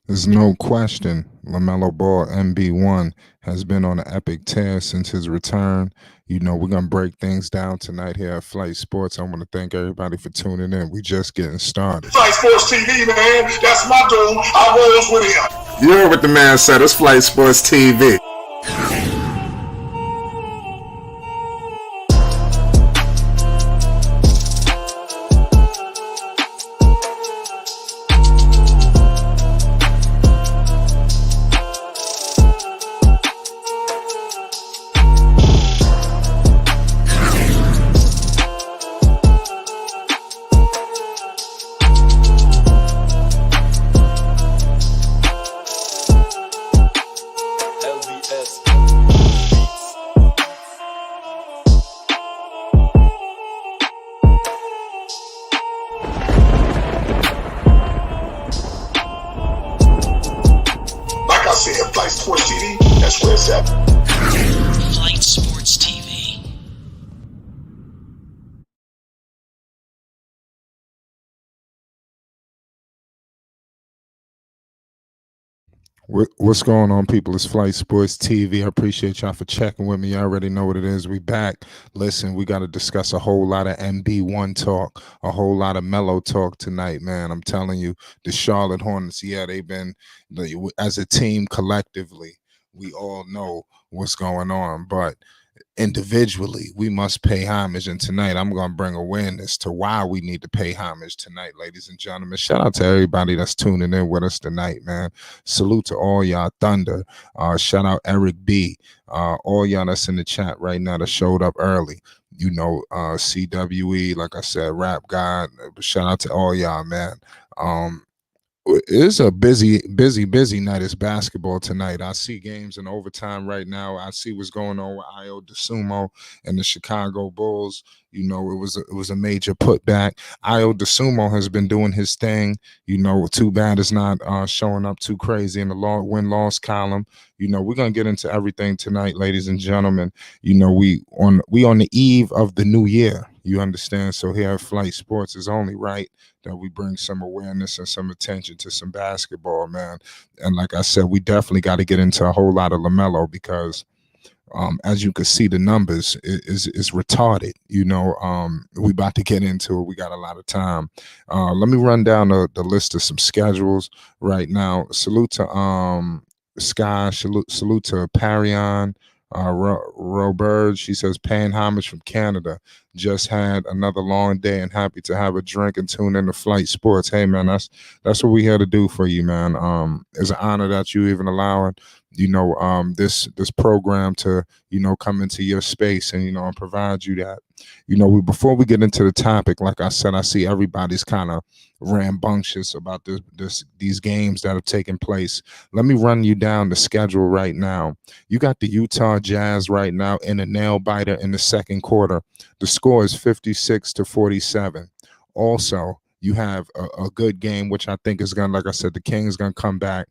There's no question LaMelo Ball MB1 has been on an epic tear since his return. We're going to break things down tonight here at Flight Sports. I want to thank everybody for tuning in. We just getting started. Flight Sports TV, man. That's my dude. I rolls with him. You heard what the man said. It's Flight Sports TV. Like I said, Flight Sports TV, that's where it's at. Flight Sports TV. What's going on, people? It's Flight Sports TV. I appreciate y'all for checking with me. You already know what it is. We back. Listen, we got to discuss a whole lot of MB1 talk, a whole lot of Melo talk tonight, man. I'm telling you, the Charlotte Hornets, they've been, as a team collectively, we all know what's going on, but individually we must pay homage, and tonight I'm going to bring awareness to why we need to pay homage tonight, ladies and gentlemen. Shout out to everybody that's tuning in with us tonight, man. Salute to all y'all Thunder. Shout out Eric B, all y'all that's in the chat right now that showed up early. CWE, like I said, Rap God. Shout out to all y'all, man. It's a busy night. It's basketball tonight. I see games in overtime right now. I see what's going on with Io DeSumo and the Chicago Bulls. It was a major putback. Io DeSumo has been doing his thing. Too bad it's not showing up too crazy in the win-loss column. We're gonna get into everything tonight, ladies and gentlemen. We on the eve of the new year. You understand? So here at Flight Sports, is only right that we bring some awareness and some attention to some basketball, man. And like I said, we definitely got to get into a whole lot of LaMelo because, as you can see, the numbers is retarded. We about to get into it. We got a lot of time. Let me run down the list of some schedules right now. Salute to Sky. Salute to Parion. Robert, she says, paying homage from Canada. Just had another long day and happy to have a drink and tune in to Flight Sports. Hey man, that's what we here to do for you, man. It's an honor that you even allowing this program to come into your space and provide you that. Before we get into the topic, like I said, I see everybody's kind of rambunctious about these games that have taken place. Let me run you down the schedule right now. You got the Utah Jazz right now in a nail biter in the second quarter. The score is 56-47. Also, you have a good game, which I think is going to, like I said, the Kings going to come back.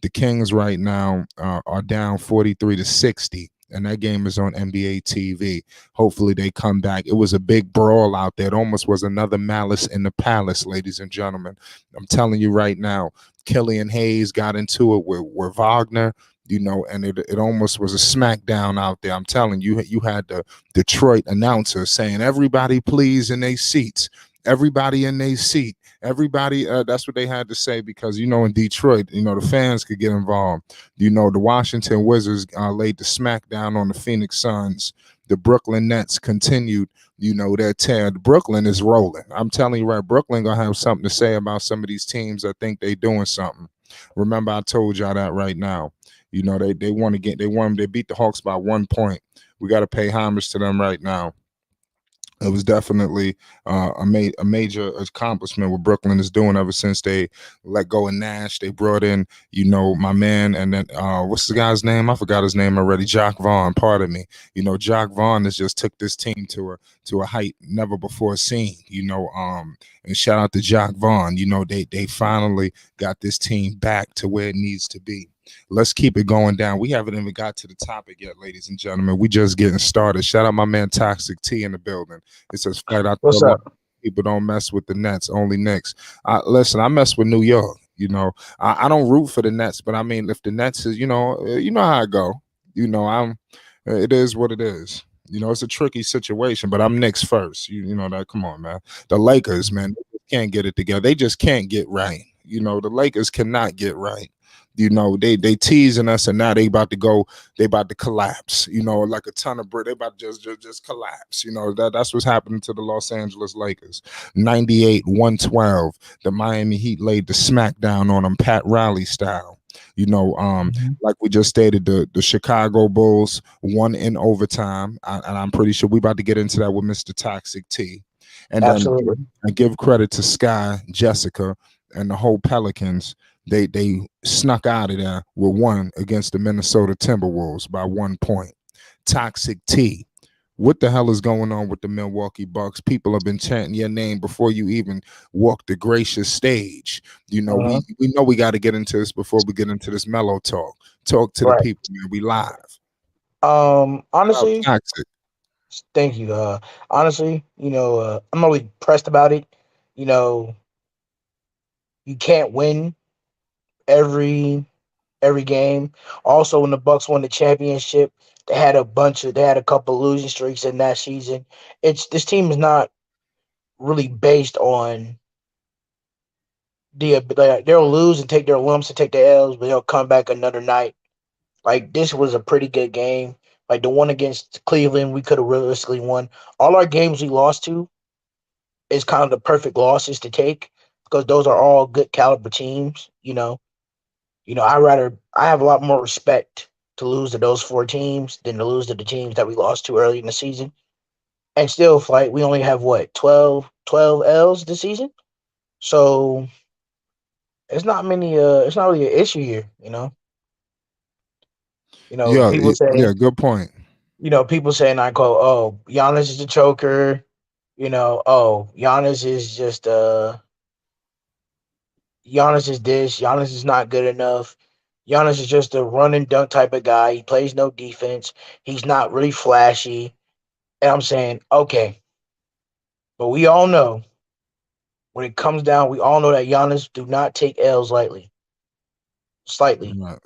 The Kings right now are down 43-60. And that game is on NBA TV. Hopefully they come back. It was a big brawl out there. It almost was another Malice in the Palace, ladies and gentlemen. I'm telling you right now, Killian Hayes got into it with Wagner, and it almost was a smackdown out there. I'm telling you, you had the Detroit announcer saying, everybody please in their seats. Everybody in their seat. Everybody, that's what they had to say because, in Detroit, the fans could get involved. The Washington Wizards laid the smackdown on the Phoenix Suns. The Brooklyn Nets continued, their tear. Brooklyn is rolling. I'm telling you, right, Brooklyn going to have something to say about some of these teams that think they doing something. Remember, I told y'all that right now. They beat the Hawks by 1 point. We got to pay homage to them right now. It was definitely a major accomplishment what Brooklyn is doing ever since they let go of Nash. They brought in, my man, and then what's the guy's name? I forgot his name already. Jock Vaughn. Pardon me. Jock Vaughn has just took this team to a height never before seen. And shout out to Jock Vaughn. They finally got this team back to where it needs to be. Let's keep it going down. We haven't even got to the topic yet, ladies and gentlemen. We just getting started. Shout out my man Toxic T in the building. It says, fight out. What's up? People don't mess with the Nets, only Knicks. Listen, I mess with New York. I don't root for the Nets, but I mean, if the Nets is, you know how I go. I'm. It is what it is. It's a tricky situation, but I'm Knicks first. You know that. Come on, man. The Lakers, man, they just can't get it together. They just can't get right. The Lakers cannot get right. They teasing us, and now they about to go. They about to collapse. Like a ton of brick. They about to just collapse. That's what's happening to the Los Angeles Lakers. 98-112. The Miami Heat laid the smackdown on them, Pat Riley style. Like we just stated, the Chicago Bulls won in overtime, and I'm pretty sure we about to get into that with Mr. Toxic T. And then Absolutely. I give credit to Sky, Jessica, and the whole Pelicans. They snuck out of there with one against the Minnesota Timberwolves by 1 point. Toxic T. What the hell is going on with the Milwaukee Bucks? People have been chanting your name before you even walk the gracious stage. We know we got to get into this before we get into this mellow talk. Talk to the Right. people, man. We live. Honestly, Toxic. thank you. Honestly, I'm not really pressed about it. You know, you can't win every game. Also, when the Bucks won the championship, they had a couple losing streaks in that season. This team is not really based on they'll lose and take their lumps and take their L's, but they'll come back another night. Like this was a pretty good game. Like the one against Cleveland, we could have realistically won. All our games we lost to is kind of the perfect losses to take because those are all good caliber teams. I have a lot more respect to lose to those four teams than to lose to the teams that we lost to early in the season. And still, like we only have what 12 L's this season, so it's not many. It's not really an issue here. Yeah, People say, yeah, good point. people saying I quote, "Oh, Giannis is a choker." Oh, Giannis is this. Giannis is not good enough. Giannis is just a run and dunk type of guy. He plays no defense. He's not really flashy. And I'm saying, okay, but we all know when it comes down, we all know that Giannis do not take L's slightly, Right.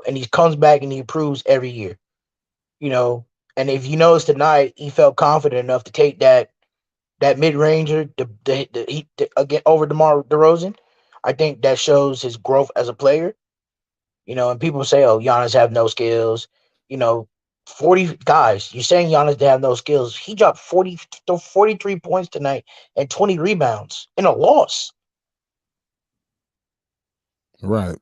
and he comes back and he improves every year, you know. And if you notice tonight, he felt confident enough to take that mid ranger again over DeMar DeRozan. I think that shows his growth as a player. And people say, "Oh, Giannis have no skills." You know, 40 guys. You're saying Giannis to have no skills. He dropped 43 points tonight and 20 rebounds in a loss. Right.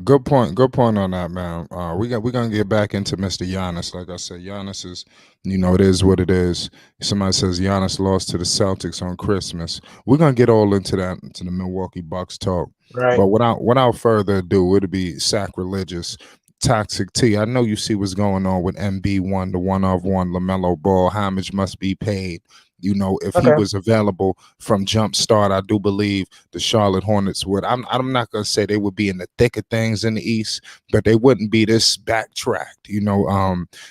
Good point. Good point on that, man. We're gonna get back into Mr. Giannis. Like I said, Giannis is, it is what it is. Somebody says Giannis lost to the Celtics on Christmas. We're gonna get all into that, into the Milwaukee Bucks talk. Right. But without further ado, it'll be sacrilegious. Toxic T. I know you see what's going on with MB1, the one of one LaMelo Ball. Homage must be paid. If he Okay. was available from jump start, I do believe the Charlotte Hornets would. I'm not gonna say they would be in the thick of things in the East, but they wouldn't be this backtracked.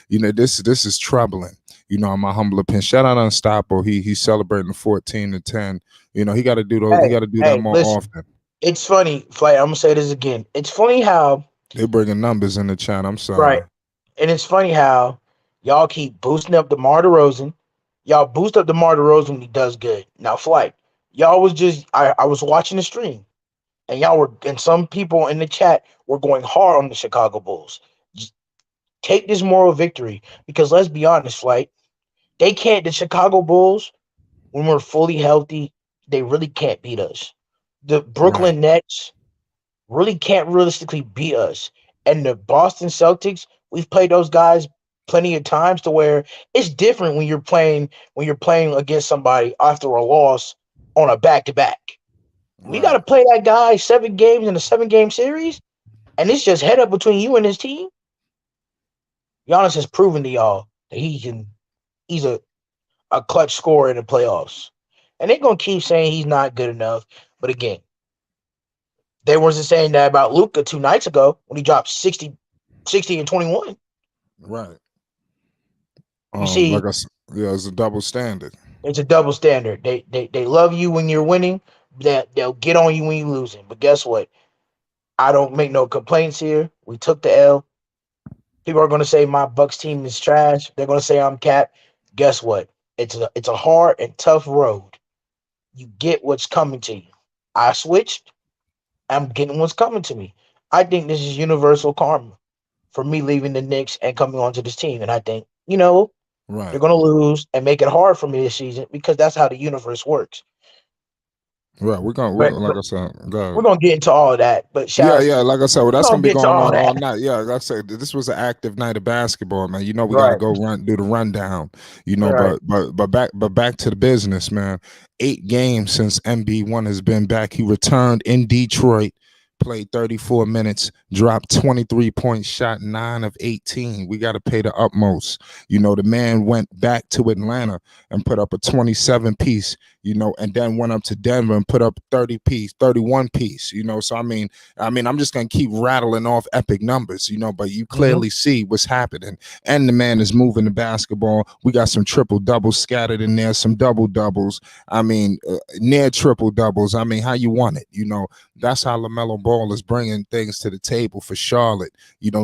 This is troubling. In my humble opinion. Shout out Unstoppable. He's celebrating 14-10. He got to do those. He Hey, got to do that hey, more listen. often. It's funny, Flight. I'm gonna say this again. It's funny how They're bringing numbers in the chat. I'm right, sorry. and it's funny how y'all keep boosting up DeMar DeRozan. Y'all boost up DeMar DeRozan when he does good. Now, Flight, y'all was just I was watching the stream, and some people in the chat were going hard on the Chicago Bulls. Just take this moral victory because let's be honest, Flight, they can't. The Chicago Bulls, when we're fully healthy, they really can't beat us. The Right. Brooklyn Nets really can't realistically beat us. And the Boston Celtics, we've played those guys plenty of times to where it's different when you're playing against somebody after a loss on a back to back. We got Right. to play that guy 7 games in a 7 game series, and it's just head up between you and his team. Giannis has proven to y'all that he's a clutch scorer in the playoffs. And they're gonna keep saying he's not good enough. But again, they wasn't saying that about Luka 2 nights ago when he dropped 60 and 21. Right. You see, Yeah, it's a double standard. it's a double standard. They love you when you're winning, they'll get on you when you losing. But guess what? I don't make no complaints here. We took the L. People are gonna say my Bucks team is trash. They're gonna say I'm cap. Guess what? It's a hard and tough road. You get what's coming to you. I switched. I'm getting what's coming to me. I think this is universal karma for me leaving the Knicks and coming onto this team. And I think, they're Right. gonna lose and make it hard for me this season because that's how the universe works. Right. But Like I said, we're go. gonna get into all of that. But shout Yeah, out, yeah. Like I said, well, we're that's gonna gonna be get to going all on that. all night. Yeah, like I said, this was an active night of basketball, man. We got to Right, go do the rundown. right, But back to the business, man. 8 games since MB1 has been back. He returned in Detroit, played 34 minutes, dropped 23 points, shot 9 of 18. We got to pay the utmost. The man went back to Atlanta and put up a 27 piece. And then went up to Denver and put up 31 piece. So I'm just gonna keep rattling off epic numbers, but you hmm clearly see what's happening. And the man is moving the basketball. We got some triple doubles scattered in there, some double doubles. Near triple doubles. How you want it? That's how LaMelo Ball is bringing things to the table for Charlotte.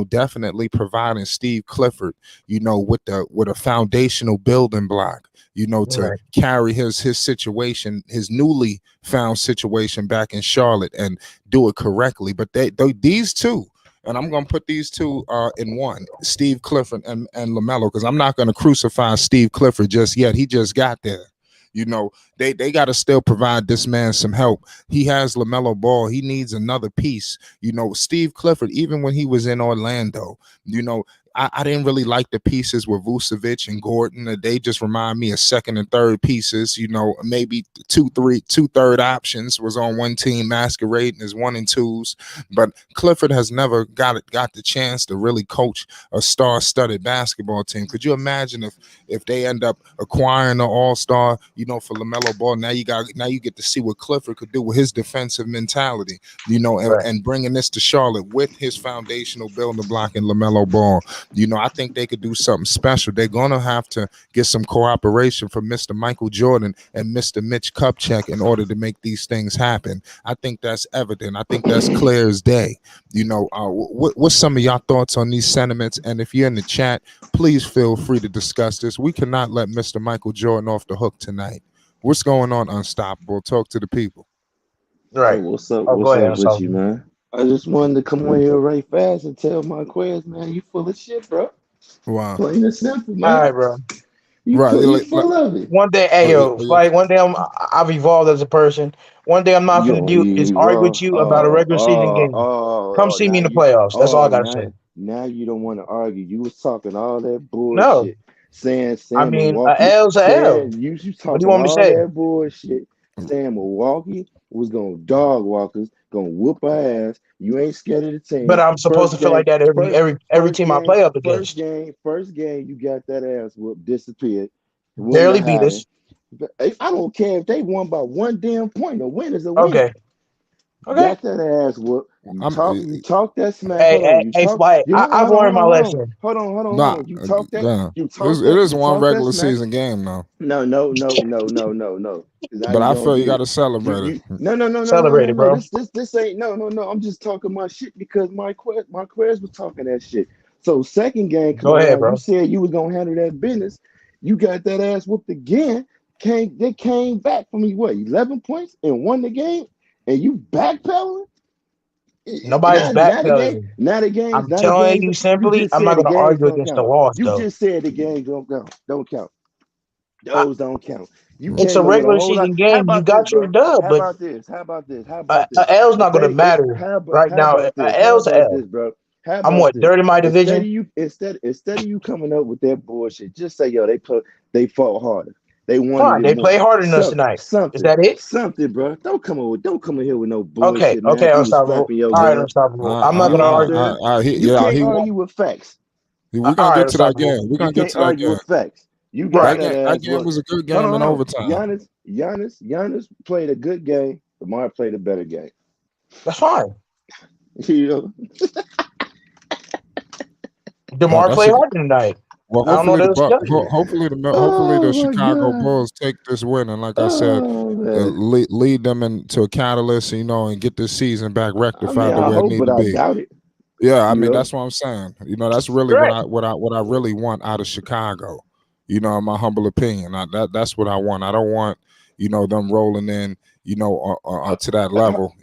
Definitely providing Steve Clifford, with a foundational building block. To right, carry his situation, his newly found situation back in Charlotte and do it correctly. But these two, and I'm gonna put these two in one, Steve Clifford and LaMelo, because I'm not gonna crucify Steve Clifford just yet. He just got there. They got to still provide this man some help. He has LaMelo Ball. He needs another piece. Steve Clifford, even when he was in Orlando, I didn't really like the pieces with Vucevic and Gordon. They just remind me of second and third pieces. Maybe two third options was on one team masquerading as 1 and 2s. But Clifford has never got the chance to really coach a star-studded basketball team. Could you imagine if they end up acquiring an all-star, for LaMelo Ball? Now you get to see what Clifford could do with his defensive mentality, right. and bringing this to Charlotte with his foundational building block in LaMelo Ball. I think they could do something special. They're going to have to get some cooperation from Mr. Michael Jordan and Mr. Mitch Kupchak in order to make these things happen. I think that's evident. I think that's clear as day. What's some of y'all thoughts on these sentiments? And if you're in the chat, please feel free to discuss this. We cannot let Mr. Michael Jordan off the hook tonight. What's going on, Unstoppable? Talk to the people. Hey, Right. what's up? Oh, go What's ahead, up with you, Unstoppable. man? I just wanted to come on here right fast and tell my quest, man. You full of shit, bro. Wow. Plain and simple, All man. right, bro. Right. You full of it. One day, hey yo, like one day I've evolved as a person. One day I'm not You gonna don't do is argue with evolve. you about a regular season game. Come see me Now in the you. playoffs. That's all I Oh, gotta say. now you don't want to argue. You was talking all that No, bullshit, I saying mean a Milwaukee, L's a L. saying you What do you talking want me to all say? that bullshit, saying Milwaukee was gonna dog walkers, gonna whoop our ass. You ain't scared of the But team. I'm supposed to First feel like game, that every first team I game, play up against. first game, you got that ass whooped, disappeared, went to Barely beat hiding. us. But I don't care if they won by one damn point. A win is a win. Okay, okay. Got that ass whooped. I'm You talk that smack. Hey, Hold on. hey, You hey, talk. Flight. You I've learned my hold on. lesson. Hold Nah, on. You talk that. yeah. It is You one talk that regular smack. season game now, No. 'Cause now but you I gonna feel you get got it. to celebrate it. Celebrate it, No. bro. This ain't no. I'm just talking my shit because my quest was talking that shit. So second game come Go ahead, around. You bro. said you was gonna handle that business. You got that ass whooped again. They came back from me 11 points and won the game, and you backpedaling. Nobody's backpedaling. Now the games, I'm now the telling games. you You simply, just I'm not said the gonna games argue don't against the count. loss You though. just said the games don't count. I, Those don't count. You Right. it's came a up with a regular whole lot. season How game. You about this, got your bro? dub, How but about this? How about this? How about this? a L's If not gonna they matter right now. how L's a about L. this, bro? How I'm about what this? third in my division. Instead of you coming up with that bullshit, just say yo, they fought harder. They wanted Fine, it they more. play harder than us tonight. Is that it? Something, bro. Don't come in here with no Okay, bullshit, man. okay, If you was snappable. strapping your All right, gun, unstoppable. I'm you not know gonna what I'm argue. saying? You Yeah, can't argue with facts. we're All gonna right, get to that unstoppable. game. We're You gonna get can't to that argue game. with facts. You got Right. that That ass game whooped. was a good Hold game on, in hold on. overtime. Giannis played a good game. Lamar played a better game. That's fine. You know, Oh, DeMar that's a played harder tonight. Well, I don't know hopefully what else to tell you. hopefully the Oh my Chicago God. Bulls take this win, and like I said, Oh man. lead them into a catalyst, and get this season back I mean, rectified the I way it hope, need but to I be. doubt it. Yeah, I You mean know. that's what I'm saying. That's really Correct. what I really want out of Chicago. In my humble opinion, that's what I want. I don't want them rolling in, to that level.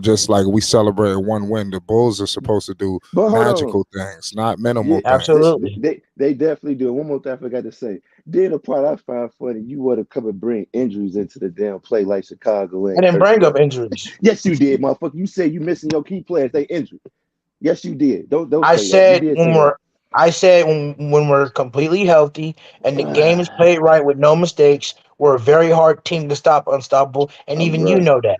Just like we celebrated one win. The Bulls are supposed to do But hold on. magical things, not Yeah, minimal things. Absolutely. they definitely do. One more thing I forgot to say. Then the part I find funny, you want to come and bring injuries into the damn play like Chicago I ain't didn't hurt bring up yet. injuries. Yes, you did, motherfucker. You said you missing your key players, they injured. Yes, you did. Don't I say that. You said did when say that. we're I said when we're completely healthy and the game is Ah, played right with no mistakes, we're a very hard team to stop unstoppable, and even you bruh. know that.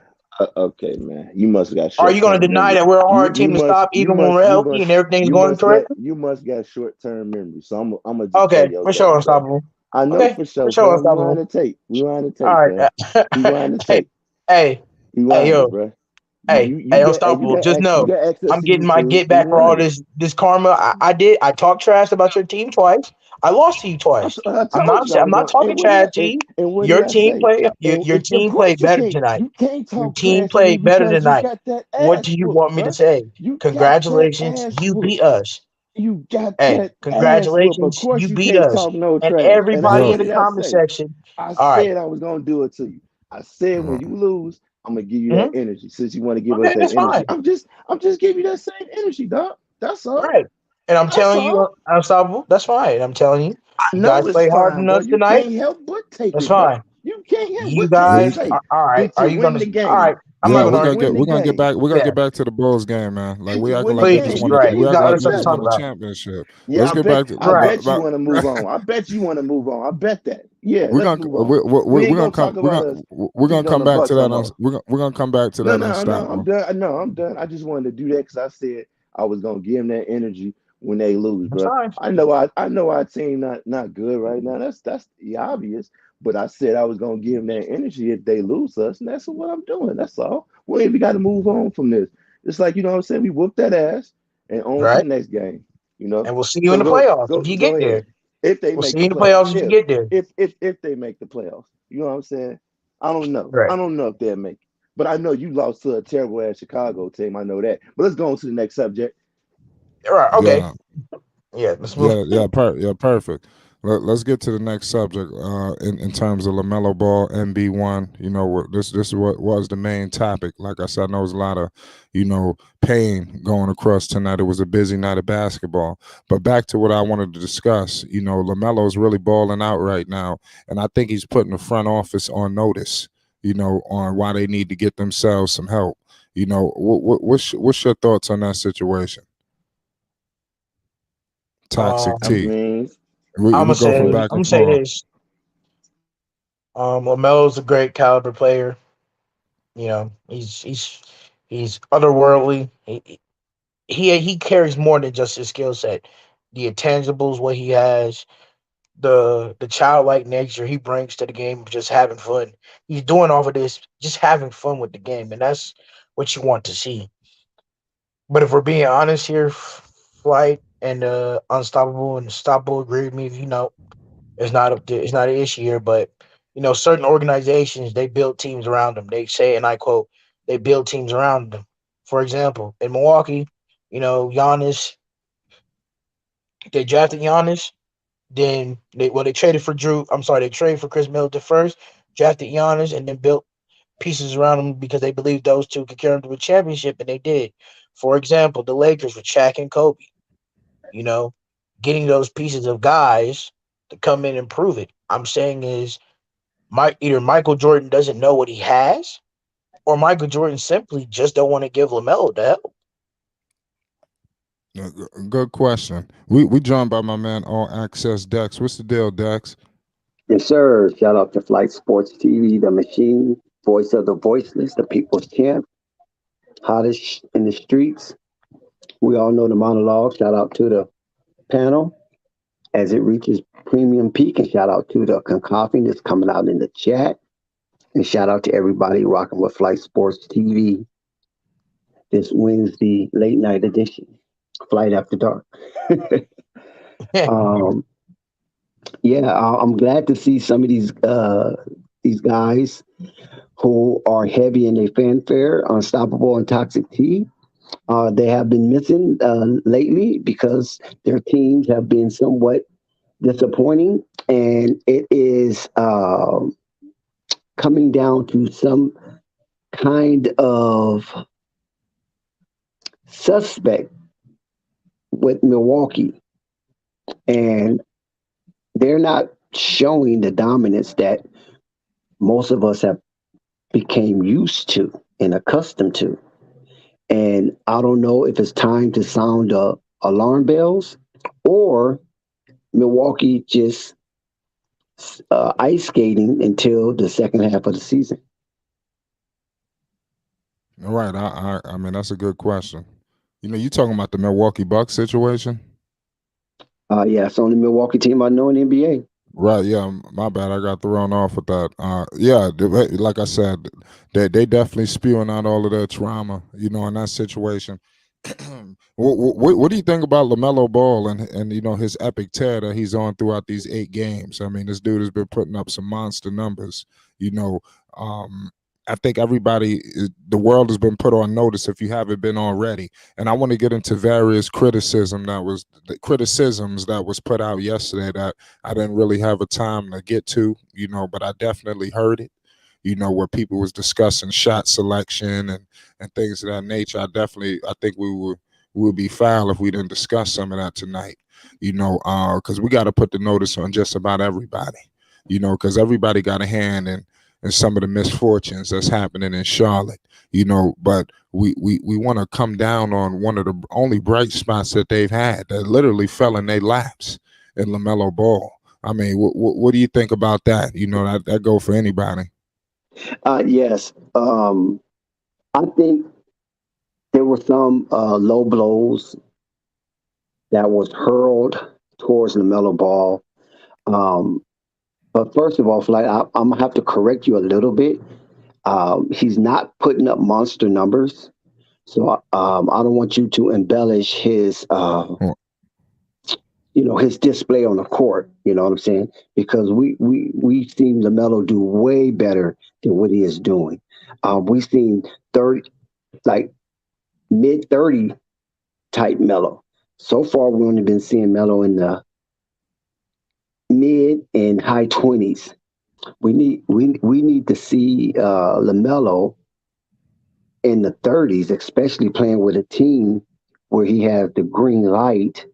Okay, man. You must have got Are you short going to term deny memory. that we're a You hard you team to must stop you even when must we're you healthy must and everything's you going must get correctly? you must got short term memory. So I'm gonna just tell Okay, your for sure, game, bro. unstoppable. I know Okay, for for sure, sure, cuz. Rewind unstoppable. the tape. Rewind the All tape, right. cuz. Rewind the Hey, tape. hey, hey, Rewind it, yo, bro. hey, You hey, got you unstoppable. got Just you know, got access I'm to getting my YouTube. get back for all Rewind it. this karma. I did. I talked trash about your team twice. I lost to you I, twice. t- I told you I I'm was not going. talking And what did trash I to you. and what did Your I team say? play. Your And of team course played better tonight. you can't Your talk team trash to me played better because you tonight. got that What ass do you whoop, want me to bro. say? You got that Congratulations, ass you whoop. beat us. You got Hey, that ass whoop. Of congratulations, course you you beat can't us. talk no And trash. And everybody Yo, in what the did I comment say? section. I All right. said I was gonna do it to you. I said when you lose, I'm gonna give you that Mhm. energy. Since you want to give us Okay, that that's energy, fine. I'm just giving you that same energy, dog. That's all. Right. And I'm That's telling you, all. unstoppable. That's fine. I'm telling you, I you know guys it's play harder fine, than bro. us You tonight. can't help but take That's it, bro. fine. You can't help You but take the guys we, take. all right. Did Are you you win gonna? the All game? right. I'm not yeah, Did we're you gonna gonna argue. get win the we're gonna get game? back we're gonna Yeah. get back to the Bulls game, man. Like Did you win we the like we Please. just game? won the Right. There we We you act got go. like other we stuff to just talk won Exactly. the about. championship. Yeah, Let's I get bet back to I Right. bet you want to move on. I bet you want to move on. I bet that. Yeah, we're let's gonna move on. We we're ain't gonna gonna come talk about us we're gonna cheating on come the back to Bucks no that more. we're gonna come back to No, that no, no. I'm unstoppable. done. No, I'm done. I just wanted to do that because I said I was gonna give them that energy when they lose, That's bro. fine. I know our team not good right now. That's the obvious. But I said I was gonna give them that energy if they lose us, and that's what I'm doing. That's all. We ain't got to move on from this. It's like what I'm saying. We whooped that ass and on to Right. the next game. You know. And we'll see you in So the go playoffs go if you go get ahead. there. If they We'll make see the you in the playoffs, playoffs if you if get there. if they make the playoffs, you know what I'm saying? I don't know. Right. I don't know if they'll make it. But I know you lost to a terrible ass Chicago team. I know that. But let's go on to the next subject. Right. Okay. Yeah, Yeah. Let's move. perfect. Let's get to the next subject. In terms of LaMelo Ball, MB1, this is what was the main topic. Like I said, I know there's a lot of, pain going across tonight. It was a busy night of basketball. But back to what I wanted to discuss. LaMelo's really balling out right now, and I think he's putting the front office on notice. On why they need to get themselves some help. What's your thoughts on that situation? Toxic I Um. T. mean, We I'm gonna we go say. from well, I'm back gonna and say forth. this. Lamelo's a great caliber player. He's otherworldly. He carries more than just his skill set. The intangibles, what he has, the childlike nature he brings to the game, of just having fun. He's doing all of this, just having fun with the game, and that's what you want to see. But if we're being honest here, Flight and Unstoppable and Unstoppable agree with me. It's not an issue here, but certain organizations they build teams around them. They say, and I quote, they build teams around them. For example, in Milwaukee, Giannis, they drafted Giannis. Then they traded for Drew. I'm sorry, they traded for Chris Middleton first, drafted Giannis, and then built pieces around him because they believed those two could carry them to a championship, and they did. For example, the Lakers with Shaq and Kobe. You know, getting those pieces of guys to come in and prove it. I'm saying is either Michael Jordan doesn't know what he has, or Michael Jordan simply just don't want to give LaMelo the help. Good question. We joined by my man All Access Dex. What's the deal, Dex? Yes, sir. Shout out to Flight Sports TV, the machine, voice of the voiceless, the people's champ, hottest in the streets. We all know the monologue. Shout out to the panel as it reaches premium peak, and shout out to the concoction that's coming out in the chat. And shout out to everybody rocking with Flight Sports TV this Wednesday late night edition, Flight After Dark. Um, yeah, I'm glad to see some of these guys who are heavy in their fanfare, unstoppable and toxic T. They have been missing lately because their teams have been somewhat disappointing, and it is coming down to some kind of suspect with Milwaukee, and they're not showing the dominance that most of us have became used to and accustomed to. And I don't know if it's time to sound alarm bells or Milwaukee just ice skating until the second half of the season. All right. I mean, that's a good question. You talking about the Milwaukee Bucks situation? Yeah, it's the only Milwaukee team I know in the NBA. Right, yeah, my bad. I got thrown off with that. Yeah, like I said, they definitely spewing out all of their trauma, in that situation. What do you think about LaMelo Ball and his epic tear that he's on throughout these 8 games? I mean, this dude has been putting up some monster numbers. You know, I think the world has been put on notice if you haven't been already. And I want to get into various criticisms that was put out yesterday that I didn't really have a time to get to, but I definitely heard it. Where people was discussing shot selection and things of that nature. I think we would be foul if we didn't discuss some of that tonight. Because we got to put the notice on just about everybody. Because everybody got a hand in some of the misfortunes that's happening in Charlotte. But we want to come down on one of the only bright spots that they've had that literally fell in their laps in LaMelo Ball. I mean, what do you think about that? That go for anybody. Yes, I think there were some low blows that was hurled towards LaMelo Ball. Um, but first of all, I'm gonna have to correct you a little bit. He's not putting up monster numbers, so I don't want you to embellish his display on the court. You know what I'm saying? Because we've seen LaMelo do way better than what he is doing. We've seen 30, like mid 30 type Melo. So far, we've only been seeing Melo in the mid and high 20s. We need to see LaMelo in the 30s, especially playing with a team where he has the green light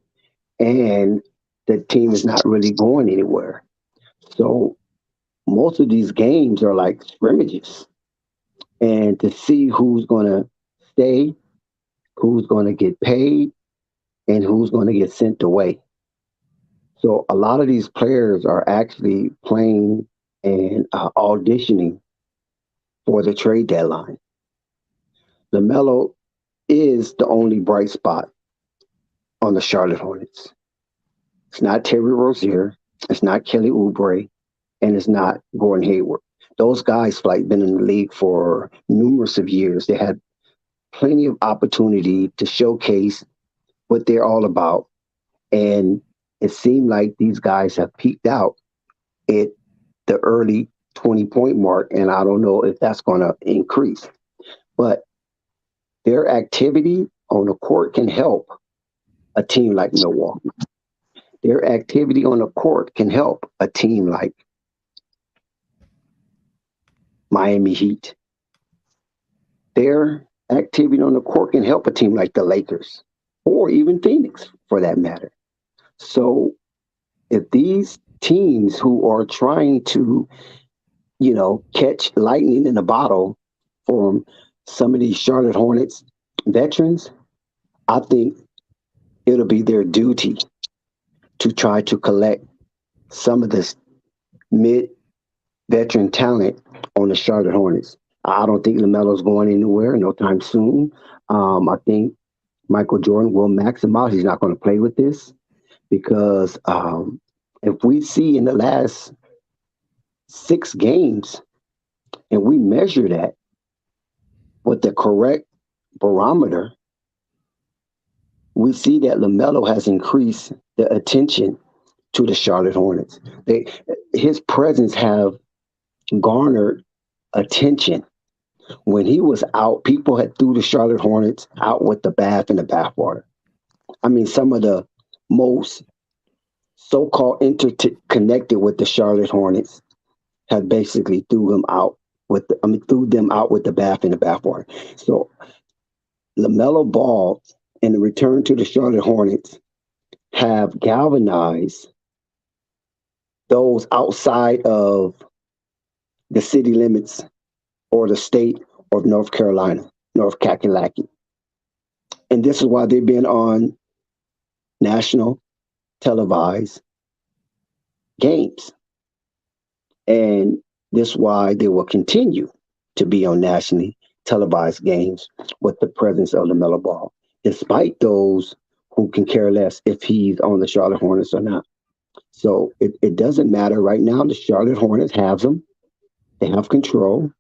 and the team is not really going anywhere. So most of these games are like scrimmages, and to see who's going to stay, who's going to get paid, and who's going to get sent away. So a lot of these players are actually playing and auditioning for the trade deadline. LaMelo is the only bright spot on the Charlotte Hornets. It's not Terry Rozier, it's not Kelly Oubre, and it's not Gordon Hayward. Those guys like been in the league for numerous of years. They had plenty of opportunity to showcase what they're all about. And it seemed like these guys have peaked out at the early 20-point mark. And I don't know if that's going to increase. But their activity on the court can help a team like Milwaukee. Their activity on the court can help a team like Miami Heat. Their activity on the court can help a team like the Lakers or even Phoenix for that matter. So if these teams who are trying to, catch lightning in a bottle from some of these Charlotte Hornets veterans, I think it'll be their duty to try to collect some of this mid-veteran talent on the Charlotte Hornets. I don't think LaMelo's going anywhere no time soon. I think Michael Jordan will max him out. He's not going to play with this because if we see in the last 6 games and we measure that with the correct barometer, we see that LaMelo has increased the attention to the Charlotte Hornets. His presence have garnered attention. When he was out, people had threw the Charlotte Hornets out with the bath and the bathwater. I mean, some of the most so-called interconnected with the Charlotte Hornets have basically threw them out with the bath and the bathwater. So LaMelo Ball and the return to the Charlotte Hornets have galvanized those outside of the city limits or the state of North Carolina, North Kakalaki. And this is why they've been on national televised games. And this is why they will continue to be on nationally televised games with the presence of LaMelo Ball, despite those who can care less if he's on the Charlotte Hornets or not. So it doesn't matter right now. The Charlotte Hornets have them. They have control.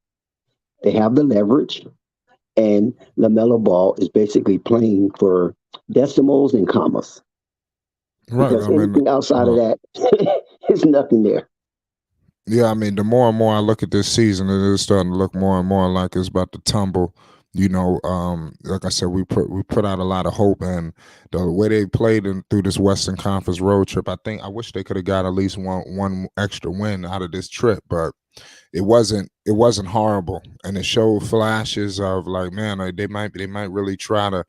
They have the leverage. And LaMelo Ball is basically playing for decimals and commas. Right. Because anything outside of that is nothing there. Yeah, I mean, the more and more I look at this season, it is starting to look more and more like it's about to tumble. You know, like I said, we put out a lot of hope, and the way they played through this Western Conference road trip, I wish they could have got at least one extra win out of this trip, but it wasn't horrible, and it showed flashes of like, man, they might really try to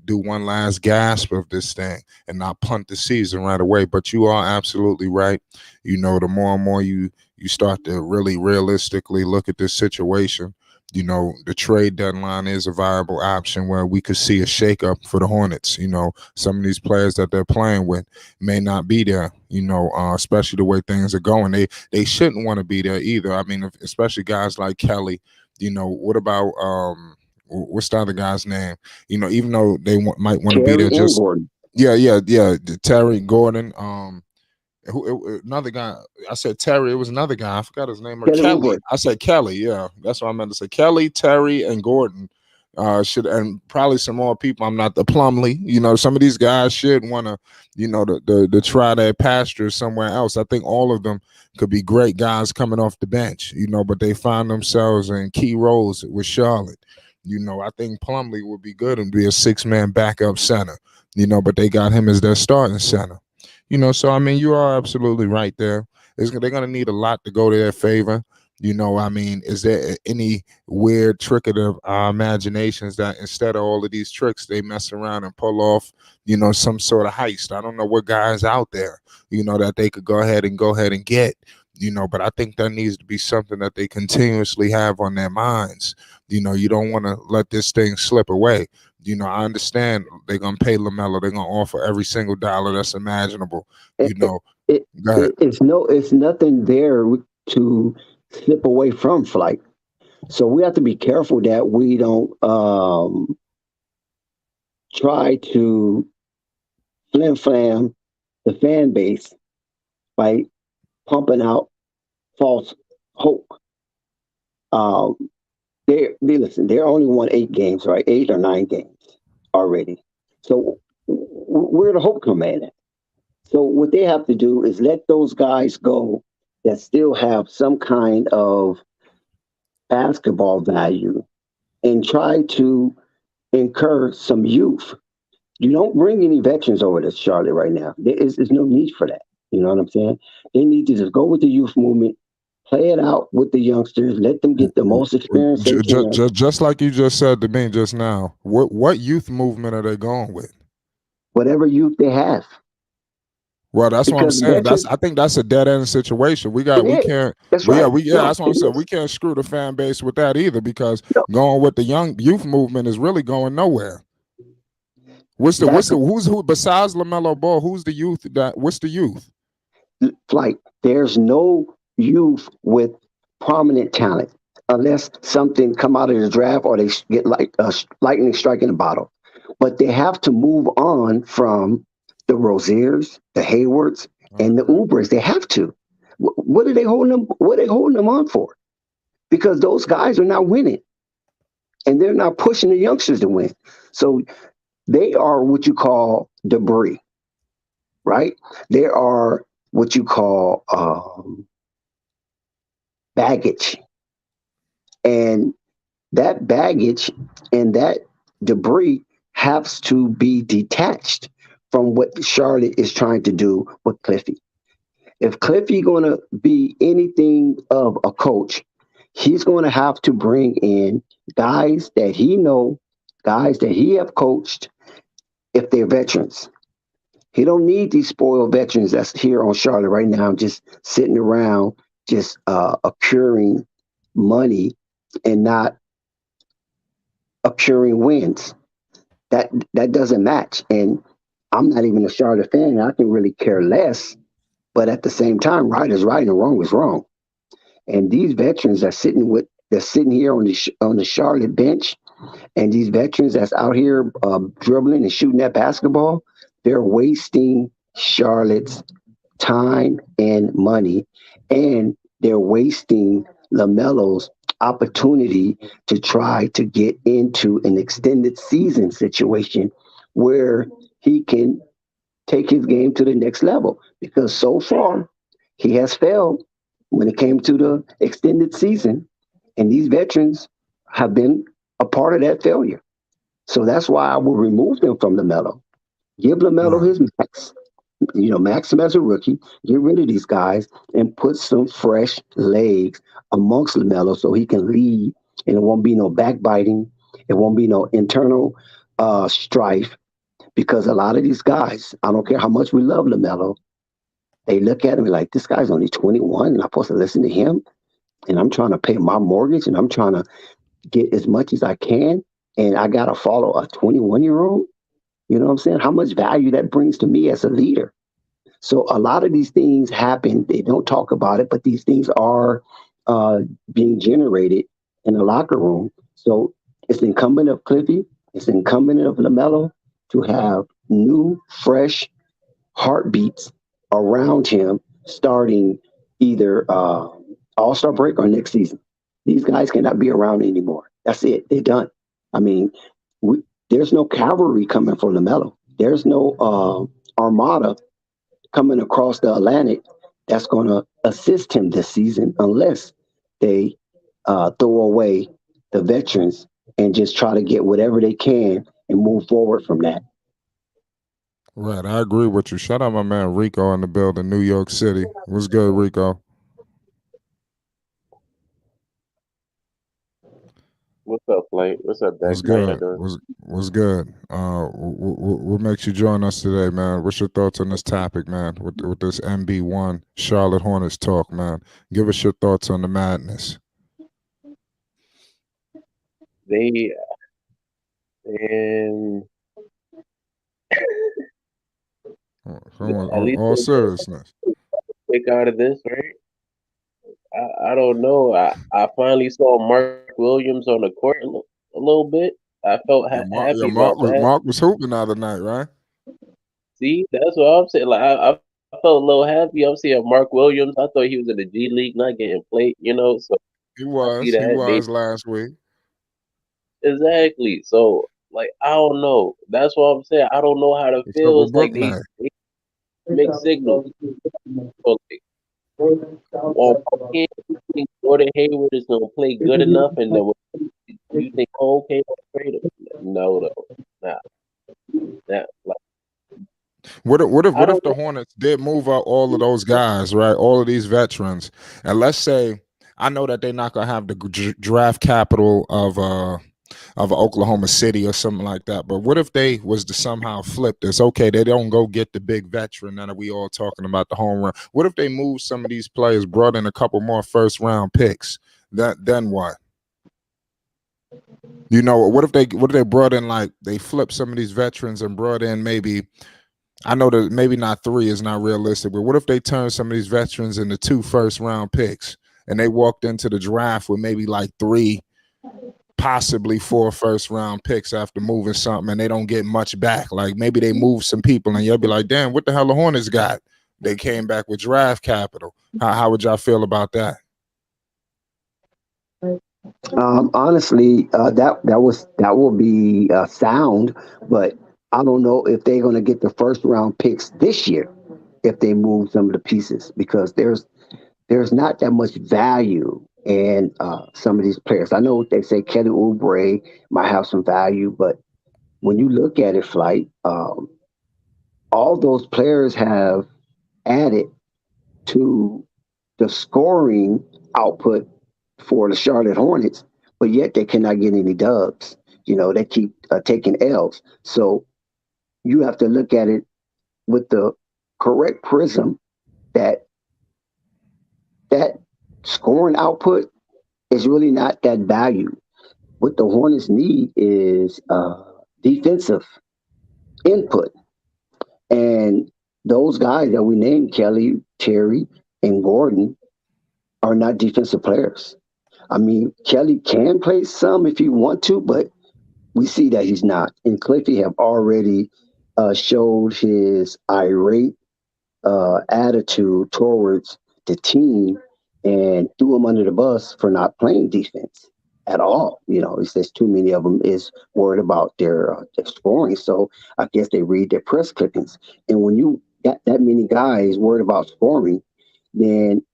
do one last gasp of this thing and not punt the season right away. But you are absolutely right. You know, the more and more you start to really realistically look at this situation, you know, the trade deadline is a viable option where we could see a shakeup for the Hornets. You know, some of these players that they're playing with may not be there, you know, especially the way things are going. They shouldn't want to be there either. I mean, especially guys like Kelly. You know, what about what's the other guy's name? You know, even though they might want to be there, just Gordon. Yeah, Terry Gordon. Another guy. I said Terry. It was another guy. I forgot his name. Or Kelly. I said Kelly. Yeah, that's what I meant to say. Kelly, Terry, and Gordon should, and probably some more people. I'm not the Plumlee. You know, some of these guys should want to, you know, to try their pastures somewhere else. I think all of them could be great guys coming off the bench. You know, but they find themselves in key roles with Charlotte. You know, I think Plumlee would be good and be a 6-man backup center. You know, but they got him as their starting center. You know, so I mean, you are absolutely right there. They're going to need a lot to go to their favor. You know, I mean, is there any weird trick of our imaginations that instead of all of these tricks, they mess around and pull off, you know, some sort of heist? I don't know what guys out there, you know, that they could go ahead and get, you know, but I think that needs to be something that they continuously have on their minds. You know, you don't want to let this thing slip away. You know, I understand they're going to pay LaMelo. They're going to offer every single dollar that's imaginable. You know, it's nothing there to slip away from Flight. So we have to be careful that we don't try to flim-flam the fan base by pumping out false hope. They only won 8 games, right? 8 or 9 games already. So where the hope come in at? So what they have to do is let those guys go that still have some kind of basketball value and try to incur some youth. You don't bring any veterans over to Charlotte right now. There's no need for that. You know what I'm saying? They need to just go with the youth movement, play it out with the youngsters, let them get the most experience they can. Just like you just said to me just now, what youth movement are they going with? Whatever youth they have. Well, that's what I'm saying. I think that's a dead end situation. We can't. That's what I'm saying. We can't screw the fan base with that either, because going with the young youth movement is really going nowhere. Who's besides LaMelo Ball? Who's the youth? What's the youth? Like, there's no youth with prominent talent unless something come out of the draft or they get like a lightning strike in a bottle. But they have to move on from the Roziers, the Haywards, and the Ubers. They have to. What are they holding them? What are they holding them on for? Because those guys are not winning, and they're not pushing the youngsters to win. So they are what you call debris. right? There are what you call baggage, and that baggage and that debris has to be detached from what Charlotte is trying to do with Cliffy. If Cliffy going to be anything of a coach, he's going to have to bring in guys that he know, guys that he have coached if they're veterans. He don't need these spoiled veterans that's here on Charlotte right now, just sitting around, just accruing money and not accruing wins. That doesn't match. And I'm not even a Charlotte fan. I can really care less. But at the same time, right is right and wrong is wrong. And these veterans that's sitting here on the Charlotte bench, and these veterans that's out here dribbling and shooting that basketball, they're wasting Charlotte's time and money, and they're wasting LaMelo's opportunity to try to get into an extended season situation where he can take his game to the next level. Because so far, he has failed when it came to the extended season, and these veterans have been a part of that failure. So that's why I will remove them from LaMelo. Give LaMelo Right. his max. Max him as a rookie. Get rid of these guys and put some fresh legs amongst LaMelo so he can lead, and it won't be no backbiting. It won't be no internal strife, because a lot of these guys, I don't care how much we love LaMelo, they look at him like, this guy's only 21 and I'm supposed to listen to him, and I'm trying to pay my mortgage and I'm trying to get as much as I can, and I got to follow a 21-year-old. You know what I'm saying? How much value that brings to me as a leader. So a lot of these things happen. They don't talk about it, but these things are uh, being generated in the locker room. So it's incumbent of Cliffy, it's incumbent of LaMelo to have new, fresh heartbeats around him starting either All-Star break or next season. These guys cannot be around anymore. That's it. They're done. I mean, there's no cavalry coming for LaMelo. There's no armada coming across the Atlantic that's going to assist him this season unless they throw away the veterans and just try to get whatever they can and move forward from that. Right. I agree with you. Shout out my man Rico in the building, New York City. What's good, Rico? What's up, Flight? What's up, Dex? What's How y'all good? doing? What's good? What makes you join us today, man? What's your thoughts on this topic, man? With this MB1 Charlotte Hornets talk, man. Give us your thoughts on the madness. They and Come on, at least all they seriousness. pick out of this, right? I don't know. I finally saw Mark Williams on the court a little bit. I felt Yeah, happy about that. Mark was hooping the other night, right? See, that's what I'm saying. Like I felt a little happy. I'm seeing Mark Williams. I thought he was in the G League, not getting played. So I see He that they was last week. exactly. So like I don't know. That's what I'm saying. I don't know how to What's up feel. with It's like Brooklyn? they make signals. So like, on one hand, you think Gordon Hayward is gonna play good enough, and then you think, oh, okay, I'll trade him. No, though, nah, that like I What if don't the know. Hornets did move out all of those guys, right? All of these veterans, and let's say I know that they're not gonna have the draft capital of Oklahoma City or something like that. But what if they was to somehow flip this? Okay, they don't go get the big veteran that we all talking about the home run. What if they move some of these players, brought in a couple more first round picks? Then what? What if they brought in, like, they flipped some of these veterans and brought in, maybe, I know that maybe not 3 is not realistic, but what if they turned some of these veterans into 2 first round picks and they walked into the draft with maybe like 3, possibly 4 first round picks after moving something, and they don't get much back? Like, maybe they move some people and you'll be like, damn, what the hell the Hornets got? They came back with draft capital. How would y'all feel about that? Honestly, that will be sound, but I don't know if they're going to get the first round picks this year if they move some of the pieces because there's not that much value in some of these players. I know they say Kelly Oubre might have some value, but when you look at it, Flight, all those players have added to the scoring output for the Charlotte Hornets, but yet they cannot get any dubs. You know, they keep taking L's. So you have to look at it with the correct prism that that scoring output is really not that value. What the Hornets need is defensive input. And those guys that we named, Kelly, Terry, and Gordon, are not defensive players. I mean, Kelly can play some if he want to, but we see that he's not. And Cliffy have already showed his irate attitude towards the team and threw him under the bus for not playing defense at all. You know, he says too many of them is worried about their scoring. So I guess they read their press clippings. And when you got that many guys worried about scoring, then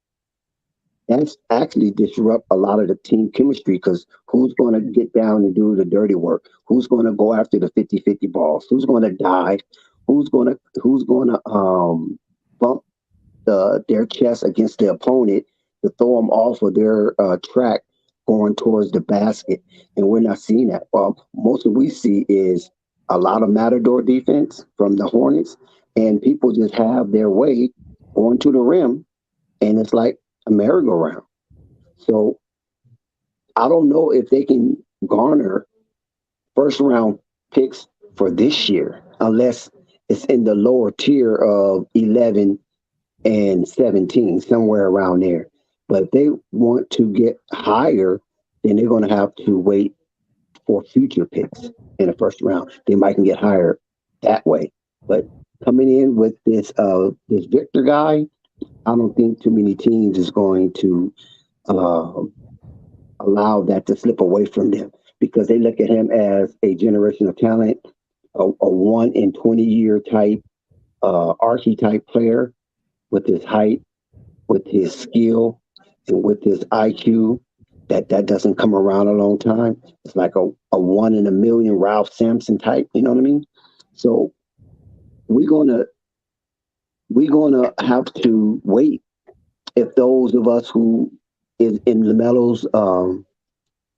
that's actually disrupt a lot of the team chemistry because who's going to get down and do the dirty work? Who's going to go after the 50-50 balls? Who's going to dive? Who's going to bump their chest against the opponent to throw them off of their track going towards the basket? And we're not seeing that. Most of we see is a lot of Matador defense from the Hornets, and people just have their way going to the rim, and it's like a merry-go-round. So I don't know if they can garner first-round picks for this year unless it's in the lower tier of 11 and 17, somewhere around there. But if they want to get higher, then they're going to have to wait for future picks in the first round. They might can get higher that way. But coming in with this Victor guy, I don't think too many teams is going to allow that to slip away from them because they look at him as a generational talent, a 1 in 20-year type archetype player with his height, with his skill, and with his IQ. That doesn't come around a long time. It's like a 1 in a million Ralph Sampson type. You know what I mean? So we're gonna have to wait. If those of us who is in LaMelo's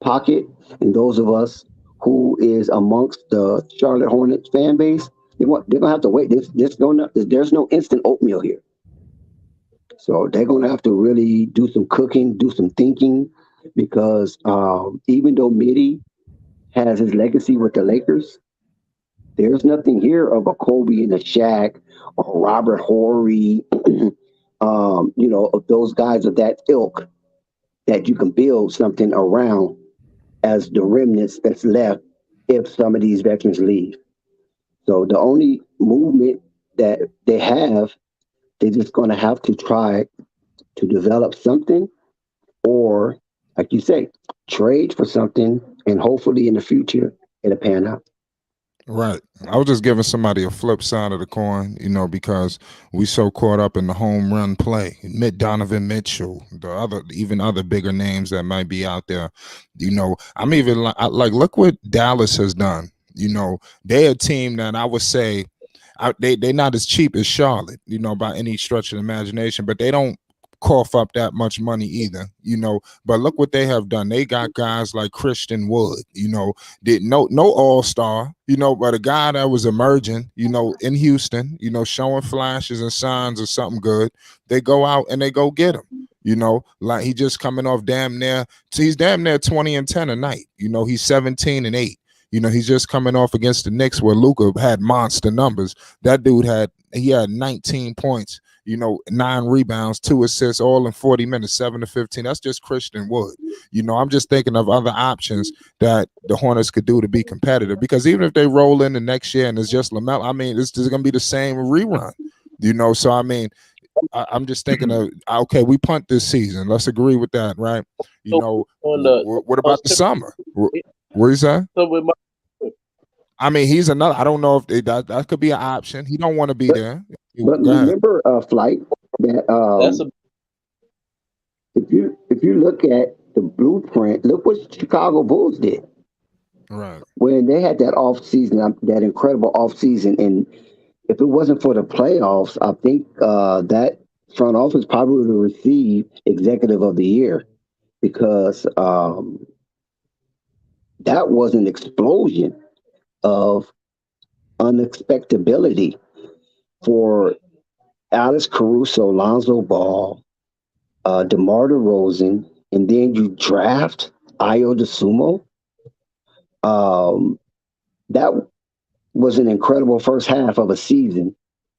pocket, and those of us who is amongst the Charlotte Hornets fan base, they're gonna have to wait. There's no instant oatmeal here. So they're gonna have to really do some cooking, do some thinking, because even though Mitty has his legacy with the Lakers, there's nothing here of a Kobe and a Shaq or Robert Horry, of those guys of that ilk that you can build something around as the remnants that's left if some of these veterans leave. So the only movement that they have, they're just going to have to try to develop something or, like you say, trade for something, and hopefully in the future it'll pan out. Right. I was just giving somebody a flip side of the coin, because we so caught up in the home run play. Donovan Mitchell, even other bigger names that might be out there. I'm even like look what Dallas has done. They're a team that I would say they're not as cheap as Charlotte, by any stretch of the imagination, but they don't cough up that much money either, but look what they have done. They got guys like Christian Wood, did no all-star, but a guy that was emerging, in Houston, showing flashes and signs of something good. They go out and they go get him. Like he just coming off he's damn near 20 and 10 a night. He's 17 and 8. He's just coming off against the Knicks where Luka had monster numbers. That dude had 19 points, 9 rebounds, 2 assists, all in 40 minutes, 7 to 15. That's just Christian Wood. I'm just thinking of other options that the Hornets could do to be competitive, because even if they roll in the next year and it's just LaMelo, I mean, it's going to be the same rerun, So, I mean, I'm just thinking of, okay, we punt this season. Let's agree with that, right? What about the summer? What is that? I mean, he's another. I don't know if that could be an option. He don't want to be But there. but Go ahead. remember, Flight, that That's a if you look at the blueprint, look what Chicago Bulls did Right. when they had that off season, that incredible off season, and if it wasn't for the playoffs, I think that front office probably would have received Executive of the Year because that was an explosion of unexpectability for Alex Caruso, Lonzo Ball, DeMar DeRozan, and then you draft Io DeSumo. That was an incredible first half of a season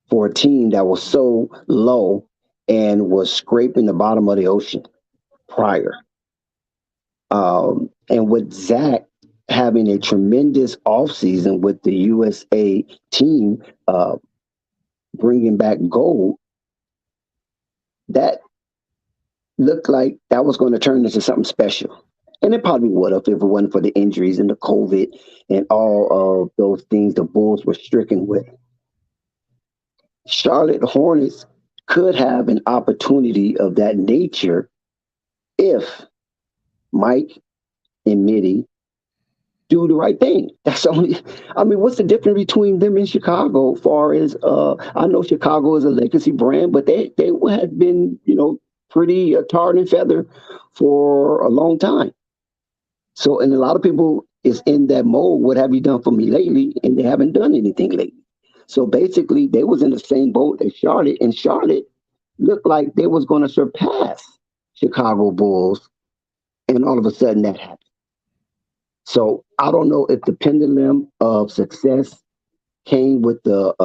for a team that was so low and was scraping the bottom of the ocean prior. And with Zach having a tremendous offseason with the USA team bringing back gold, that looked like that was going to turn into something special. And it probably would have if it wasn't for the injuries and the COVID and all of those things the Bulls were stricken with. Charlotte Hornets could have an opportunity of that nature if Mike and Mitty do the right thing. That's only. I mean, what's the difference between them and Chicago? As far as I know, Chicago is a legacy brand, but they had been pretty tarred and feathered for a long time. So, and a lot of people is in that mode. What have you done for me lately? And they haven't done anything lately. So basically, they was in the same boat as Charlotte, and Charlotte looked like they was going to surpass Chicago Bulls, and all of a sudden that happened. So I don't know if the pendulum of success came with the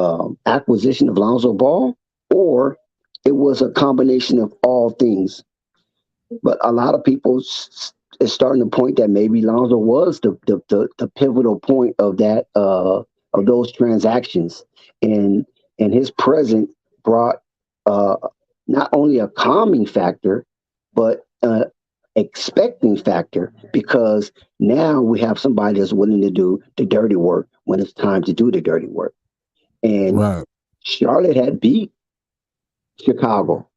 acquisition of Lonzo Ball, or it was a combination of all things. But a lot of people is starting to point that maybe Lonzo was the pivotal point of that of those transactions, and his presence brought not only a calming factor, but expecting factor, because now we have somebody that's willing to do the dirty work when it's time to do the dirty work. And Right. Charlotte had beat Chicago.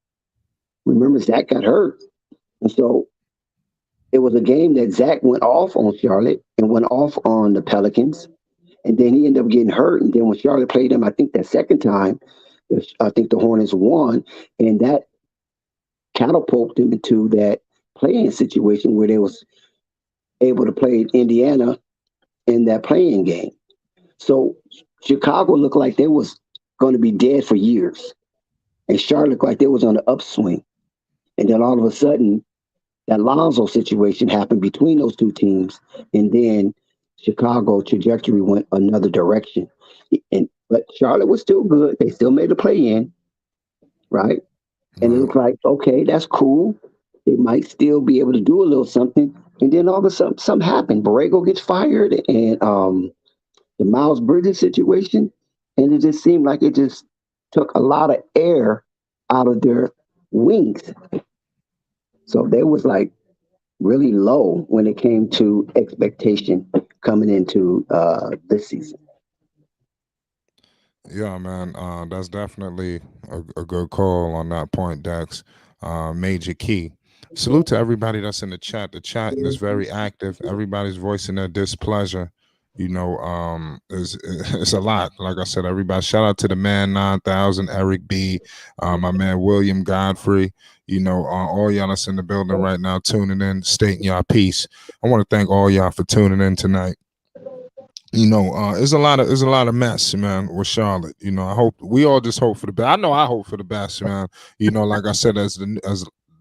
Remember, Zach got hurt. And so it was a game that Zach went off on Charlotte and went off on the Pelicans. And then he ended up getting hurt. And then when Charlotte played him, I think that second time, I think the Hornets won. And that catapulted him into that playing situation where they was able to play Indiana in that playing game. So Chicago looked like they was going to be dead for years. And Charlotte looked like they was on the upswing. And then all of a sudden, that Lonzo situation happened between those two teams. And then Chicago trajectory went another direction. But Charlotte was still good. They still made the play in, right? And it looked like, okay, that's cool. They might still be able to do a little something. And then all of a sudden, something happened. Borrego gets fired, and the Miles Bridges situation. And it just seemed like it just took a lot of air out of their wings. So they was like really low when it came to expectation coming into this season. Yeah, man. That's definitely a good call on that point, Dex. Major key. Salute to everybody that's in the chat. The chat is very active. Everybody's voicing their displeasure. Is it's a lot. Like I said, everybody. Shout out to the man 9000, Eric B, my man William Godfrey. All y'all that's in the building right now, tuning in, stating y'all piece. I want to thank all y'all for tuning in tonight. It's a lot of mess, man, with Charlotte. I hope we all just hope for the best. I know I hope for the best, man. Like I said, as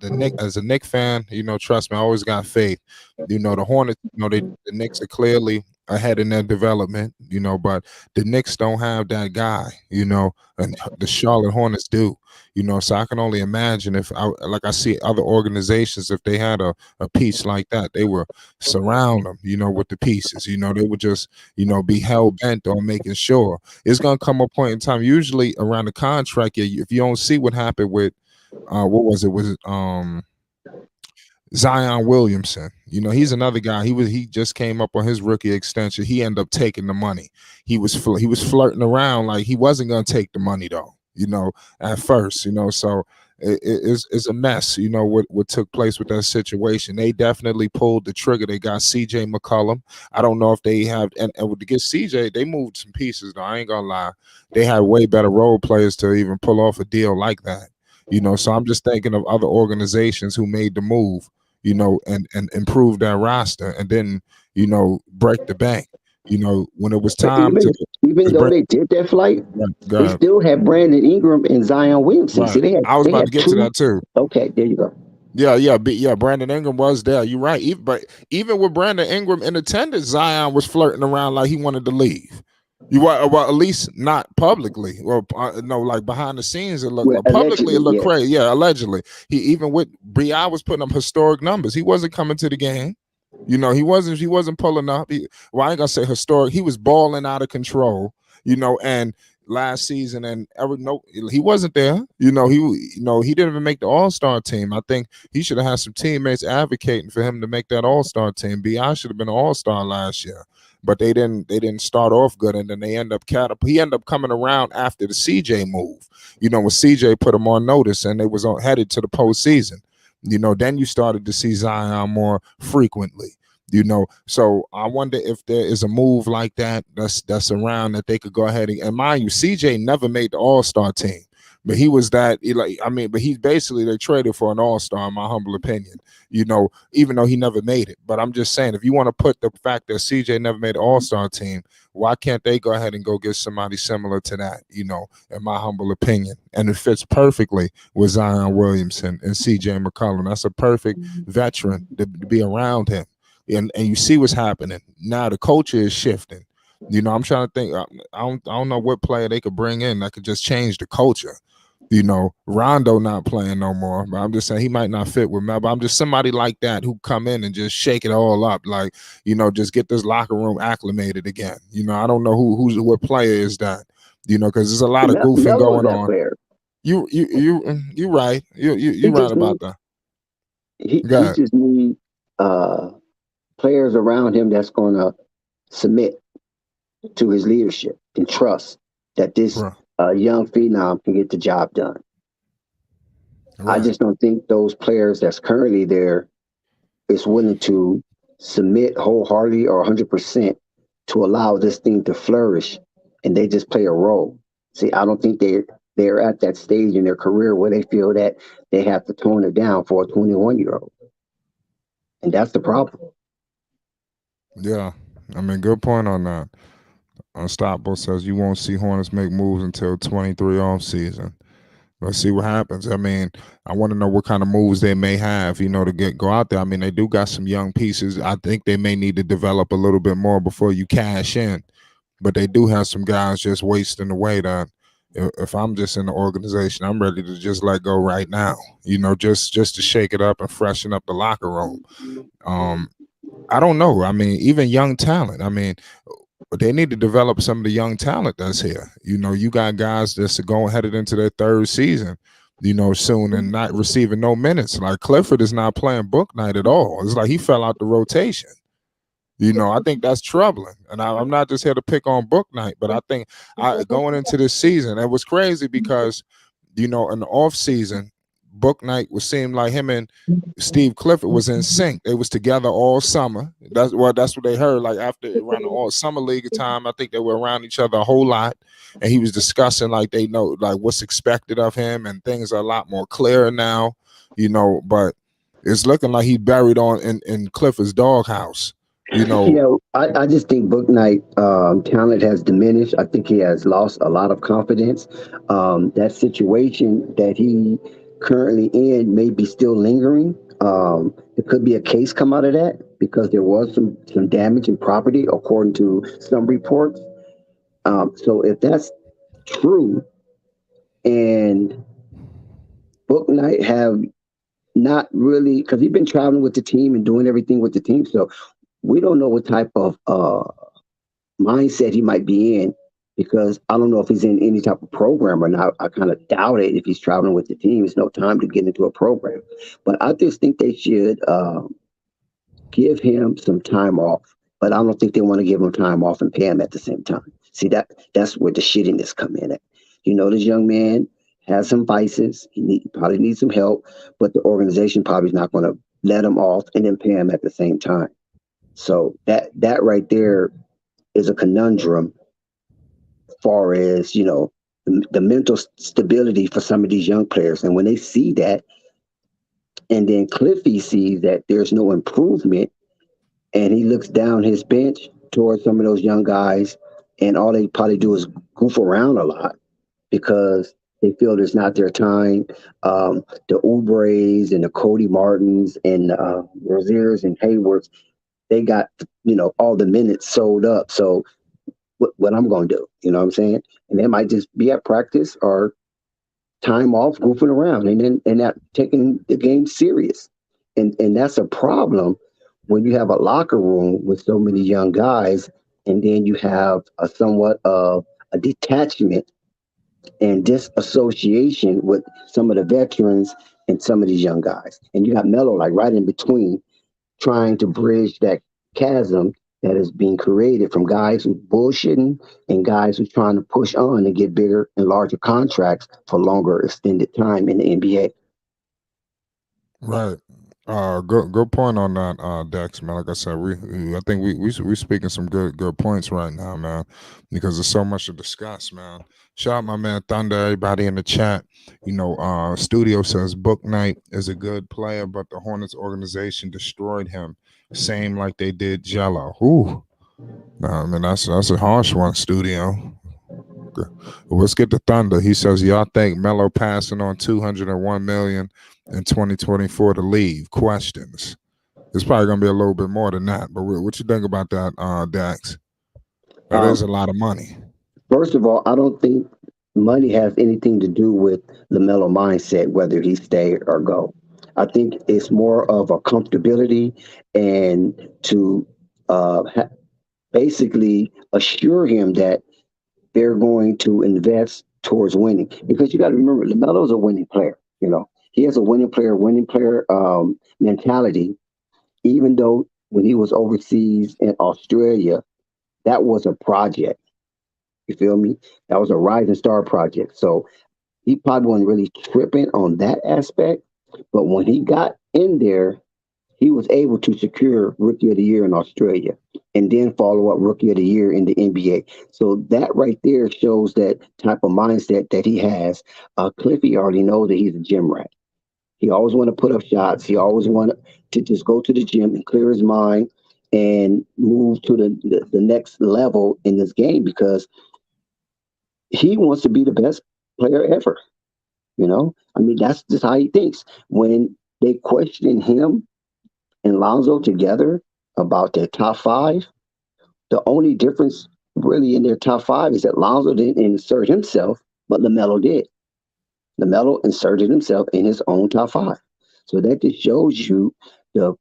a Knicks fan, trust me, I always got faith. The Hornets, the Knicks are clearly ahead in their development, but the Knicks don't have that guy, and the Charlotte Hornets do. So I can only imagine if I see other organizations, if they had a piece like that, they were surround them, with the pieces, they would just, be hell bent on making sure. It's gonna come a point in time, usually around the contract year, if you don't see what happened with what was it? Was it Zion Williamson. He's another guy. He just came up on his rookie extension. He ended up taking the money. He was flirting around like he wasn't going to take the money though. At first. So it's a mess. What took place with that situation. They definitely pulled the trigger. They got C.J. McCollum. I don't know if they have and to get C.J. They moved some pieces though. I ain't gonna lie. They had way better role players to even pull off a deal like that. So I'm just thinking of other organizations who made the move, and improve their roster and then, break the bank. When it was But time even to though break. they did that flight, they God, still had Brandon Ingram and Zion Williamson. right. See, they I was about had to get to two. that too. Okay, there you go. Yeah. Brandon Ingram was there. You're right. But even with Brandon Ingram in attendance, Zion was flirting around like he wanted to leave. Well, at least not publicly, or no, like behind the scenes, it looked Well, publicly, it allegedly, looked yeah. crazy. Yeah, allegedly, he even with Bi was putting up historic numbers. He wasn't coming to the game. He wasn't pulling up. I ain't gonna say historic. He was balling out of control. And last season and he wasn't there. He didn't even make the All-Star team. I think he should have had some teammates advocating for him to make that All-Star team. Bi should have been an All-Star last year. But they didn't start off good, and then they end up he ended up coming around after the CJ move. When CJ put him on notice and they was headed to the postseason. Then you started to see Zion more frequently. So I wonder if there is a move like that's around that they could go ahead and mind you, CJ never made the All-Star team. But he was but he's basically they traded for an All-Star, in my humble opinion, even though he never made it. But I'm just saying, if you want to put the fact that CJ never made an All-Star team, why can't they go ahead and go get somebody similar to that, in my humble opinion? And it fits perfectly with Zion Williamson and CJ McCollum. That's a perfect veteran to be around him. And you see what's happening. Now the culture is shifting. I'm trying to think. I don't know what player they could bring in that could just change the culture. Rondo not playing no more. But I'm just saying he might not fit with me. But I'm just somebody like that who come in and just shake it all up, like just get this locker room acclimated again. I don't know what player is that. Because there's a lot of goofing going on. Player. You right. You right about that. He just need players around him that's going to submit to his leadership and trust that this young phenom can get the job done. Right. I just don't think those players that's currently there is willing to submit wholeheartedly or 100% to allow this thing to flourish, and they just play a role. See, I don't think they're at that stage in their career where they feel that they have to tone it down for a 21-year-old. And that's the problem. Yeah. Good point on that. Unstoppable says you won't see Hornets make moves until 23 off season. Let's see what happens. I want to know what kind of moves they may have, to go out there. They do got some young pieces. I think they may need to develop a little bit more before you cash in. But they do have some guys just wasting away that if I'm just in the organization, I'm ready to just let go right now, just to shake it up and freshen up the locker room. I don't know. Even young talent. They need to develop some of the young talent that's here. You got guys that's going headed into their third season, soon and not receiving no minutes. Like Clifford is not playing book night at all. It's like he fell out the rotation. I think that's troubling. And I'm not just here to pick on book night, but I think going into this season, it was crazy because, in the off season, book night would seem like him and Steve Clifford was in sync. They was together all summer. That's what they heard. Like after around the all summer league time, I think they were around each other a whole lot. And he was discussing like they know like what's expected of him, and things are a lot more clear now, but it's looking like he buried in Clifford's doghouse. I just think book night talent has diminished. I think he has lost a lot of confidence. That situation that he currently in may be still lingering. There could be a case come out of that because there was some damage in property according to some reports. So if that's true, and book night have not really, because he's been traveling with the team and doing everything with the team, so we don't know what type of mindset he might be in because I don't know if he's in any type of program or not. I kind of doubt it. If he's traveling with the team, there's no time to get into a program. But I just think they should give him some time off. But I don't think they want to give him time off and pay him at the same time. See, that's where the shittiness come in at. This young man has some vices. He probably needs some help, but the organization probably is not going to let him off and then pay him at the same time. So that right there is a conundrum as far as, the mental stability for some of these young players. And when they see that, and then Cliffy sees that there's no improvement, and he looks down his bench towards some of those young guys, and all they probably do is goof around a lot because they feel it's not their time. The Oubres and the Cody Martins and Roziers and Haywards, they got, all the minutes sold up. So what I'm going to do, you know what I'm saying? And they might just be at practice or time off goofing around and not taking the game serious. And that's a problem when you have a locker room with so many young guys, and then you have a somewhat of a detachment and disassociation with some of the veterans and some of these young guys. And you have Melo like right in between, trying to bridge that chasm that is being created from guys who bullshitting and guys who trying to push on and get bigger and larger contracts for longer extended time in the NBA. Right. Good point on that, Dex, man. Like I said, I think we speaking some good points right now, man, because there's so much to discuss, man. Shout out my man Thunder, everybody in the chat. Studio says Book Knight is a good player, but the Hornets organization destroyed him, same like they did Jello. Ooh, I mean that's a harsh one, Studio. Let's get to Thunder. He says, y'all think Melo passing on $201 million in 2024 to leave? Questions. It's probably gonna be a little bit more than that, but what you think about that, Dax? That is a lot of money. First of all, I don't think money has anything to do with LaMelo mindset, whether he stay or go. I think it's more of a comfortability and to basically assure him that they're going to invest towards winning. Because you got to remember, LaMelo's a winning player. He has a winning player mentality. Even though when he was overseas in Australia, that was a project. You feel me? That was a rising star project. So he probably wasn't really tripping on that aspect. But when he got in there, he was able to secure Rookie of the Year in Australia and then follow up Rookie of the Year in the NBA. So that right there shows that type of mindset that he has. Cliffy already knows that he's a gym rat. He always want to put up shots. He always want to just go to the gym and clear his mind and move to the next level in this game because he wants to be the best player ever. I mean, that's just how he thinks. When they question him and Lonzo together about their top five, the only difference really in their top five is that Lonzo didn't insert himself, but LaMelo did. LaMelo inserted himself in his own top five. So that just shows you the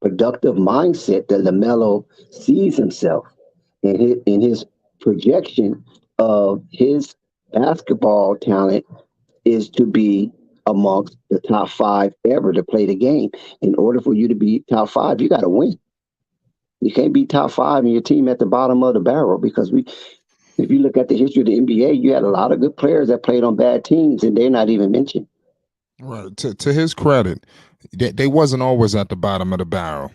productive mindset that LaMelo sees himself in his projection of his basketball talent is to be amongst the top five ever to play the game. In order for you to be top five, you got to win. You can't be top five and your team at the bottom of the barrel because if you look at the history of the NBA, you had a lot of good players that played on bad teams and they're not even mentioned. Right. To his credit, they wasn't always at the bottom of the barrel.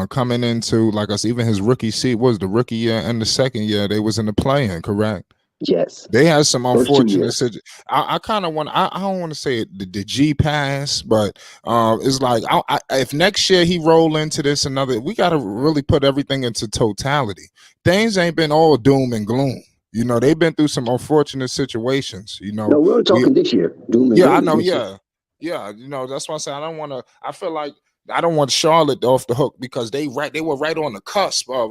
Coming into, like I said, even his rookie seat was the rookie year and the second year they was in the play-in, correct? Yes. They had some unfortunate situations. I kind of want. I don't want to say the G pass, but it's like if next year he roll into this another, we got to really put everything into totality. Things ain't been all doom and gloom. They've been through some unfortunate situations. No, we're talking this year. Doom and gloom. I know. Yeah. That's why I say I don't want to. I feel like I don't want Charlotte off the hook because they were right on the cusp of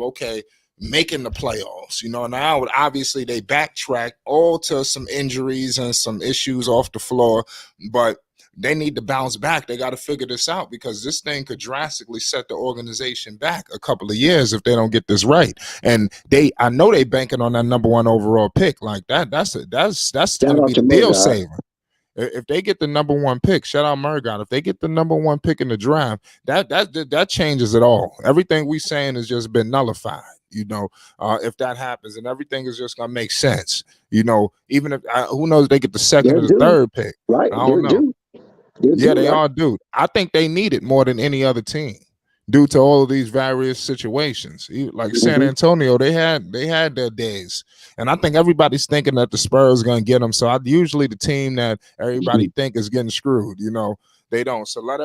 making the playoffs. Now obviously they backtrack all to some injuries and some issues off the floor, but they need to bounce back. They got to figure this out because this thing could drastically set the organization back a couple of years if they don't get this right. And I know they banking on that number 1 overall pick like that. That's going to be the deal saver. If they get the number 1 pick, shout out Murgot. If they get the number 1 pick in the draft, that changes it all. Everything we saying has just been nullified. If that happens, and everything is just gonna make sense. Even if who knows, they get the second or the third pick. Right? I don't know. They all do. I think they need it more than any other team due to all of these various situations. Like San Antonio, they had their days, and I think everybody's thinking that the Spurs are going to get them. So usually the team that everybody think is getting screwed. They don't. So let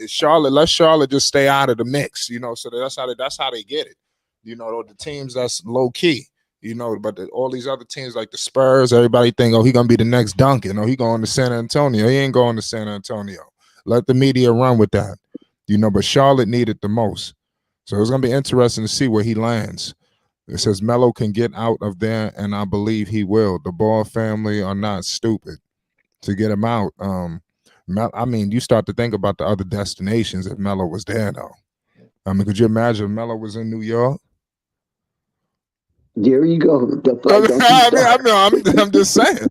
Charlotte just stay out of the mix. So that's how they get it. The teams that's low key. But all these other teams like the Spurs, everybody think, he gonna be the next Duncan. He going to San Antonio. He ain't going to San Antonio. Let the media run with that. But Charlotte needed the most. So it's going to be interesting to see where he lands. It says Melo can get out of there, and I believe he will. The Ball family are not stupid to get him out. You start to think about the other destinations if Melo was there, though. Could you imagine if Melo was in New York? There you go. I'm just saying.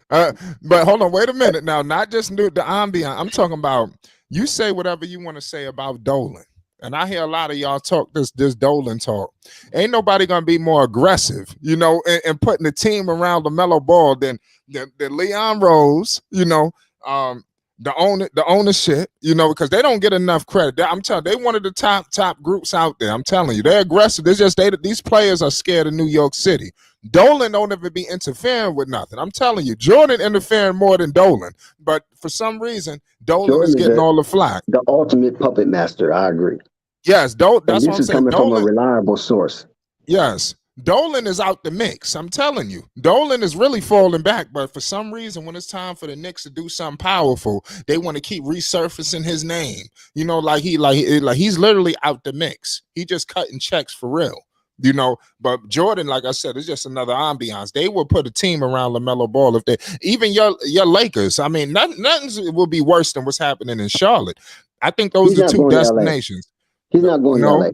But hold on, wait a minute. Now, not just the ambiance. I'm talking about you say whatever you want to say about Dolan. And I hear a lot of y'all talk this Dolan talk. Ain't nobody gonna be more aggressive, and putting the team around LaMelo Ball than Leon Rose, the ownership, because they don't get enough credit. I'm telling you, they one of the top groups out there. I'm telling you, they're aggressive. It's just these players are scared of New York City. Dolan don't ever be interfering with nothing. I'm telling you, Jordan interfering more than Dolan. But for some reason, Dolan is getting all the flack. The ultimate puppet master. I agree. Yes, that's what I'm saying. This is coming from a reliable source. Yes. Dolan is out the mix. I'm telling you, Dolan is really falling back. But for some reason, when it's time for the Knicks to do something powerful, they want to keep resurfacing his name. He's literally out the mix. He just cutting checks for real. But Jordan, like I said, it's just another ambiance. They will put a team around LaMelo Ball if they even your Lakers. Nothing will be worse than what's happening in Charlotte. I think those are two destinations. He's not going to LA.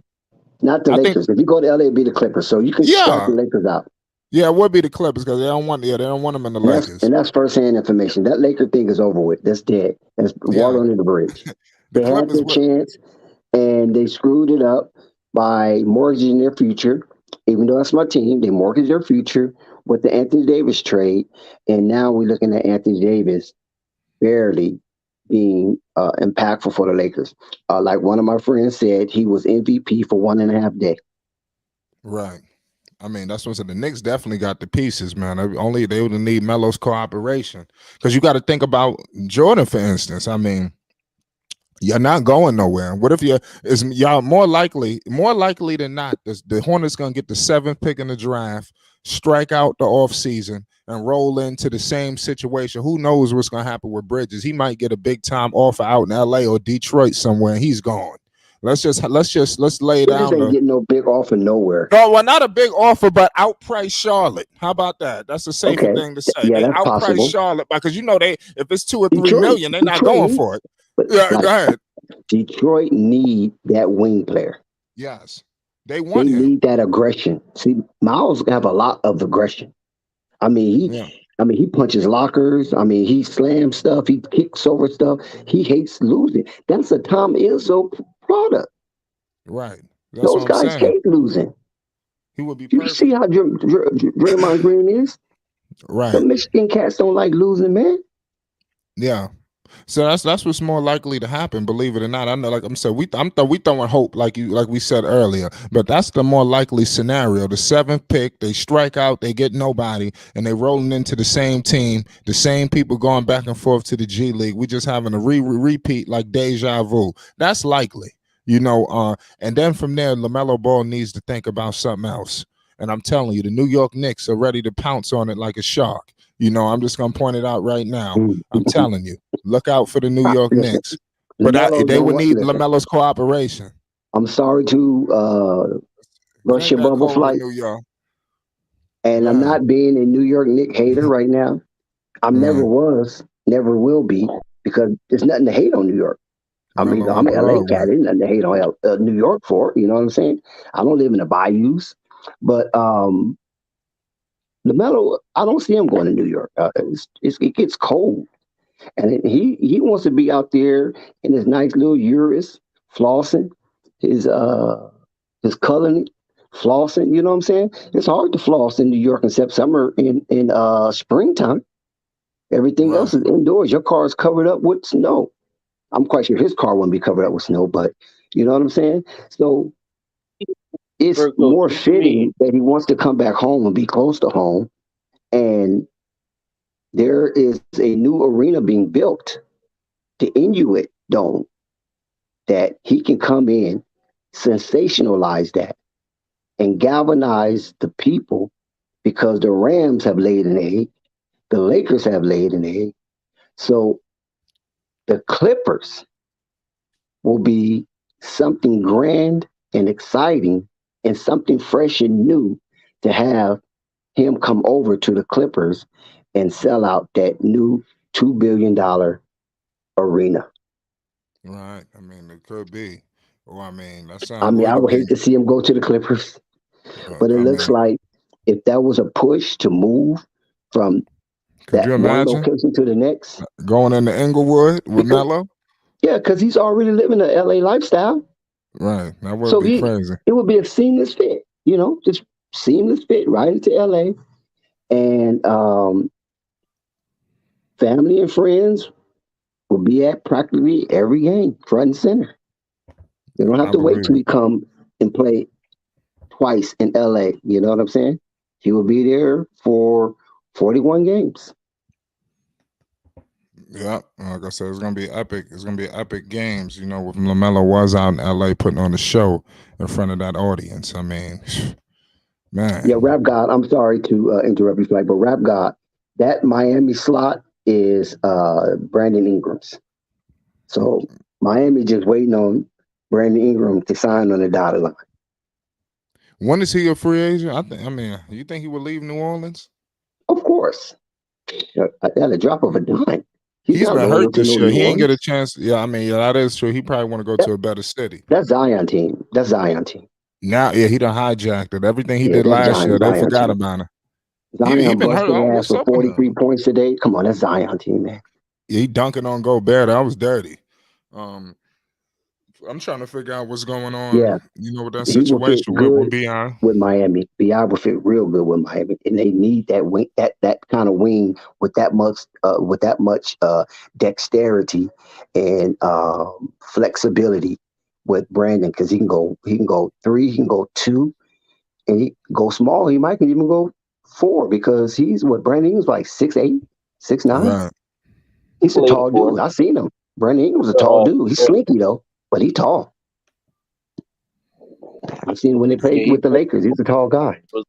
Not the Lakers. If you go to LA, it'd be the Clippers. So you can start the Lakers out. Yeah, it would be the Clippers because they don't want them in the Lakers. And that's firsthand information. That Laker thing is over with. That's dead. That's water under the bridge. They had their chance, and they screwed it up by mortgaging their future. Even though that's my team, they mortgaged their future with the Anthony Davis trade, and now we're looking at Anthony Davis barely being impactful for the Lakers. Like one of my friends said, he was MVP for 1.5 days. Right. That's what I said. The Knicks definitely got the pieces, man. Only they would need Melo's cooperation. Because you got to think about Jordan, for instance. You're not going nowhere. What if y'all more likely than not, the Hornets gonna get the 7th pick in the draft, strike out the offseason, and roll into the same situation. Who knows what's gonna happen with Bridges? He might get a big time offer out in LA or Detroit somewhere, and he's gone. Let's lay down. Ain't getting no big offer nowhere. No, well, not a big offer, but outprice Charlotte. How about that? That's a safer thing to say. Yeah, they that's outprice possible. Charlotte because if it's 2 or 3 million, they're not going for it. But go ahead. Detroit need that wing player. Yes, they want him. They need that aggression. See, Miles have a lot of aggression. He punches lockers. He slams stuff. He kicks over stuff. He hates losing. That's a Tom Izzo product. Right. Those guys hate losing. He would be. You see how Draymond Green is? Right. The Michigan cats don't like losing, man. Yeah. So that's what's more likely to happen, believe it or not. I know, like I'm saying, we throwing hope, like we said earlier, but that's the more likely scenario. The 7th pick, they strike out, they get nobody, and they rolling into the same team, the same people going back and forth to the G League. We just having a repeat like deja vu. That's likely, and then from there, LaMelo Ball needs to think about something else. And I'm telling you, the New York Knicks are ready to pounce on it like a shark. I'm just going to point it out right now. I'm telling you, look out for the New York Knicks. But they would need LaMelo's cooperation. I'm sorry to rush your bubble flight. New York. And I'm not being a New York Knicks hater right now. I never was, never will be. because there's nothing to hate on New York. I mean, Mellow I'm on an LA Broadway. cat. There's nothing to hate on New York for. You know what I'm saying? I don't live in the bayous, but LaMelo, I don't see him going to New York. It gets cold, and he wants to be out there in his nice little Urus, flossing his coloring, flossing. You know what I'm saying? It's hard to floss in New York except summer in springtime. Everything Right. else is indoors. Your car is covered up with snow. I'm quite sure his car wouldn't be covered up with snow, but you know what I'm saying? So it's Virgo, more what you mean? fitting that he wants to come back home and be close to home. And there is a new arena being built, the Inuit Dome, that he can come in, sensationalize that, and galvanize the people because the Rams have laid an egg, the Lakers have laid an egg. So the Clippers will be something grand and exciting and something fresh and new to have him come over to the Clippers and sell out that new $2 billion arena. Right. I mean, it could be. Well, I mean, that I sounds mean, I really would big. hate to see him go to the Clippers, but it I looks mean, like if that was a push to move from could that you one imagine location to the next, going into Inglewood with because Melo? yeah, because he's already living the LA lifestyle, Right. That would so be crazy. it would be a seamless fit, just seamless fit right into LA, and family and friends will be at practically every game, front and center. They don't have I to wait believe till it. he come and play twice in LA. You know what I'm saying? He will be there for 41 games. Yeah, like I said, it's gonna be epic. It's gonna be epic games. With LaMelo was out in LA putting on a show in front of that audience. I mean, Yeah, man, Rap God, I'm sorry to interrupt you, Flag, but Rap God, that Miami slot is Brandon Ingram's. So Miami just waiting on Brandon Ingram to sign on the dotted line. when is he a free agent? I mean, you think he would leave New Orleans? Of course, at the drop of a dime. He's He's not been loyal hurt to this no year. New He ain't get a Orleans. chance. Yeah, I mean, yeah, that is true. He probably want to go That, to a better city. that's Zion team. That's Zion team. Now, yeah, he done hijacked it. Everything he Yeah, did that's last year, they Zion forgot team. about it. He Zion been hurt. busted Oh, ass what's for up with him? 43 points today. Come on, that's Zion team, man. Yeah, he dunking on Gobert. That was dirty. Um, I'm trying to figure out what's going on. Yeah, With that he will fit situation with good Beyond. with Miami. Bi will fit real good with Miami, and they need that wing, that kind of wing with that much dexterity and flexibility with Brandon, because he can go three, he can go two, and he go small. He might even go four because he's what Brandon Ingram's like 6'8", 6'9". Right. He's a Played tall for dude. I seen him. Brandon Ingram's a tall uh, dude. He's slinky though, but he's tall. I've seen when they yeah, played he with the played Lakers. He's a tall guy. for,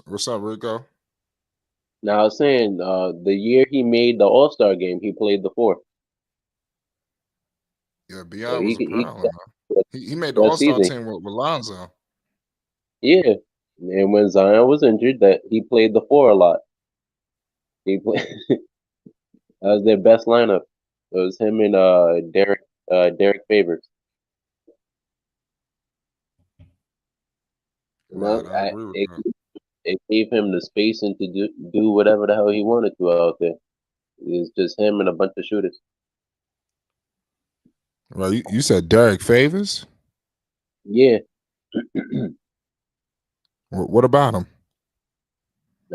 What's up, Rico? now I was saying the year he made the All-Star game, he played the four. Yeah, So Bi was a problem. that, He made the that All Star season. team with Lonzo. Yeah. And when Zion was injured, that he played the four a lot. He played that was their best lineup. It was him and Derek Favors. And Right, I agree with it, that. it gave him the space and to do whatever the hell he wanted to out there. It was just him and a bunch of shooters. Right, you said Derek Favors. Yeah. What about him?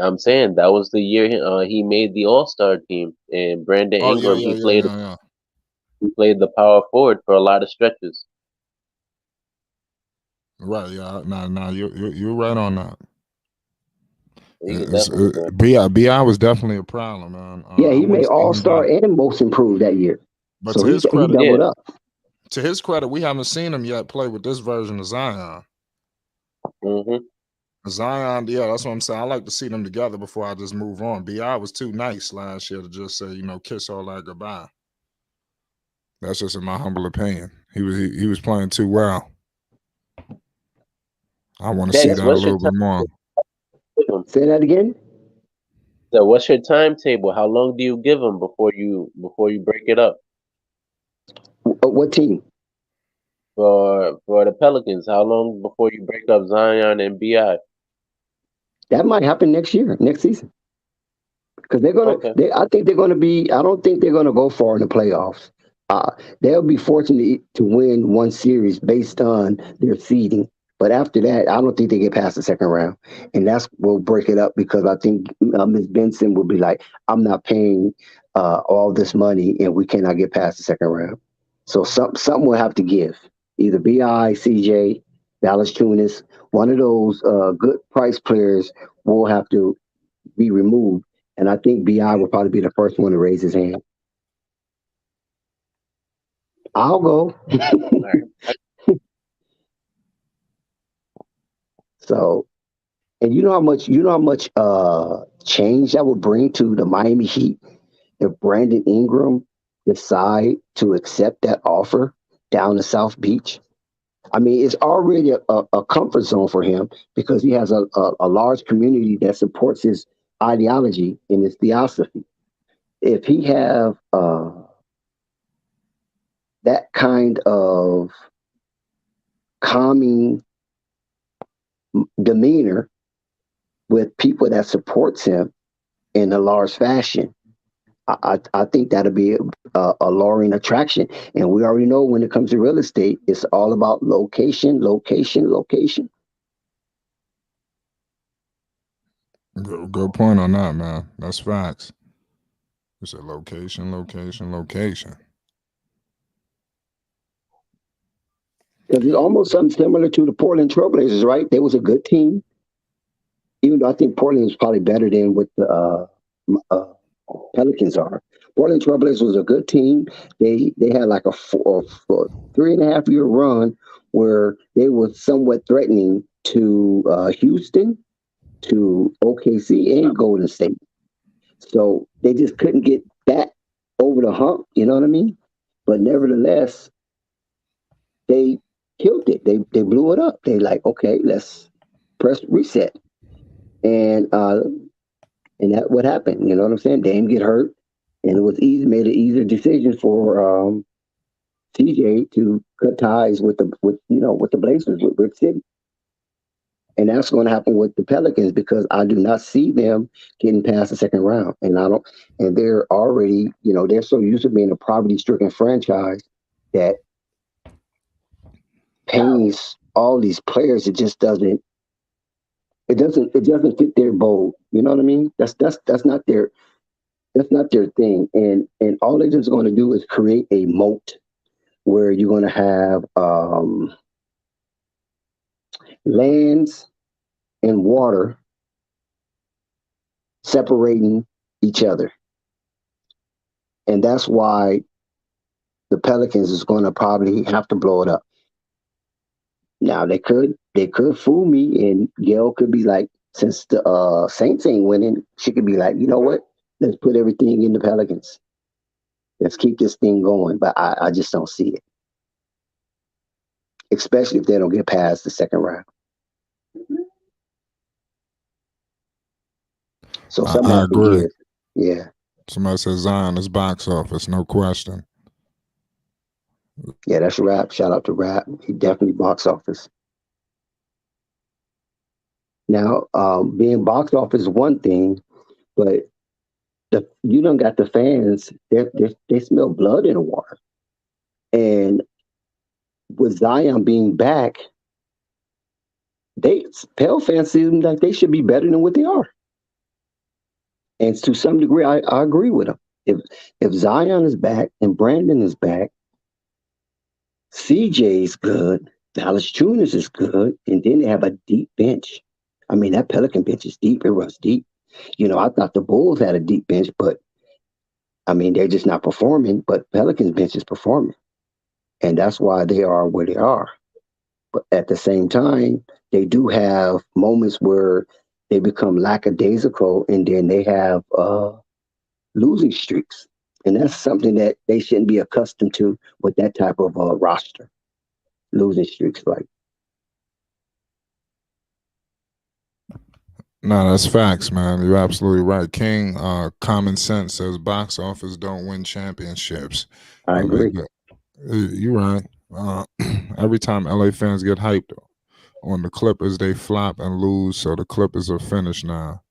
I'm saying that was the year he made the All-Star team, and Brandon Oh yeah, Ingram yeah, yeah, yeah, yeah. he played the power forward for a lot of stretches. Right, yeah. Nah, you're right on that. He could definitely play. Bi was definitely a problem, man. Yeah, I he want made to see All him Star back. and Most Improved that year. But So to he his he credit, doubled Yeah. up. we haven't seen him yet play with this version of Zion. hmm Zion, yeah, that's what I'm saying. I like to see them together before I just move on. Bi was too nice last year to just say, kiss all that goodbye. That's just in my humble opinion. He was playing too well. I want to see Dex, that a what's your little bit more. time? Say that again. So what's your timetable? How long do you give them before you break it up What team? for the Pelicans? How long before you break up Zion and Bi? That might happen next year, next season. Because Okay. I think they're gonna be. I don't think they're gonna go far in the playoffs. Uh, they'll be fortunate to win one series based on their seeding. But after that, I don't think they get past the second round, and that's will break it up because I think Ms. Benson will be like, "I'm not paying all this money, and we cannot get past the second round." So something will have to give. Either Bi, CJ, Dallas Tunis, one of those good price players will have to be removed. And I think Bi will probably be the first one to raise his hand. I'll go. All right. So, and you know how much change that would bring to the Miami Heat if Brandon Ingram decide to accept that offer down to South Beach. I mean, it's already a comfort zone for him because he has a large community that supports his ideology and his theosophy. If he have that kind of calming demeanor with people that supports him in a large fashion, I think that'll be a alluring attraction. And we already know when it comes to real estate, it's all about location, location, location. Good point on that, man. That's facts. It's a location, location, location. Because it's almost something similar to the Portland Trailblazers, right? They was a good team, even though I think Portland is probably better than what the uh, Pelicans are. Portland Trailblazers was a good team. They had like a 3.5 year run where they were somewhat threatening to Houston, to OKC, and Golden State. So they just couldn't get that over the hump. You know what I mean? But nevertheless, they killed it. They blew it up. They like, okay, let's press reset, and that what happened. You know what I'm saying? Dame get hurt, and it was easy, made an easier decision for CJ to cut ties with the Blazers with Brick City. And that's going to happen with the Pelicans because I do not see them getting past the second round. And I don't, and they're already, they're so used to being a poverty-stricken franchise that pays all these players. It doesn't fit their mold. You know what I mean? That's not their thing. And all they're just going to do is create a moat where you're going to have lands and water separating each other. And that's why the Pelicans is going to probably have to blow it up. Now they could fool me, and Gail could be like, since the Saints ain't winning, she could be like, you know what? Let's put everything in the Pelicans. Let's keep this thing going. But I just don't see it, especially if they don't get past the second round. So something I has to agree. give. Yeah. Somebody says Zion is box office, no question. Yeah, that's Rap. Shout out to Rap. He definitely box office. Now, being box office is one thing, but you don't got the fans. They smell blood in the water. And with Zion being back, Pale fans seem like they should be better than what they are. And to some degree, I agree with them. If Zion is back and Brandon is back, CJ's good, Dallas Tunis is good, and then they have a deep bench. I mean, that Pelican bench is deep. It runs deep. I thought the Bulls had a deep bench, but I mean, they're just not performing. But Pelicans bench is performing, and that's why they are where they are. But at the same time, they do have moments where they become lackadaisical, and then they have losing streaks, and that's something that they shouldn't be accustomed to with that type of roster. Losing streaks, like No, that's facts, man. You're absolutely right. King, common sense says box office don't win championships. I agree. You're right. Every time LA fans get hyped on the Clippers, they flop and lose. So the Clippers are finished now.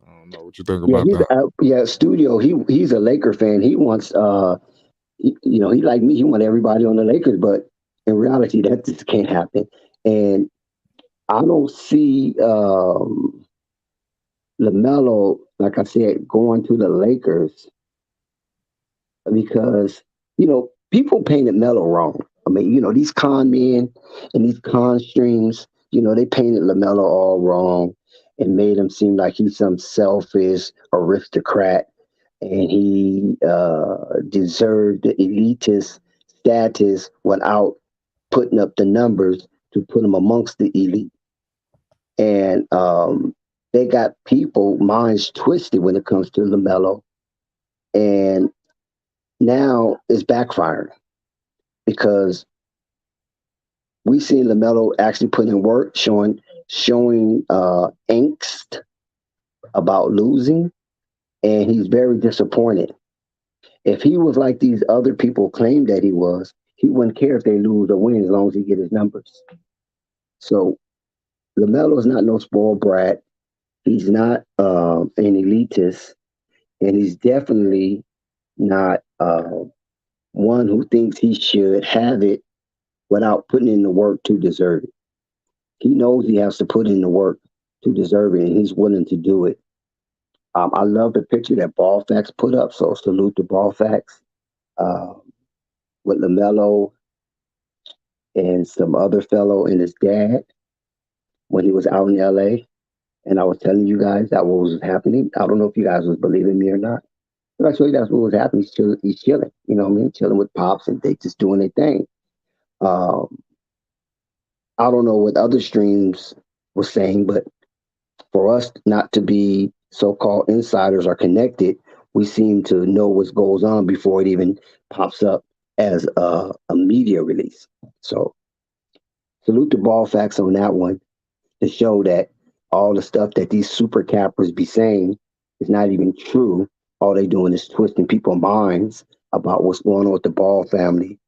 I don't know what you think Yeah, about that. Studio. He's a Laker fan. He wants he like me. He want everybody on the Lakers, but in reality, that just can't happen. And I don't see LaMelo, like I said, going to the Lakers because people painted Melo wrong. I mean, these con men and these con streams, they painted LaMelo all wrong and made him seem like he's some selfish aristocrat and he deserved the elitist status without putting up the numbers to put him amongst the elite. And they got people minds twisted when it comes to LaMelo, and now it's backfiring because we seen LaMelo actually put in work, showing angst about losing, and he's very disappointed. If he was like these other people claimed that he was, he wouldn't care if they lose or win as long as he get his numbers. So LaMelo is not no spoiled brat. He's not an elitist, and he's definitely not one who thinks he should have it without putting in the work to deserve it. He knows he has to put in the work to deserve it, and he's willing to do it. I love the picture that Ball Facts put up, so salute to Ball Facts with LaMelo and some other fellow and his dad when he was out in LA. And I was telling you guys that what was happening. I don't know if you guys was believing me or not. But actually, that's what was happening. He's chilling. You know what I mean? Chilling with pops and they just doing their thing. Um, I don't know what other streams were saying, but for us not to be so-called insiders or connected, we seem to know what goes on before it even pops up as a media release. So salute to Ball Facts on that one to show that all the stuff that these super cappers be saying is not even true. All they doing is twisting people's minds about what's going on with the Ball family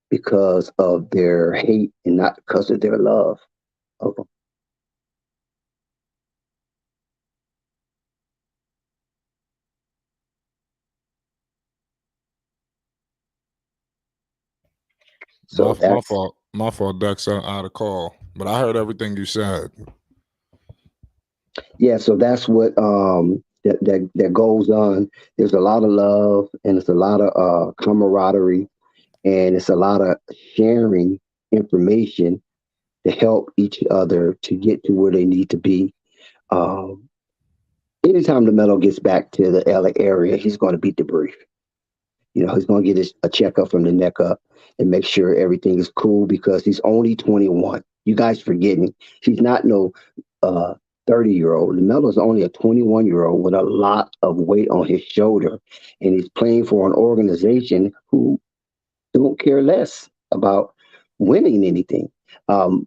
because of their hate and not because of their love of them. So My that's fault. My fault, Dex. Out of call. But I heard everything you said. yeah. So that's what that goes on. There's a lot of love and it's a lot of camaraderie and it's a lot of sharing information to help each other to get to where they need to be. Um, Anytime LaMelo gets back to the LA area, he's going to beat the brief. He's going to get a checkup from the neck up and make sure everything is cool because he's only 21. You guys forgetting he's not no 30-year-old. LaMelo is only a 21-year-old with a lot of weight on his shoulder, and he's playing for an organization who don't care less about winning anything.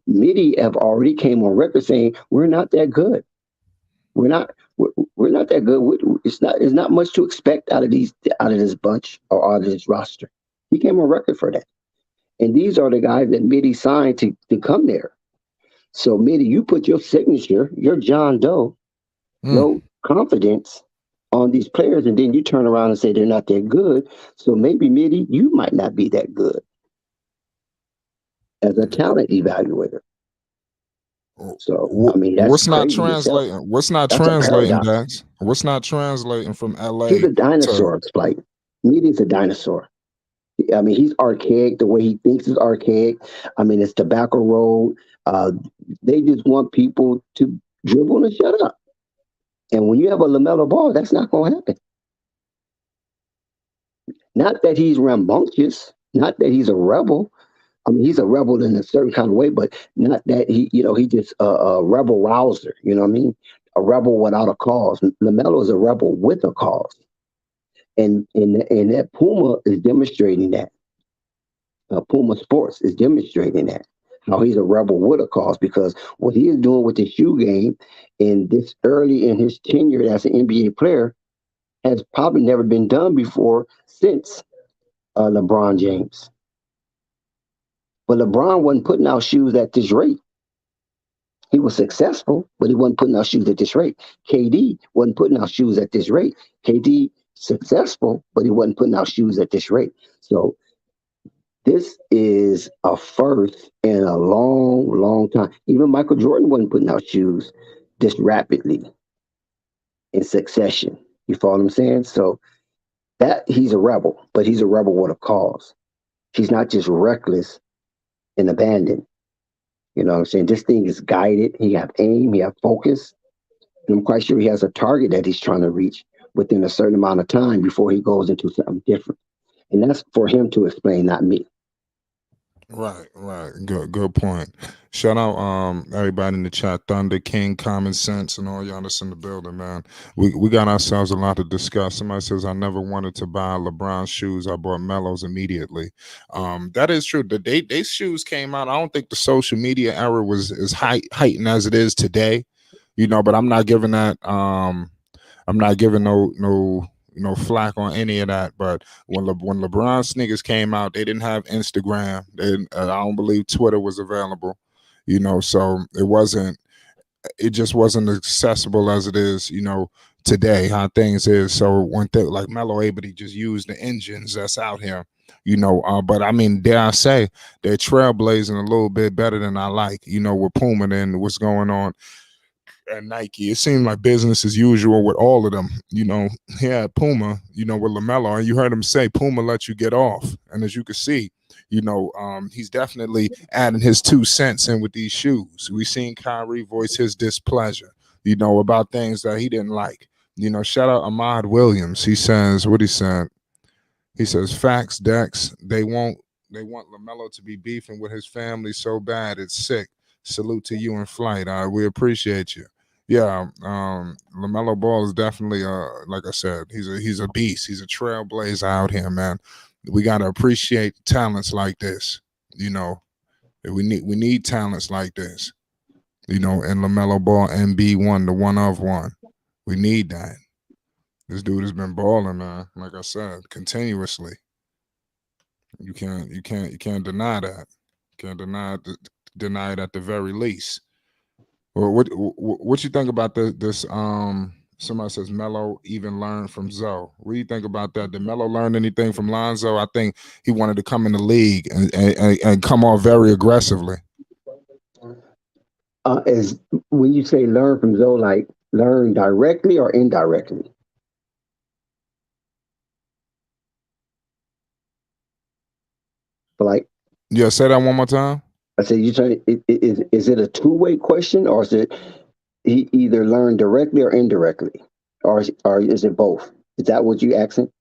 Midi have already came on record saying we're not that good. We're not we're not that good. It's not much to expect out of this bunch or out of this roster. He came on record for that. And these are the guys that Midi signed to come there. So Midi, you put your signature, your John Doe, your confidence on these players, and then you turn around and say they're not that good. So maybe Midi, you might not be that good as a talent evaluator. So I mean that's What's not crazy itself. translating? What's not That's a translating, paradox. Dex? What's not translating from LA He's a to dinosaur, Spike. Midi's a dinosaur. I mean, he's archaic. The way he thinks is archaic. I mean, it's tobacco road. They just want people to dribble and shut up. And when you have a LaMelo Ball, that's not going to happen. Not that he's rambunctious. Not that he's a rebel. I mean, he's a rebel in a certain kind of way, but not that he just a rebel rouser. You know what I mean? A rebel without a cause. LaMelo is a rebel with a cause, and that Puma is demonstrating that. Puma Sports is demonstrating that. how he's a rebel with a cause, because what he is doing with the shoe game in this early in his tenure as an NBA player has probably never been done before since LeBron James. But LeBron wasn't putting out shoes at this rate. He was successful, but he wasn't putting out shoes at this rate. KD wasn't putting out shoes at this rate. KD successful, but he wasn't putting out shoes at this rate. So this is a first in a long, long time. Even Michael Jordan wasn't putting out shoes this rapidly in succession. You follow what I'm saying? So that he's a rebel, but he's a rebel with a cause. He's not just reckless and abandoned. You know what I'm saying? This thing is guided. He have aim. He have focus. And I'm quite sure he has a target that he's trying to reach within a certain amount of time before he goes into something different. And that's for him to explain, not me. Right. Good point. Shout out everybody in the chat, Thunder King, Common Sense, and all y'all that's in the building, man. We got ourselves a lot to discuss. Somebody says, I never wanted to buy LeBron's shoes. I bought Melo's immediately. That is true. The day they shoes came out, I don't think the social media era was as heightened as it is today, but I'm not giving that no flack on any of that. But when LeBron sneakers came out, they didn't have Instagram. I don't believe Twitter was available. So it just wasn't accessible as it is, today, how things is. So when like Melo able to just use the engines that's out here, but I mean, dare I say, they're trailblazing a little bit better than I like, with Puma and what's going on and Nike. It seemed like business as usual with all of them. Here at Puma, with LaMelo, and you heard him say Puma let you get off. And as you can see, he's definitely adding his 2 cents in with these shoes. We seen Kyrie voice his displeasure, about things that he didn't like. Shout out Ahmad Williams. He says, what he said? He says, facts, Dex. They want LaMelo to be beefing with his family so bad it's sick. Salute to you in flight. We appreciate you. Yeah, LaMelo Ball is definitely like I said, he's a beast. He's a trailblazer out here, man. We gotta appreciate talents like this. We need talents like this. And LaMelo Ball MB1, the one of one. We need that. This dude has been balling, man. Like I said, continuously. You can't deny that. Can't deny it at the very least. Well, what you think about this? Somebody says Melo even learned from Zoe. What do you think about that? Did Melo learn anything from Lonzo? I think he wanted to come in the league and come off very aggressively. As when you say learn from Zoe, like learn directly or indirectly? Like, yeah, say that one more time. I said, is it a two-way question, or is it he either learned directly or indirectly, or is it both? Is that what you asking?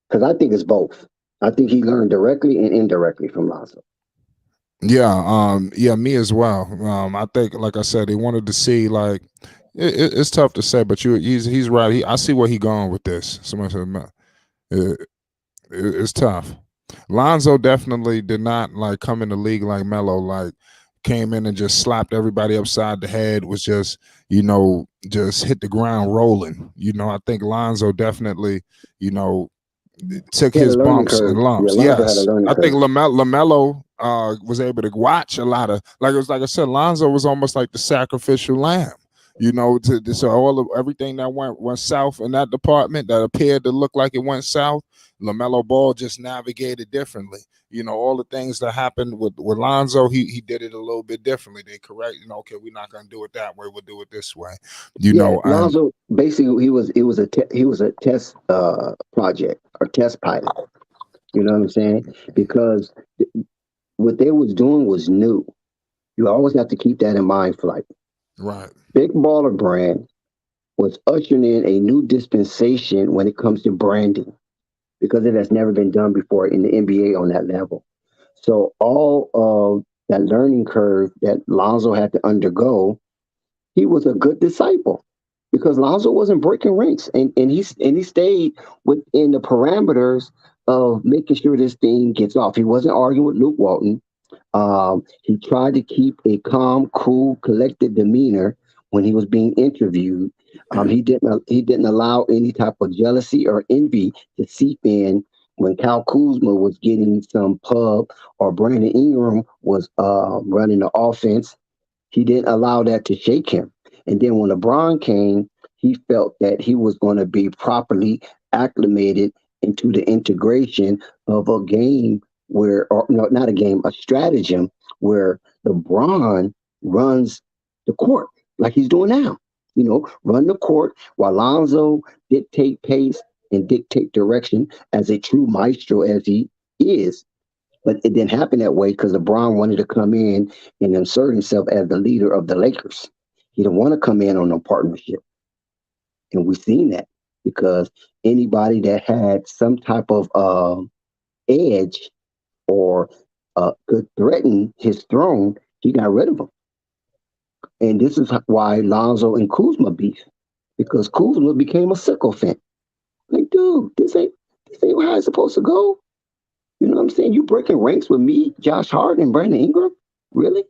Because I think it's both. I think he learned directly and indirectly from Lonzo. Yeah, me as well. I think, like I said, he wanted to see, like, it's tough to say, but he's right. I see where he going with this. Somebody said, it's tough. Lonzo definitely did not like come in the league like Melo, like came in and just slapped everybody upside the head, was just, just hit the ground rolling. I think Lonzo definitely, took his bumps and lumps. Yes. I think LaMelo was able to watch a lot of, like I said, Lonzo was almost like the sacrificial lamb. So everything that went south in that department that appeared to look like it went south, LaMelo Ball just navigated differently. All the things that happened with Lonzo, he did it a little bit differently. They correct, okay, we're not going to do it that way. We'll do it this way. Lonzo basically he was a test project or test pilot. You know what I'm saying? Because what they was doing was new. You always have to keep that in mind, Flight. Right. Big Baller Brand was ushering in a new dispensation when it comes to branding, because it has never been done before in the NBA on that level. So all of that learning curve that Lonzo had to undergo, he was a good disciple, because Lonzo wasn't breaking ranks, and he stayed within the parameters of making sure this thing gets off. He wasn't arguing with Luke Walton. He tried to keep a calm, cool, collected demeanor when he was being interviewed. He didn't allow any type of jealousy or envy to seep in when Kyle Kuzma was getting some pub or Brandon Ingram was running the offense. He didn't allow that to shake him. And then when LeBron came, he felt that he was going to be properly acclimated into the integration of a game where, or no, not a game, a stratagem where LeBron runs the court like he's doing now. Run the court while Lonzo dictate pace and dictate direction as a true maestro as he is. But it didn't happen that way because LeBron wanted to come in and insert himself as the leader of the Lakers. He didn't want to come in on no partnership. And we've seen that because anybody that had some type of edge or could threaten his throne, he got rid of him. And this is why Lonzo and Kuzma beef, because Kuzma became a sycophant. Like, dude, this ain't how it's supposed to go. You know what I'm saying? You breaking ranks with me, Josh Harden, and Brandon Ingram, really?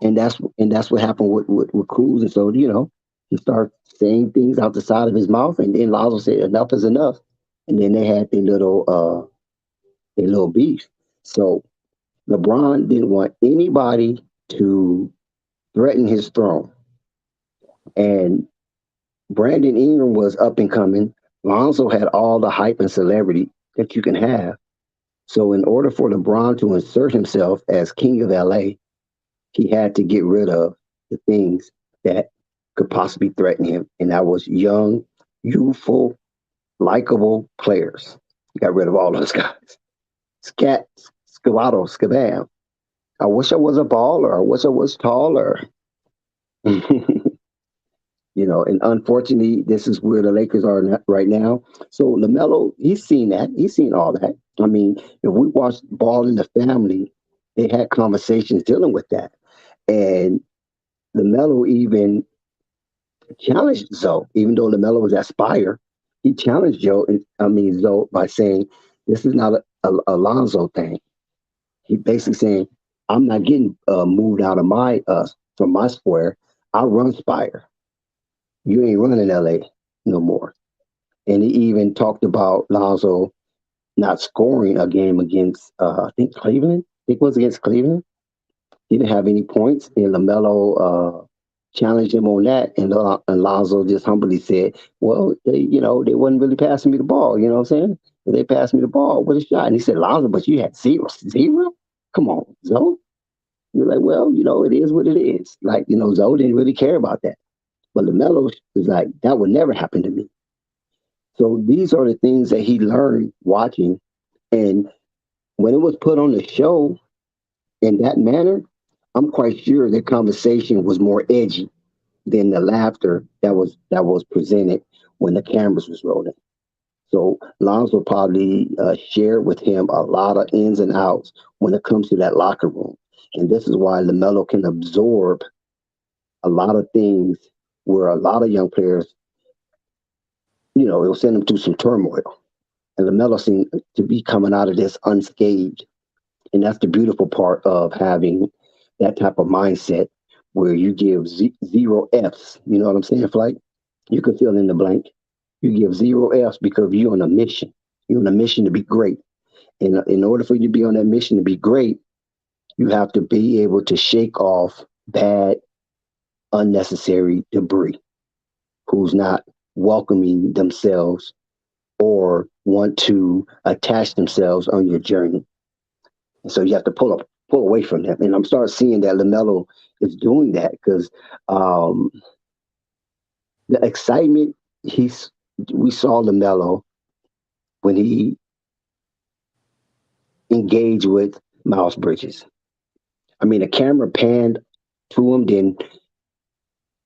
And that's what happened with Kuz. And so he started saying things out the side of his mouth, and then Lonzo said enough is enough, and then they had their little beef. So LeBron didn't want anybody to threaten his throne, and Brandon Ingram was up and coming. Lonzo had all the hype and celebrity that you can have. So in order for LeBron to insert himself as king of LA, he had to get rid of the things that could possibly threaten him. And that was young, youthful, likable players. He got rid of all those guys. Scat, Scavato, Scabam. I wish I was a baller. I wish I was taller. And unfortunately, this is where the Lakers are right now. So LaMelo, he's seen that. He's seen all that. I mean, if we watched Ball in the Family, they had conversations dealing with that. And LaMelo even challenged Zoe, even though LaMelo was at Spire, he challenged Zoe by saying, this is not a Alonzo thing. He basically saying, I'm not getting moved out of from my square. I'll run Spire. You ain't running LA no more. And he even talked about Lonzo not scoring a game against, I think Cleveland. I think it was against Cleveland. He didn't have any points, and LaMelo challenged him on that. And Lonzo just humbly said, well, they wasn't really passing me the ball. You know what I'm saying? If they passed me the ball with a shot. And he said, Lonzo, but you had zero? Come on, Zoe. You're like, well, it is what it is. Like, Zoe didn't really care about that. But LaMelo was like, that would never happen to me. So these are the things that he learned watching. And when it was put on the show in that manner, I'm quite sure the conversation was more edgy than the laughter that was presented when the cameras was rolling. So Lonzo probably shared with him a lot of ins and outs when it comes to that locker room. And this is why LaMelo can absorb a lot of things where a lot of young players, it'll send them through some turmoil. And LaMelo seemed to be coming out of this unscathed. And that's the beautiful part of having that type of mindset where you give zero Fs. You know what I'm saying, Flight? You can fill in the blank. You give zero Fs because you're on a mission. You're on a mission to be great. And in order for you to be on that mission to be great, you have to be able to shake off bad, unnecessary debris who's not welcoming themselves or want to attach themselves on your journey. And so you have to pull away from them. And I'm starting seeing that LaMelo is doing that because the excitement we saw LaMelo when he engaged with Miles Bridges. I mean, the camera panned to him, then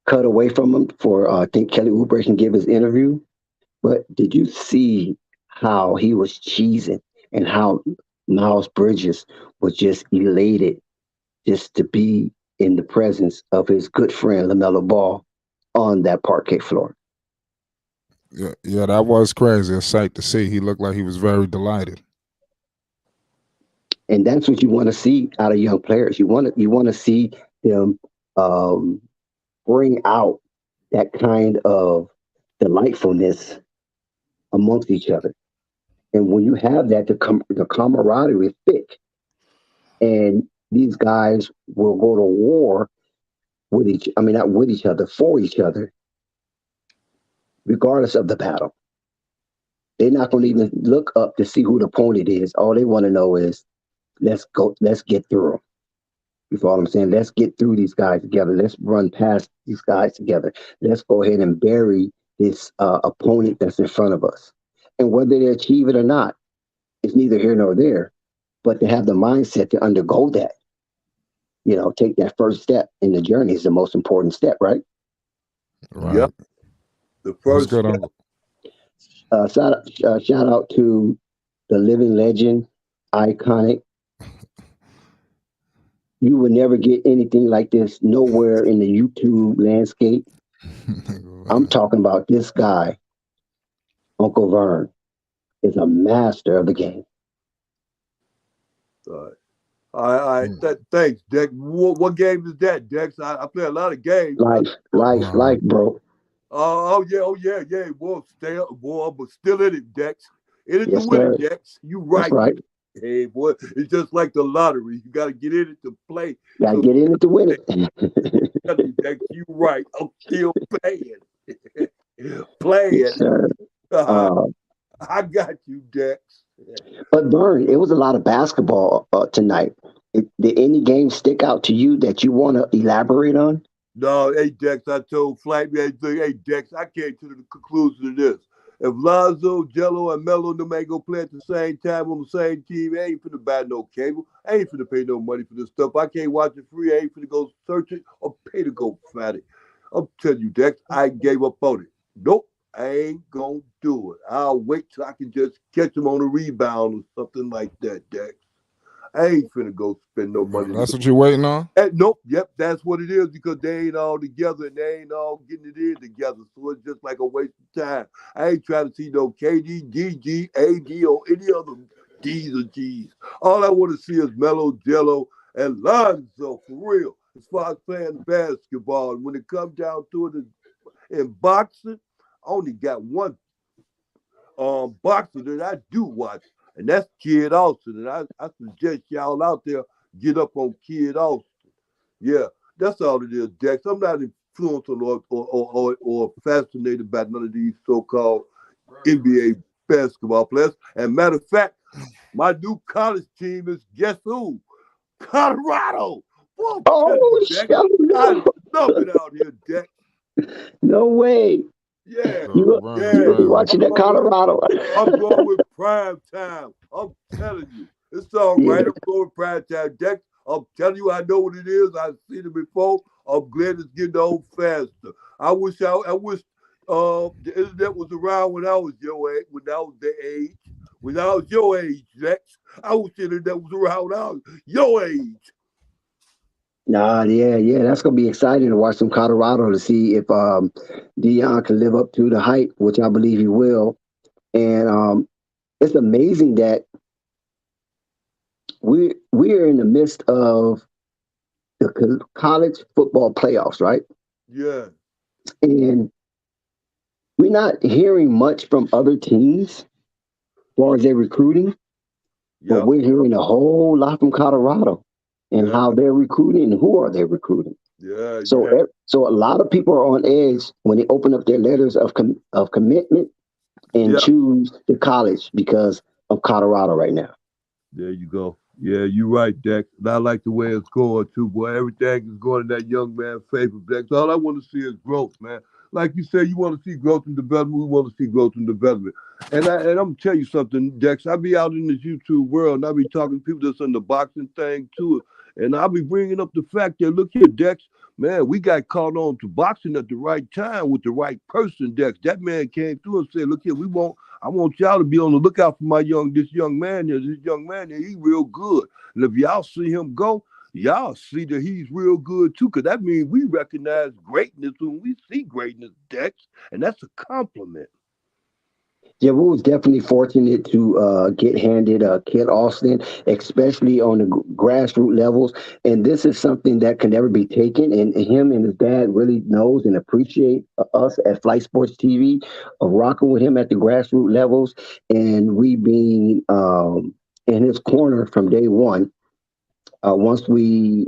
cut away from him for I think Kelly Oubre can give his interview. But did you see how he was cheesing and how Miles Bridges was just elated just to be in the presence of his good friend LaMelo Ball on that parquet floor? Yeah, that was crazy. A sight to see. He looked like he was very delighted. And that's what you want to see out of young players. You want to see them bring out that kind of delightfulness amongst each other. And when you have that, the camaraderie is thick, and these guys will go to war with each. I mean, not with each other, for each other, regardless of the battle. They're not going to even look up to see who the opponent is. All they want to know is, let's go, let's get through them. You follow what I'm saying? Let's get through these guys together. Let's run past these guys together. Let's go ahead and bury this opponent that's in front of us. And whether they achieve it or not, it's neither here nor there. But to have the mindset to undergo that, take that first step in the journey is the most important step, right? Right. Yep. The That's first good. Shout out to the living legend, iconic. You will never get anything like this nowhere in the YouTube landscape. I'm talking about this guy, Uncle Vern, is a master of the game. All right. Thanks, Dex. What game is that, Dex? I play a lot of games. Life, bro. Oh yeah. Boy, but still in it, Dex. In it Yes, to win sir. it, Dex. You right. That's right. Hey, boy, it's just like the lottery. You got to get in it to play. Got to So, get in it to win it. Dex, you right. I'm still playing. Playing. Yes, sir. I got you, Dex. But Vern, it was a lot of basketball tonight. Did any game stick out to you that you want to elaborate on? No, hey, Dex, I told Flight Man, hey, Dex, I came to the conclusion of this. If Lonzo, Jello, and Melo and them ain't gonna play at the same time on the same team, I ain't finna buy no cable. I ain't finna pay no money for this stuff. I can't watch it free. I ain't finna go search it or pay to go find it. I'm telling you, Dex, I gave up on it. Nope, I ain't gonna do it. I'll wait till I can just catch them on a rebound or something like that, Dex. I ain't finna go spend no money. That's what you're waiting on? Nope, yep, that's what it is because they ain't all together and they ain't all getting it in together. So it's just like a waste of time. I ain't trying to see no KD, DG, AD, or any other D's or G's. All I want to see is Melo, Jello, and Lonzo for real. As far as playing basketball, and when it comes down to it in boxing, I only got one boxer that I do watch, and that's Kid Austin. And I suggest y'all out there get up on Kid Austin. Yeah, that's all it is, Dex. I'm not influenced or fascinated by none of these so-called NBA basketball players. And matter of fact, my new college team is guess who? Colorado. Well, Oh, Dex, I love it out here, Dex. no way. Yeah, You be watching that Colorado. I'm going with prime time. I'm telling you. It's all right. I'm going with prime time, Dex. I'm telling you, I know what it is. I've seen it before. I'm glad it's getting old faster. I wish the internet was around when I was your age, when I was the age. When I was your age, Dex. I wish the internet was around when I was your age. Nah, yeah. That's gonna be exciting to watch some Colorado to see if Deion can live up to the hype, which I believe he will. And it's amazing that we are in the midst of the college football playoffs, right? Yeah. And we're not hearing much from other teams as far as their recruiting, but we're hearing a whole lot from Colorado and how they're recruiting and who are they recruiting. Yeah. So a lot of people are on edge when they open up their letters of commitment and choose the college because of Colorado right now. There you go. Yeah, you're right, Dex. And I like the way it's going, too, boy. Everything is going in that young man's favor, Dex. All I want to see is growth, man. Like you said, you want to see growth and development. We want to see growth and development. And I'm going to tell you something, Dex. I be out in this YouTube world, and I be talking to people that's in the boxing thing, too. And I'll be bringing up the fact that, look here, Dex, man, we got caught on to boxing at the right time with the right person, Dex. That man came through and said, look here, I want y'all to be on the lookout for this young man here. This young man here, he's real good. And if y'all see him go, y'all see that he's real good too, because that means we recognize greatness when we see greatness, Dex. And that's a compliment. Yeah, we was definitely fortunate to get handed Kid Austin, especially on the grassroots levels. And this is something that can never be taken. And him and his dad really knows and appreciate us at Flight Sports TV of rocking with him at the grassroots levels, and we being in his corner from day one. Once we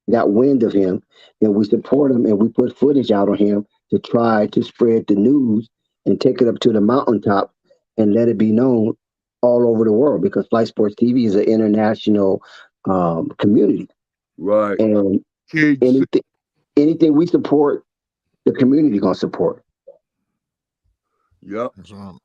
got wind of him, and we support him, and we put footage out on him to try to spread the news and take it up to the mountaintop and let it be known all over the world, because Flight Sports TV is an international community, Right. and King anything we support, the community gonna support. Yep. That's right.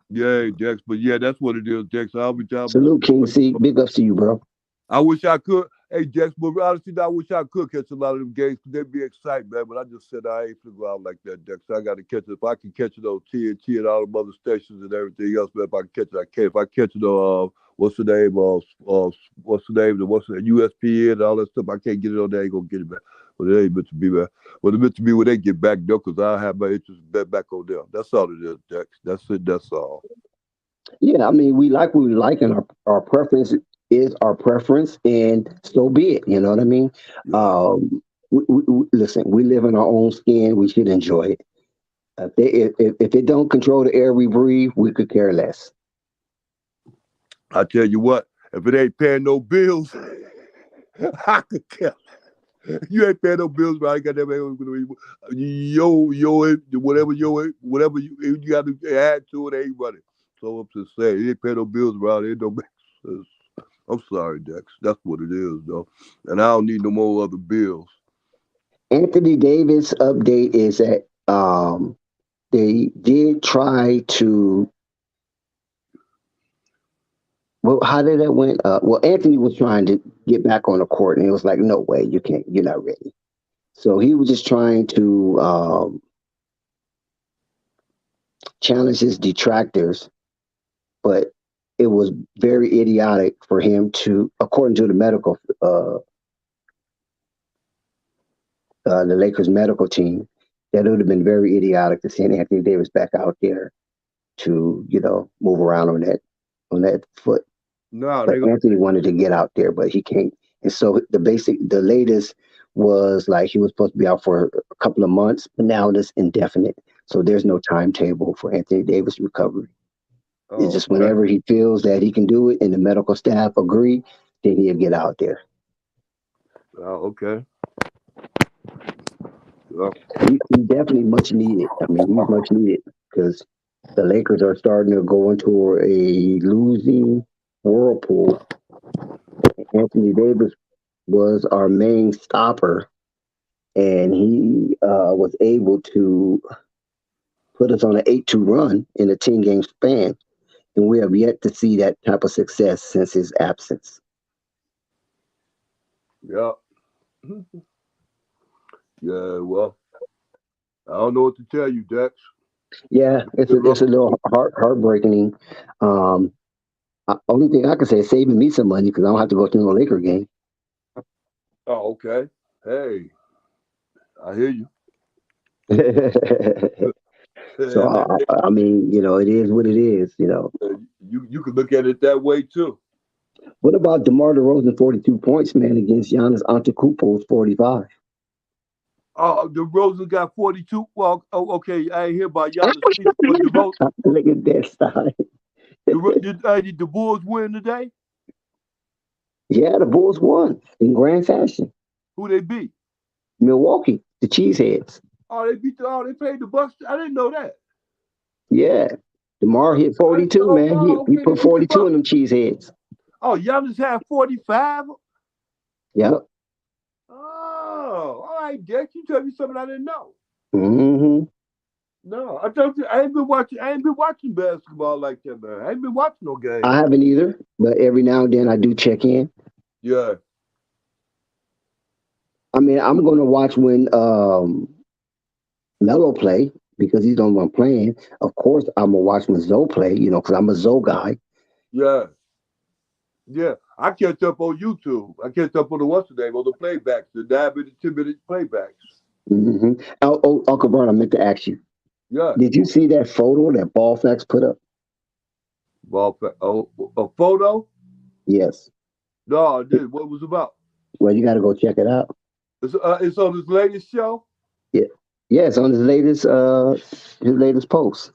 Yeah, Dex. But yeah, that's what it is, Dex. I'll be talking. Salute, King C. Big ups to you, bro. I wish I could. Hey, Dex, but honestly, I wish I could catch a lot of them games because they'd be exciting, man. But I just said I ain't finna go out like that, Dex. I got to catch it. If I can catch it on TNT and all the other stations and everything else, man, if I can catch it, I can. If I catch it on, what's the name? What's the name? What's the USPN and all that stuff? I can't get it on there. I ain't gonna get it back. But it ain't meant to be, man. But it's meant to be when they get back, though, because I have my interest back on them. That's all it is, Dex. That's it. That's all. Yeah, I mean, we like what we like, and our preference is our preference, and so be it. You know what I mean? Yeah. Listen, we live in our own skin. We should enjoy it. If they don't control the air we breathe, we could care less. I tell you what, if it ain't paying no bills, I could care. You ain't paying no bills, but I got that whatever you got to add to it, ain't running. So I'm just saying, you ain't paying no bills around here. Don't make sense. I'm sorry, Dex. That's what it is, though. And I don't need no more other bills. Anthony Davis update is that they did try to. Well, how did that went? Well, Anthony was trying to get back on the court, and it was like, no way, you can't. You're not ready. So he was just trying to challenge his detractors, but it was very idiotic for him to, according to the medical, the Lakers medical team, that it would have been very idiotic to send Anthony Davis back out there to, move around on that foot. No, But Anthony wanted to get out there, but he can't. And so the latest was like he was supposed to be out for a couple of months, but now it's indefinite. So there's no timetable for Anthony Davis recovery. It's just whenever he feels that he can do it and the medical staff agree, then he'll get out there. Oh, okay. He's definitely much needed. I mean, he's much needed because the Lakers are starting to go into a losing whirlpool. Anthony Davis was our main stopper, and he was able to put us on an 8-2 run in a 10-game span, and we have yet to see that type of success since his absence. Yeah. Yeah, well, I don't know what to tell you, Dex. Yeah, it's a little heartbreaking. Only thing I can say is saving me some money because I don't have to go to no Laker game. Oh, okay. Hey, I hear you. So I mean, it is what it is. You could look at it that way too. What about DeMar DeRozan 42 points, man, against Giannis Antetokounmpo's 45? DeRozan got 42. Well, okay, I ain't hear about Giannis. Look at that side. Did the Bulls win today? Yeah, the Bulls won in grand fashion. Who they beat? Milwaukee, the Cheeseheads. Oh, they played the Bucks. I didn't know that. Yeah. DeMar hit 42, man. He put 42 in them Cheeseheads. Oh, Giannis had 45? Yep. Oh, all right, Dex. You tell me something I didn't know. Mm-hmm. No, I ain't been watching basketball like that, man. I ain't been watching no games. I haven't either, but every now and then I do check in. Yeah. I mean, I'm gonna watch when Melo play because he's the only one playing. Of course, I'm gonna watch when Zoe play, because I'm a Zoe guy. Yeah. Yeah. I catch up on YouTube. I catch up on the on the playbacks, the 9-minute, 10-minute playbacks. Mm-hmm. Oh, Uncle Vern, I meant to ask you. Yeah. Did you see that photo that Ballfax put up? Oh, a photo? Yes. No, I did. What it was about? Well, you got to go check it out. It's on his latest show. Yeah. Yeah, it's on his latest post.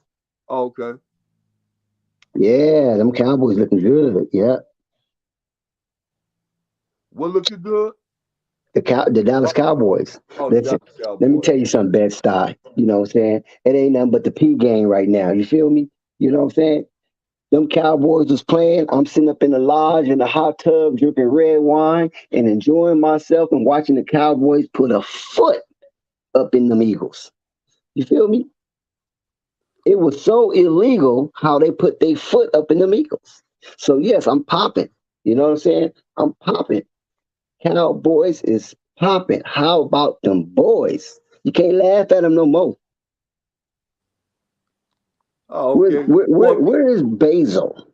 Oh, okay. Yeah, them Cowboys looking good. Yeah. What looking good? The Dallas Cowboys. Oh, the Listen, Dallas let me Cowboys. tell you something, bad style. You know what I'm saying? It ain't nothing but the P game right now. You feel me? You know what I'm saying? Them Cowboys was playing. I'm sitting up in the lodge in the hot tub drinking red wine and enjoying myself and watching the Cowboys put a foot up in them Eagles. You feel me? It was so illegal how they put their foot up in them Eagles. So yes, I'm popping. You know what I'm saying? I'm popping. Cowboys is popping. How about them boys? You can't laugh at them no more. Oh, okay. Well, Where is Basil?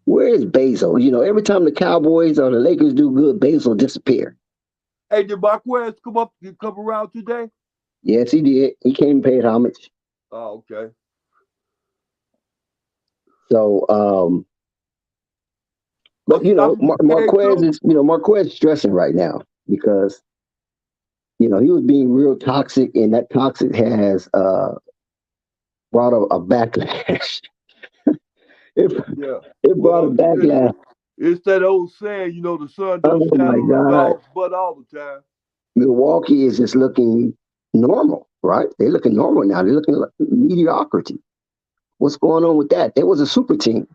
Where is Basil? You know, every time the Cowboys or the Lakers do good, Basil disappear. hey, did Marquez come around today? Yes, he did. He came and paid homage. Oh, okay. So, but you know, Came too? Marquez is stressing right now because he was being real toxic, and that toxic has brought a backlash. it, Yeah. it brought a Well, backlash. it's that old saying, the sun Oh don't shine my on the God. dog's butt all the time. Milwaukee is just looking normal, right? They're looking normal now. They're looking like mediocrity. What's going on with that? They was a super team.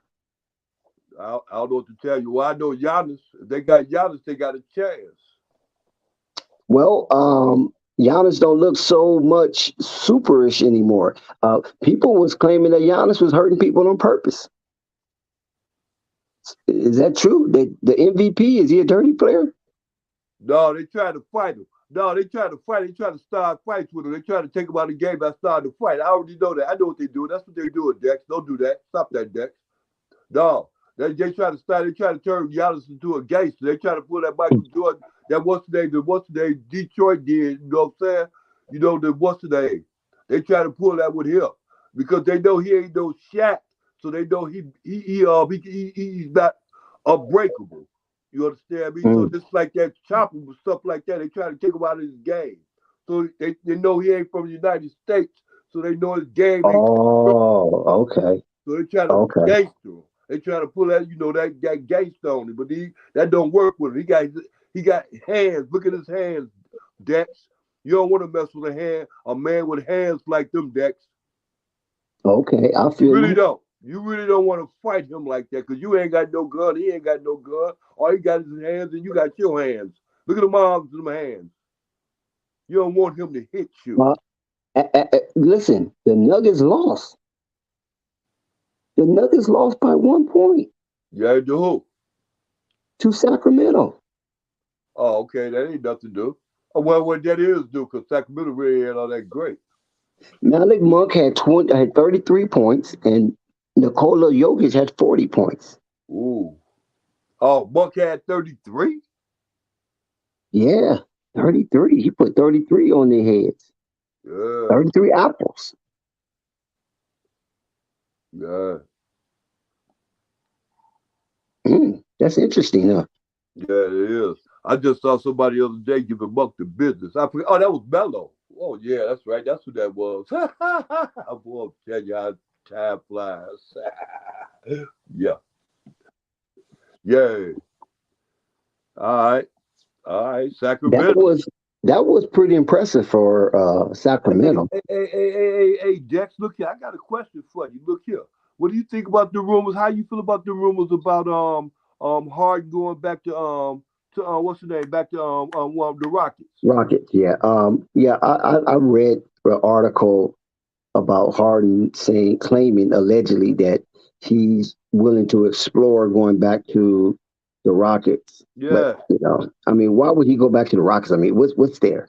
I don't know what to tell you. Well, I know Giannis. If they got Giannis, they got a chance. Well, Giannis don't look so much superish anymore. People was claiming that Giannis was hurting people on purpose. Is that true? The MVP, is he a dirty player? No, they trying to fight him. No, they trying to fight. They trying to start fights with him. They trying to take him out of the game by starting to fight. I already know that. I know what they do. That's what they do, Dex. Don't do that. Stop that, Dex. No, they try to start. They try to turn Giannis into a gangster. They try to pull that Michael Jordan. That what's the name Detroit did. You know what I'm saying? What's the name? They try to pull that with him because they know he ain't no Shaq. So they know he's not unbreakable. You understand me? So just like that chopper with stuff like that, they try to take him out of his game. So they know he ain't from the United States. So they know his game ain't. Oh, okay. So they try to Okay. gangster him. They try to pull that gangster on him, but that don't work with him. He got hands. Look at his hands, Dex. You don't want to mess with a man with hands like them, Dex. Okay, I feel You really you. don't. You really don't want to fight him like that because you ain't got no gun. He ain't got no gun. All he got is his hands, and you got your hands. Look at them arms and them hands. You don't want him to hit you. Listen, the Nuggets lost. The Nuggets lost by 1 point Yeah, do who? to Sacramento. Oh, okay. That ain't nothing to do. Oh, well, what that is do because Sacramento really ain't all that great. Malik Monk had 33 points, and Nikola Jokic had 40 points. Ooh. Oh, Buck had 33? Yeah, 33. He put 33 on their heads. Yeah. 33 apples. Yeah. That's interesting, huh? Yeah, it is. I just saw somebody the other day giving Buck the business. I forgot. Oh, that was Melo. Oh, yeah, that's right. That's who that was. Boy, I'll tell you how time flies. Yeah. Yeah. All right. Sacramento. That was pretty impressive for Sacramento. Hey, Dex, look here. I got a question for you. Look here. What do you think about the rumors? How you feel about the rumors about Harden going back to what's the name? Back to the Rockets. Rockets, yeah. I read an article about Harden claiming allegedly that he's willing to explore going back to the Rockets. Yeah. But I mean, why would he go back to the Rockets? I mean, what's there?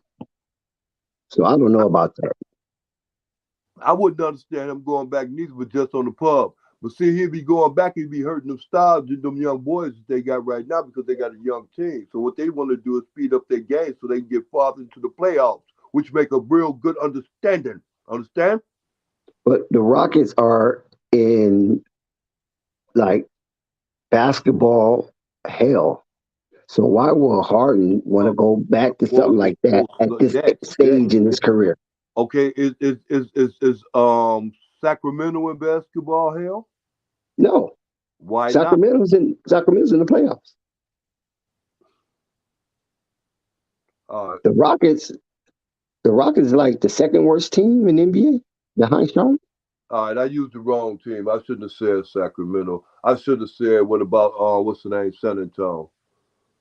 So I don't know about that. I wouldn't understand him going back neither, but just on the pub. But see, he'd be going back, he'd be hurting them stars, them young boys that they got right now because they got a young team. So what they want to do is speed up their game so they can get farther into the playoffs, which make a real good understanding. Understand? But the Rockets are in like basketball hell. So why will Harden want to go back to something like that at this stage in his career? Okay, is Sacramento in basketball hell? No, Why not? Sacramento's in the playoffs. All The Rockets is like the second worst team in the NBA behind Charlotte. right, I used the wrong team. I shouldn't have said Sacramento. I should have said what about what's the name, San Antonio.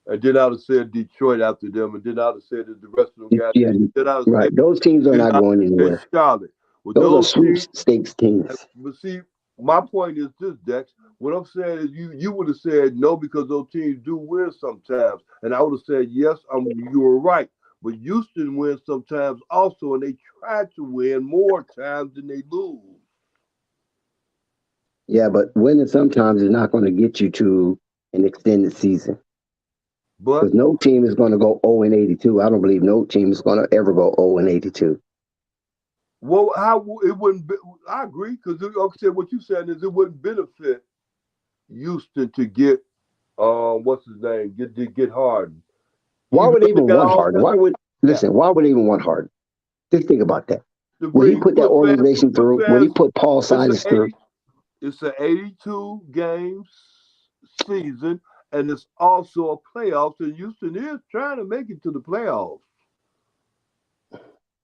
And then I'd have said Detroit after them, and then I'd have said that the rest of them guys. Yeah, Then I'd have right. said, Those teams are then not I'd going have said anywhere. Charlotte. With Those are those teams, sweepstakes teams. but see, my point is this, Dex. What I'm saying is you would have said no because those teams do win sometimes, and I would have said yes. You were right, but Houston wins sometimes also, and they try to win more times than they lose. Yeah, but winning sometimes is not going to get you to an extended season But because no team is going to go 0-82. I don't believe no team is going to ever go 0-82. well, how it wouldn't? I agree because like I said, what you saying is it wouldn't benefit Houston to get what's his name? Get Harden. Why Even would though they they even got want all Harden? that, Listen? Why would they even want Harden? Just think about that. to When he bring put that put fans organization put through, when he fans. put Paul It's an Silas through, it's an 82 games season, and it's also a playoffs. And Houston is trying to make it to the playoffs.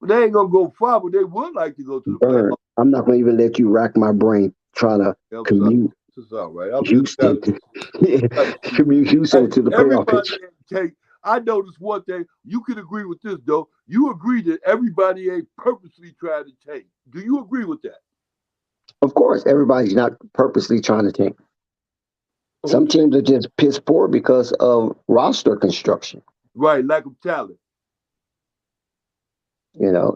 But they ain't gonna go far, but they would like to go to the burn. playoffs. I'm not going to even let you rack my brain trying to I'm sorry. commute This is all right. I'm just Houston, commute hey, Houston to the playoff everybody picture. ain't take. I noticed one thing. You can agree with this, though. You agree that everybody ain't purposely trying to take. Do you agree with that? Of course, everybody's not purposely trying to tank. Some Okay. teams are just piss poor because of roster construction. Right, lack of talent.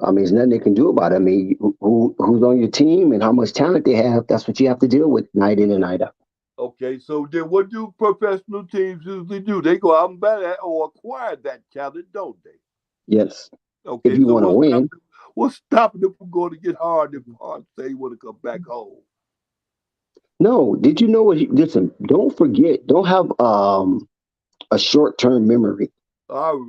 I mean, there's nothing they can do about it. I mean, who's on your team and how much talent they have, that's what you have to deal with night in and night out. Okay, so then what do professional teams usually do? They go out and buy that or acquire that talent, don't they? Yes. If Okay, you so want to win, what's stopping them from going to get hard if Hard say he want to come back home? no. Did you know what? Listen, don't forget, don't have a short term memory,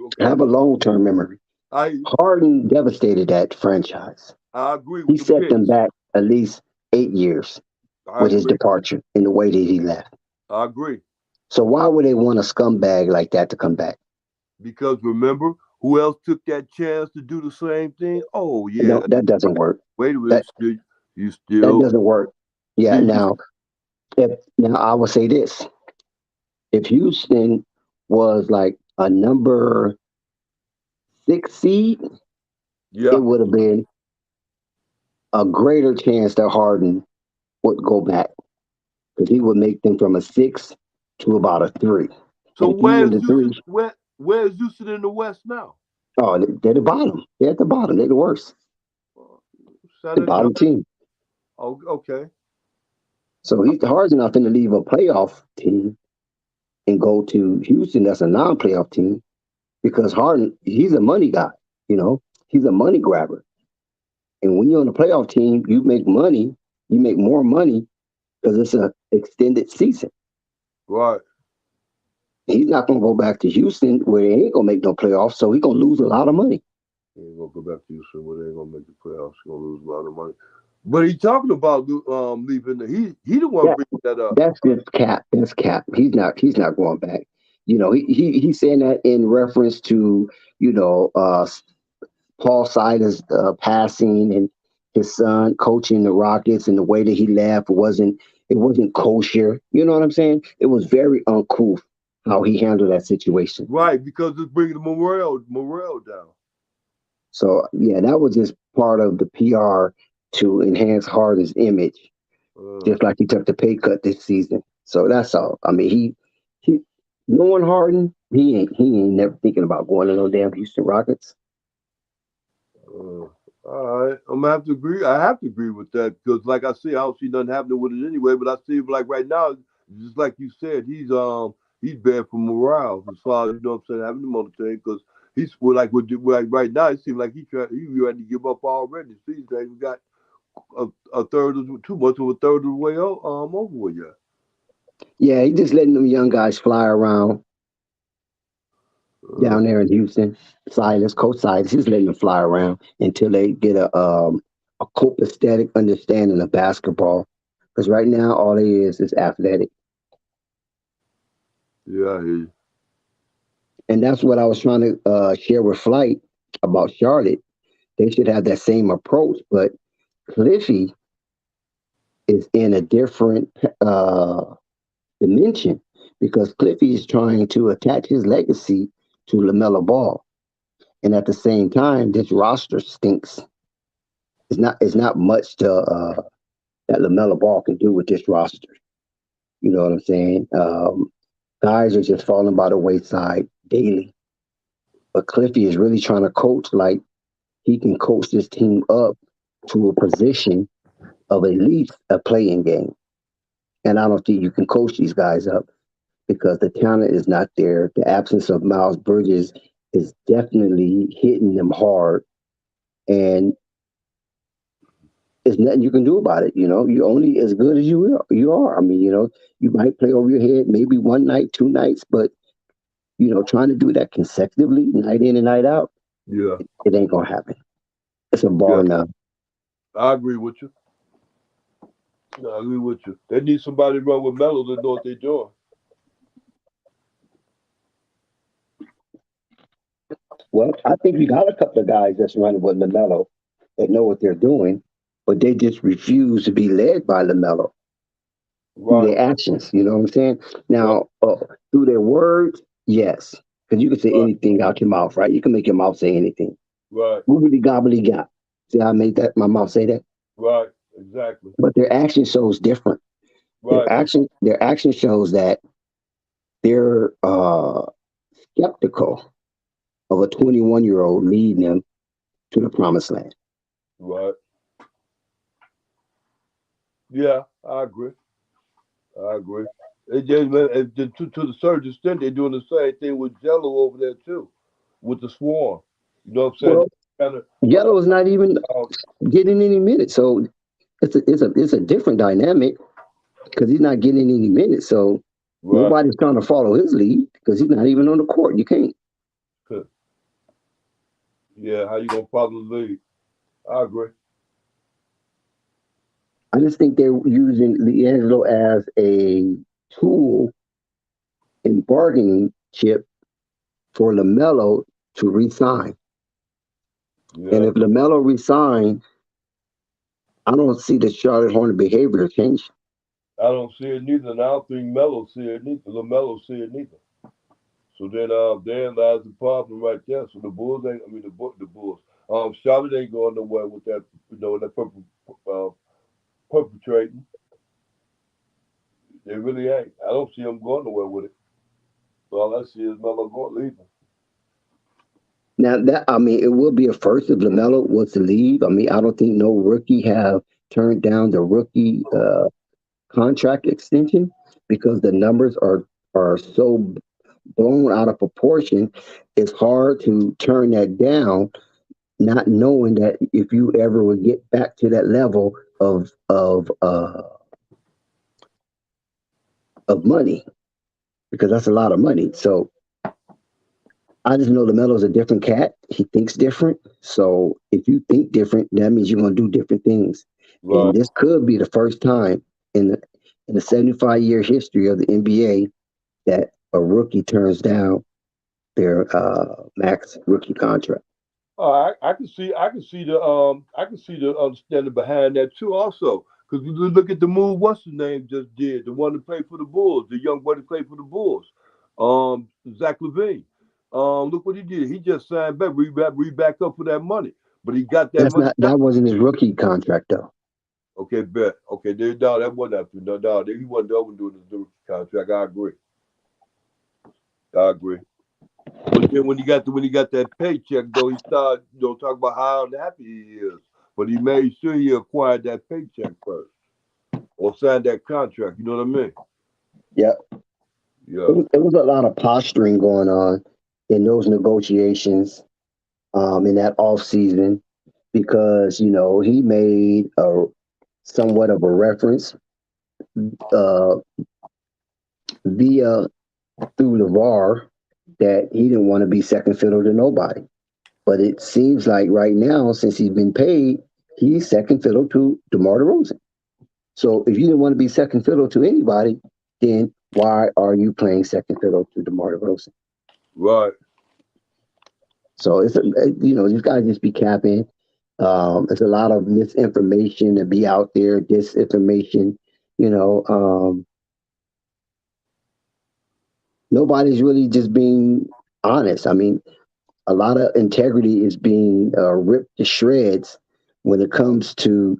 Okay, have a long term memory. I Harden devastated that franchise. I agree He with the set them picks. back at least 8 years I with his agree. departure in the way that he left. I agree. So why would they want a scumbag like that to come back? Because remember, who else took that chance to do the same thing? Oh No, yeah. that doesn't work. Wait a minute, That you that still doesn't work. Yeah. see you Now I will say this: if Houston was like a number 6 seed, it yeah. would have been a greater chance that Harden would go back because he would make them from a 6 to about a 3. So And if you in the 3, where's Houston in the West now? oh, they're the bottom. They're at the bottom. They're the worst. San The Antonio. bottom team. Oh, okay. So Harden's not going to leave a playoff team and go to Houston. That's a non-playoff team because Harden, he's a money guy. He's a money grabber. And when you're on a playoff team, you make money. You make more money because it's an extended season. Right. He's not going to go back to Houston where he ain't going to make no playoffs, so he's going to lose a lot of money. He ain't gonna go back to Houston where they ain't gonna make the playoffs. He's gonna lose a lot of money. But he talking about leaving. He the one That bringing that up. that's just cap. That's cap. He's not going back. He's saying that in reference to you know uh, Paul Silas passing and his son coaching the Rockets and the way that he left wasn't kosher. You know what I'm saying? It was very uncouth how he handled that situation. Right, because it's bringing the morale down. So yeah, that was just part of the PR to enhance Harden's image, Uh, just like he took the pay cut this season. So that's all. I mean, he knowing Harden, he ain't never thinking about going to no damn Houston Rockets. all right, I'm gonna have to agree. I have to agree with that because, like I say, I don't see nothing happening with it anyway. But I see, like right now, just like you said, he's bad for morale as far as I'm saying, having him on the team because he's like right now. It seems like he ready to give up already. See, we got a third of too much of a third of the way over with yet. Yeah, he just letting them young guys fly around Uh, down there in Houston. Coach Silas, he's letting them fly around until they get a copacetic understanding of basketball. Because right now, all he is athletic. yeah, I hear you. And that's what I was trying to share with Flight about Charlotte. They should have that same approach, but Cliffy is in a different dimension because Cliffy is trying to attach his legacy to LaMelo Ball. And at the same time, this roster stinks. It's not much that LaMelo Ball can do with this roster. You know what I'm saying? Guys are just falling by the wayside daily. But Cliffy is really trying to coach like he can coach this team up to a position of at least a playing game. And I don't think you can coach these guys up because the talent is not there. The absence of Miles Bridges is definitely hitting them hard. And there's nothing you can do about it. You're only as good as you are. I mean, you might play over your head maybe one night, two nights, but trying to do that consecutively, night in and night out, Yeah, it ain't gonna happen. It's a bar yeah, now. I agree with you. I agree with you. They need somebody to run with Melo that know what they're doing. Well, I think we got a couple of guys that's running with LaMelo that know what they're doing, but they just refuse to be led by LaMelo through Right, their actions. You know what I'm saying? right, Now, through their words, yes, because you can say right, anything out your mouth, right? You can make your mouth say anything. right, Goobly gobbly gop. See how I made that my mouth say that? right. Exactly. But their action shows different. Right, Their action shows that they're skeptical of a 21-year-old leading them to the promised land. right. Yeah, I agree. I agree. It just, man, to the certain extent, they're doing the same thing with Jello over there too, with the Swarm. You know what I'm saying? Well, Kind of, Yellow is not even um, getting any minutes, so it's a different dynamic because he's not getting any minutes. So right. nobody's trying to follow his lead because he's not even on the court. You can't. Yeah, how you gonna follow the lead? I agree. I just think they're using Leangelo as a tool in bargaining chip for LaMelo to resign. And Yeah, if LaMelo resign, I don't see the Charlotte Hornet behavior change. I don't see it neither, and I don't think Melo see it neither. LaMelo see it neither. So then, therein lies the problem right there. So the Bulls ain't. I mean, the Bulls. Charlotte ain't going nowhere with that. That perpetrating. They really ain't. I don't see them going nowhere with it. So all I see is Melo going leaving. Now it will be a first if LaMelo was to leave. I mean, I don't think no rookie have turned down the rookie contract extension because the numbers are so blown out of proportion. It's hard to turn that down, not knowing that if you ever would get back to that level of money, because that's a lot of money. So I just know LaMelo's a different cat. He thinks different. So if you think different, that means you're gonna do different things. Right. And this could be the first time in the 75-year history of the NBA that a rookie turns down their max rookie contract. I can see the understanding behind that too. Also, because you look at the move, what's the name just did? The one that played for the Bulls, the young boy that played for the Bulls, Zach LaVine. Look what he did. He just signed back, re-backed up for that money, but he got that money. That wasn't his rookie contract though. Okay, bet. Okay, no, that wasn't after. No, he wasn't the one doing the rookie contract. I agree. I agree. But then when he got that paycheck, though, he started, talking about how unhappy he is. But he made sure he acquired that paycheck first, or signed that contract. You know what I mean? Yeah. Yeah. It was a lot of posturing going on in those negotiations in that off season. because he made a somewhat of a reference uh, via through the VAR that he didn't want to be second fiddle to nobody. But it seems like right now, since he's been paid, he's second fiddle to DeMar DeRozan. So if you didn't want to be second fiddle to anybody, then why are you playing second fiddle to DeMar DeRozan? Right. So you guys just be capping. There's a lot of misinformation to be out there, disinformation. Nobody's really just being honest. I mean, a lot of integrity is being ripped to shreds when it comes to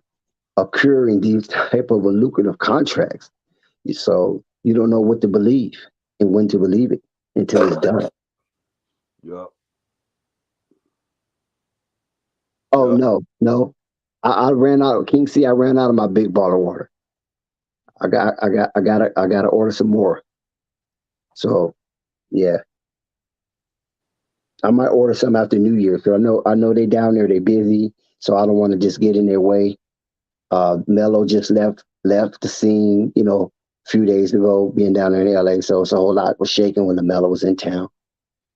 occurring these type of lucrative contracts. So you don't know what to believe and when to believe it until it's done. Yeah. Oh Yeah. no. I ran out of King C. I ran out of my big bottle of water. I gotta order some more. So yeah. I might order some after New Year. So I know they down there, they busy. So I don't want to just get in their way. Melo just left the scene, a few days ago, being down there in LA. So it's a whole lot was shaking when the Melo was in town.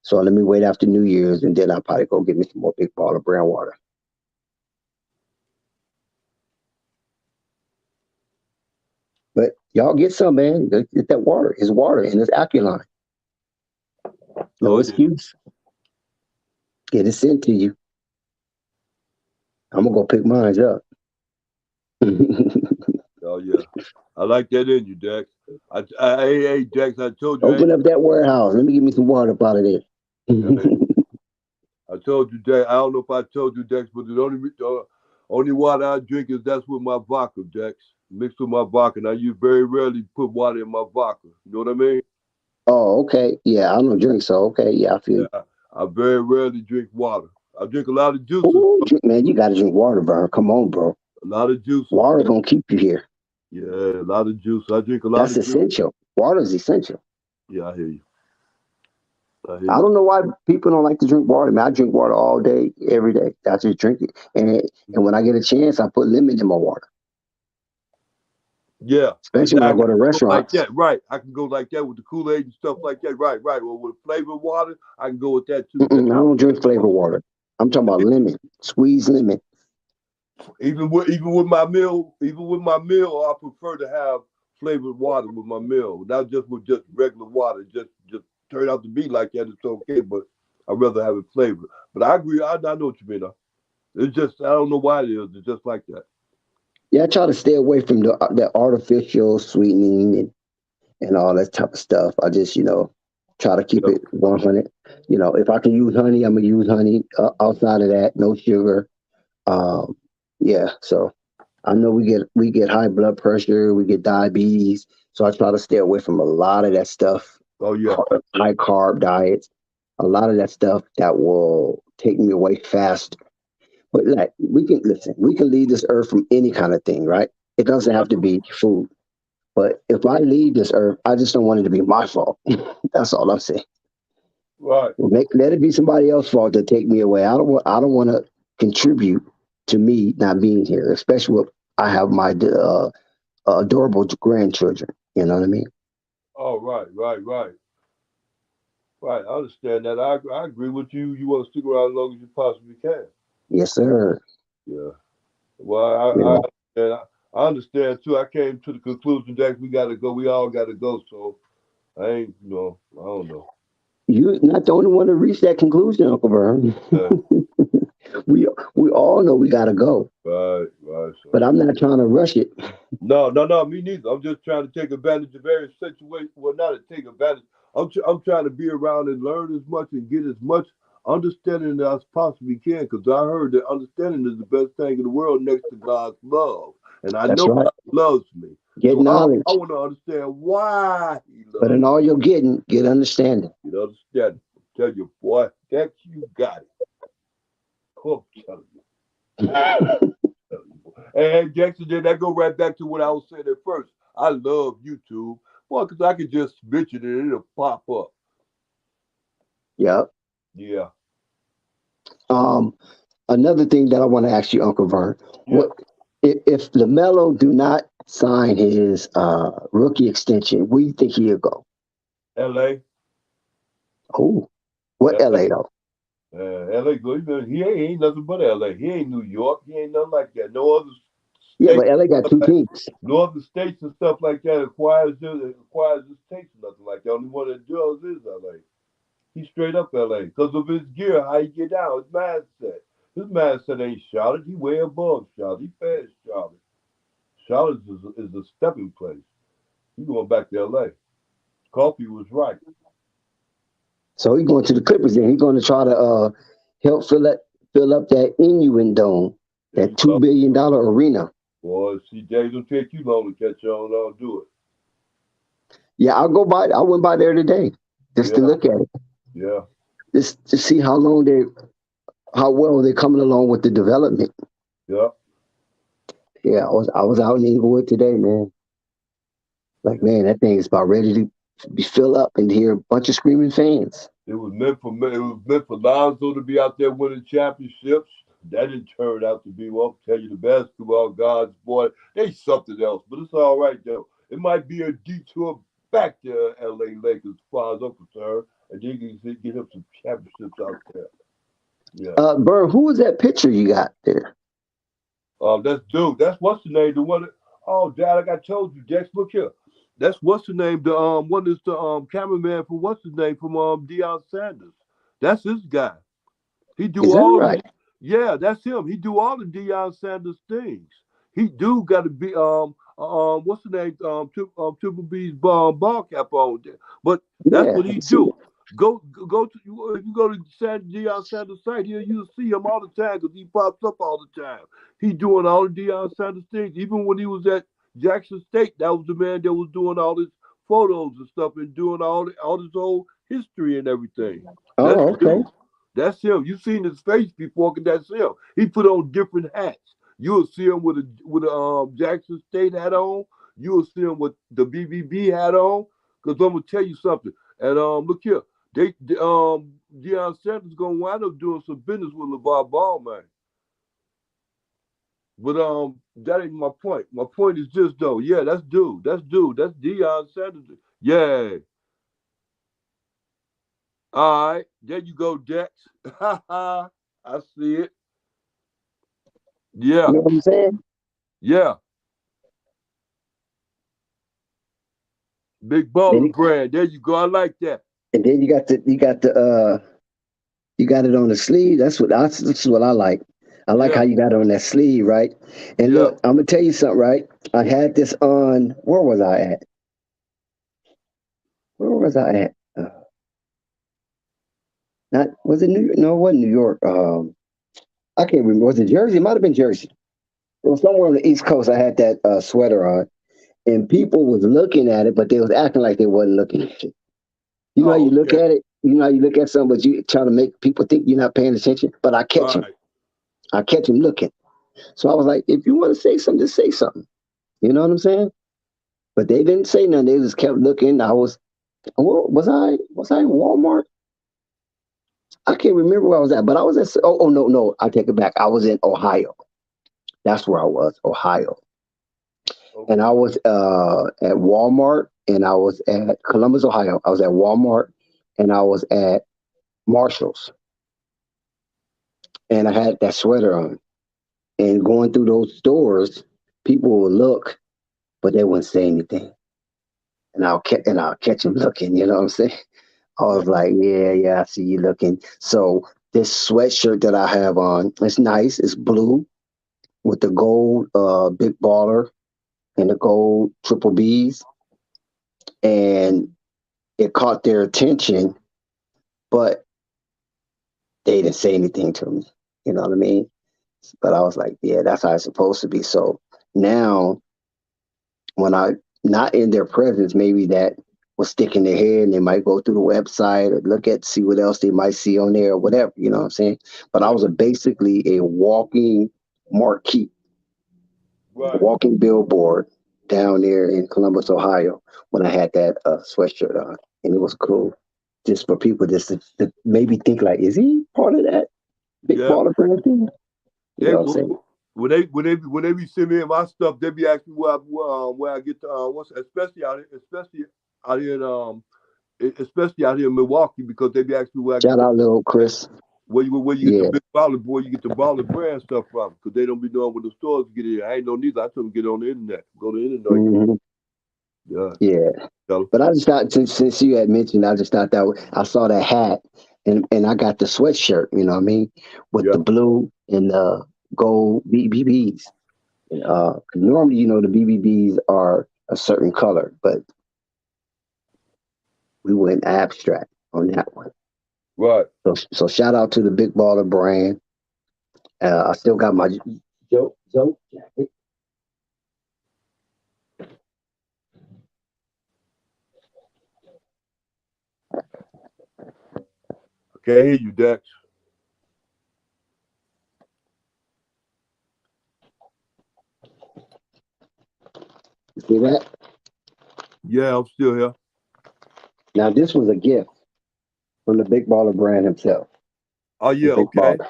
So let me wait after New Year's, and then I'll probably go get me some more big bottle of brown water. But y'all get some, man. Get that water. It's water and it's alkaline. No excuse. Get it sent to you. I'm gonna go pick mine up. Oh yeah. I like that in you, Dex. Hey, Dex, I told you. Open up that warehouse. Let me get me some water up out of there. I told you, Dex. I don't know if I told you, Dex, but the only water I drink is that's with my vodka, Dex. Mixed with my vodka. And I very rarely put water in my vodka. You know what I mean? Oh, okay. Yeah, I don't drink, so okay. Yeah, I feel you. I very rarely drink water. I drink a lot of juices. Ooh, man, you gotta drink water, bro. Come on, bro. A lot of juices. Water gonna keep you here. Yeah, a lot of juice. I drink a lot That's of juice. essential. Water is essential. Yeah, I hear you. I don't know why people don't like to drink water. Man, I drink water all day, every day. I just drink it, and when I get a chance, I put lemon in my water. Yeah, especially when I go to restaurants. Like that, right? I can go like that with the Kool-Aid and stuff like that, right? Well, with flavored water, I can go with that too. I don't drink flavored water. I'm talking about lemon, squeeze lemon. Even with my meal, I prefer to have flavored water with my meal, not just with just regular water. Just turn out to be like that. It's okay, but I'd rather have it flavored. But I agree. I know what you mean. It's just I don't know why it is. It's just like that. Yeah, I try to stay away from the artificial sweetening and all that type of stuff. I just try to keep it 100. If I can use honey, I'm gonna use honey. Outside of that, no sugar. Yeah, so I know we get high blood pressure, we get diabetes, so I try to stay away from a lot of that stuff. Oh yeah, high carb diets, a lot of that stuff that will take me away faster. But like we can leave this earth from any kind of thing, right? It doesn't have to be food. But if I leave this earth, I just don't want it to be my fault. That's all I'm saying. Right. Let it be somebody else's fault to take me away. I don't want to contribute to me not being here, especially when I have my adorable grandchildren. You know what I mean? Oh, right. Right, I understand that. I agree with you. You want to stick around as long as you possibly can. Yes, sir. Yeah. Well, I understand too. I came to the conclusion that we got to go. We all got to go. So I ain't, I don't know. You're not the only one to reach that conclusion, Uncle Vern. Yeah. we all know we got to go. Right. So. But I'm not trying to rush it. No, me neither. I'm just trying to take advantage of every situation. Well, not to take advantage. I'm trying to be around and learn as much and get as much understanding as I possibly can, because I heard that understanding is the best thing in the world next to God's love. And I know God loves me. Get knowledge. I want to understand why he loves me. But in all you're getting, get understanding. Get understanding. Tell you, boy, that you got it. Oh, I'm telling you. And Jackson, then that go right back to what I was saying at first. I love YouTube. Well, because I could just mention it and it'll pop up. Yep. Yeah. Another thing that I want to ask you, Uncle Vern, Yeah. what if LaMelo do not sign his rookie extension? Where you think he'll go? L.A. Oh, what LA though? L.A. good. He ain't nothing but L.A. He ain't New York. He ain't nothing like that. No other Yeah, state, but LA got two teams. no other states and stuff like that acquires this takes nothing like that. Only one that does is L.A. He's straight up L.A. because of his gear, how he get down, his mindset. His mindset ain't Charlotte. He way above Charlotte. He past Charlotte. Charlotte is a stepping place. He going back to L.A. Coffee was right. So he's going to the Clippers, and he's going to try to help fill up that innuendo, There that you go. $2 billion arena. Boy, CJ, don't take you long to catch on. I'll do it. Yeah, I'll go by. I went by there today just to Yeah, look at it, yeah, just to see how well they're coming along with the development. yeah. Yeah, I was out in Inglewood today, man. Like, man, that thing is about ready to be filled up and hear a bunch of screaming fans. It was meant for Lonzo to be out there winning championships. That didn't turn out to be. Well, I'll tell you, the basketball gods, boy, they something else. But it's all right though. It might be a detour back to L.A. Lakers, as far as I'm concerned, and they can get him some championships out there. Yeah. Burn, who was that picture you got there? That's dude. That's what's the name? The one. Oh, Dad, like I told you, Dex. Look here. That's what's the name? The one is the cameraman from what's his name from Deion Sanders. That's his guy. He do Is that all of right? the. Yeah, that's him. He do all the Deion Sanders things. He do got to be what's the name Triple B's ball cap on there. But that's Yeah, what I he see do. it. Go to if you go to Deion Sanders site here, you'll see him all the time because he pops up all the time. He doing all the Deion Sanders things. Even when he was at Jackson State, that was the man that was doing all his photos and stuff and doing all his old history and everything. That's Oh, the okay. dude. That's him. You've seen his face before, 'cause that's him. He put on different hats. You'll see him with a Jackson State hat on. You'll see him with the BBB hat on. Cause I'm gonna tell you something. And look here, Deion Sanders gonna wind up doing some business with LeVar Ball, man. But that ain't my point. My point is this though. Yeah, that's dude. That's dude. That's Deion Sanders. Yeah. All right. There you go, Dex. I see it. You Yeah. know what I'm saying? Yeah. Big Then baller it- brand. There you go. I like that. and then you got it on the sleeve. That's what I like. I like how Yeah. you got it on that sleeve, right? And Yeah. look, I'm gonna tell you something, right? I had this on. Where was I at? Where was I at? Not was it New York? No, it wasn't New York. I can't remember. Was it Jersey? It might have been Jersey. It was somewhere on the East Coast. I had that sweater on, and people was looking at it, but they was acting like they wasn't looking at it. You know how you Oh, look okay. at it. You know how you look at something, but you trying to make people think you're not paying attention. But I catch him. Right. I catch him looking. So I was like, if you want to say something, just say something. You know what I'm saying? But they didn't say nothing. They just kept looking. Was I in Walmart? I can't remember where I was at, but I was at. Oh no, I take it back. I was in Ohio. That's where I was, Ohio, and Okay. I was at Walmart, and I was at Columbus, Ohio. I was at Walmart, and I was at Marshalls, and I had that sweater on. And going through those stores, people would look, but they wouldn't say anything. And I'll catch them looking. You know what I'm saying? I was like, yeah, I see you looking. So this sweatshirt that I have on, it's nice. It's blue with the gold big baller and the gold triple B's, and it caught their attention, but they didn't say anything to me. You know what I mean? But I was like, yeah, that's how it's supposed to be. So now, when I not in their presence, maybe that will stick in their head, and they might go through the website or look at see what else they might see on there or whatever. You know what I'm saying? But I Yeah. was basically a walking marquee, Right. walking billboard down there in Columbus, Ohio, when I had that sweatshirt on, and it was cool. Just for people just to maybe think like, is he part of that? Big Yeah. baller brand thing. You Hey, know what I'm saying? when they be sending me my stuff, they be asking me where I get the what's especially out here in especially out here in Milwaukee because they be asking me where I get Shout the out little Chris. where you get the Yeah. big baller boy, you get the baller brand stuff from because they don't be knowing where the stores get it. I ain't no neither. I told them get on the internet. Go to the internet. hmm Yeah. Yeah. Tell 'em. But I just thought since you had mentioned, I just thought I saw that hat and I got the sweatshirt. You know what I mean, with Yeah. the blue and the gold BBBs. Normally, you know, the BBBs are a certain color, but we went abstract on that one. Right. So shout out to the Big Baller brand. I still got my Joe jacket. I can't hear you, Dex. You see that? Yeah, I'm still here. Now this was a gift from the Big Baller brand himself. Oh The yeah, Big okay. Baller.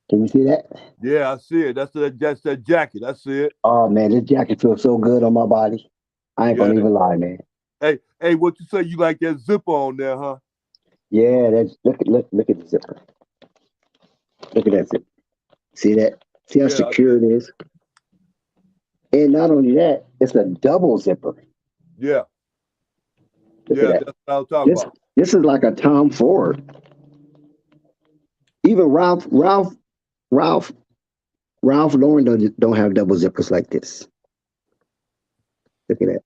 Can you see that? Yeah, I see it. That's that jacket. I see it. Oh man, this jacket feels so good on my body. I ain't Yeah. gonna even lie, man. Hey, what you say? You like that zipper on there, huh? Yeah, that's look at the zipper. Look at that zipper. See that? See how Yeah, I secure see. it is? And not only that, it's a double zipper. Yeah, Look at yeah, that. that's what I was talking about. This is like a Tom Ford. Even Ralph Lauren don't have double zippers like this. Look at that.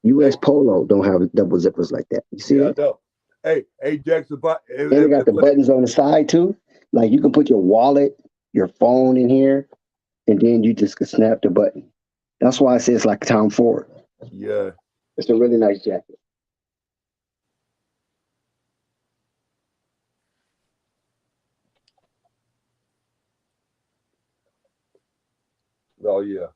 US Hey, Polo don't have double zippers like that. You see yeah, I that? know. Hey, Jackson, And they got the buttons on the side too. Like you can put your wallet, your phone in here, and then you just can snap the button. That's why I say it's like Tom Ford. yeah, It's a really nice jacket. oh yeah,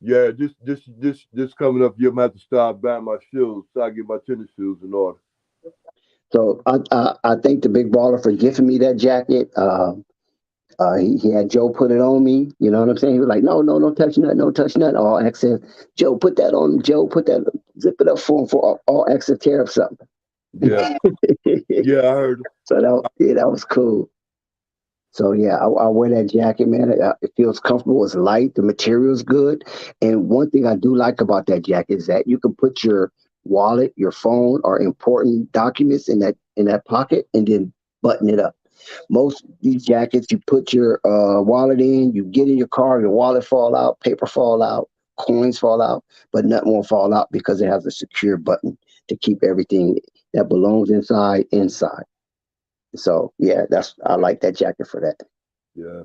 yeah. This coming up, you're gonna have to start buying my shoes so I get my tennis shoes in order. So I thank the Big Baller for gifting me that jacket. He had Joe put it on me. You know what I'm saying? He was like, no, don't touch that, no touch that. All access. Joe, put that on. Joe, put that, zip it up for him for all access tear up something. Yeah, yeah, I heard. So that was cool. So yeah, I wear that jacket, man. It feels comfortable. It's light. The material's good. And one thing I do like about that jacket is that you can put your wallet, your phone, or important documents in that pocket, and then button it up. Most of these jackets, you put your wallet in, you get in your car, your wallet fall out, paper fall out, coins fall out, but nothing won't fall out because it has a secure button to keep everything that belongs inside. So yeah, I like that jacket for that. Yeah,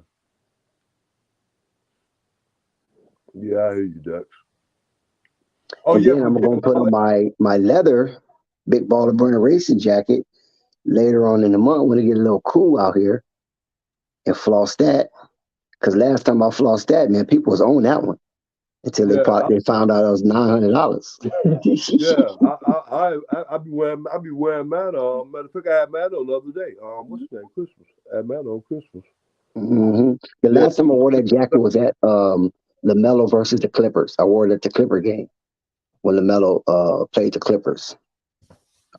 yeah, I hear you, Dex. Oh And yeah, then but I'm yeah, gonna put on my leather Big Baller Brand racing jacket later on in the month when it get a little cool out here and floss that. Cause last time I flossed that, man, people was on that one until yeah, they found out it was $900. yeah. I be wearing mine. Matter of fact, I had mine on the other day. What's the name? Christmas. I had mine on Christmas. The Yeah, last time I wore that jacket was at LaMelo versus the Clippers. I wore it at the Clipper game when LaMelo played the Clippers.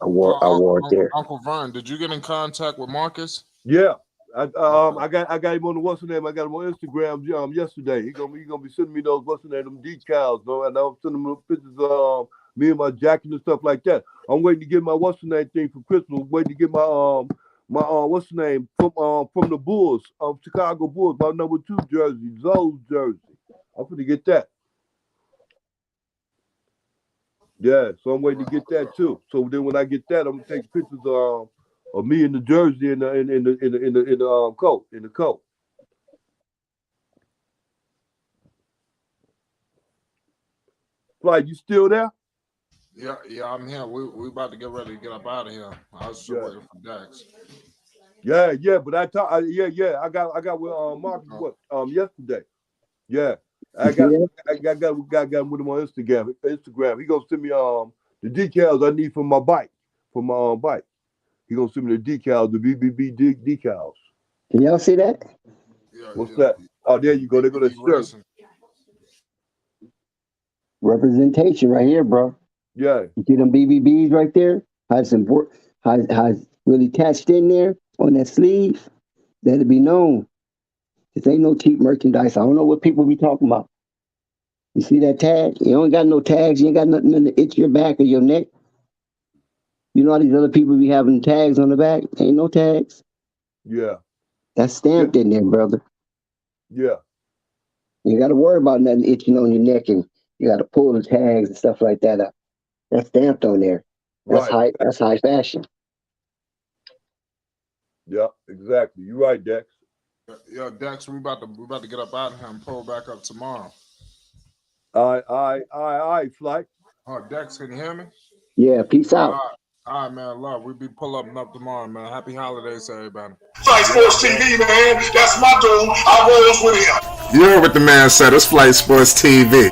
I wore it there. Uncle Vern, did you get in contact with Marcus? yeah. I got him on the what's the name? I got him on Instagram yesterday. He gonna be sending me those what's the name, them decals, no, and I'm sending him pictures of me and my jacket and stuff like that. I'm waiting to get my what's the name thing for Christmas. Waiting to get my what's the name from the Bulls, Chicago Bulls, my #2 jersey, Zoe's jersey. I'm gonna get that. Yeah, so I'm waiting to get that too. So then when I get that, I'm gonna take pictures of me in the jersey in the coat. Flight, you still there? Yeah, I'm here. We about to get ready to get up out of here. I was still Yeah. waiting for Dax. Yeah. But yeah. I got with Marcus yesterday. Yeah, You see that? I got with him on Instagram. He gonna send me the details I need for my bike, for my bike. He gonna send me the decals, the BBB decals. Can y'all see that? What's that? Oh, there you go. They're gonna shirt. Representation right here, bro. Yeah. You see them BBBs right there? How it's really attached in there on that sleeve. Let it be known. This ain't no cheap merchandise. I don't know what people be talking about. You see that tag? You ain't got no tags. You ain't got nothing to itch your back or your neck. You know how these other people be having tags on the back? Ain't no tags. Yeah. That's stamped in there, brother. Yeah. You got to worry about nothing itching on your neck, and you got to pull the tags and stuff like that up. That's stamped on there. That's Right. That's high fashion. Yeah, exactly. You're right, Dex. Yo, Dex, we about to get up out of here and pull back up tomorrow. All right, Flight. Oh, Dex, can you hear me? Yeah, peace out. All right, man. Love. We be pulling up tomorrow, man. Happy holidays to everybody. Flight Sports TV, man. That's my dude. I rolls with him. You heard what the man said. It's Flight Sports TV.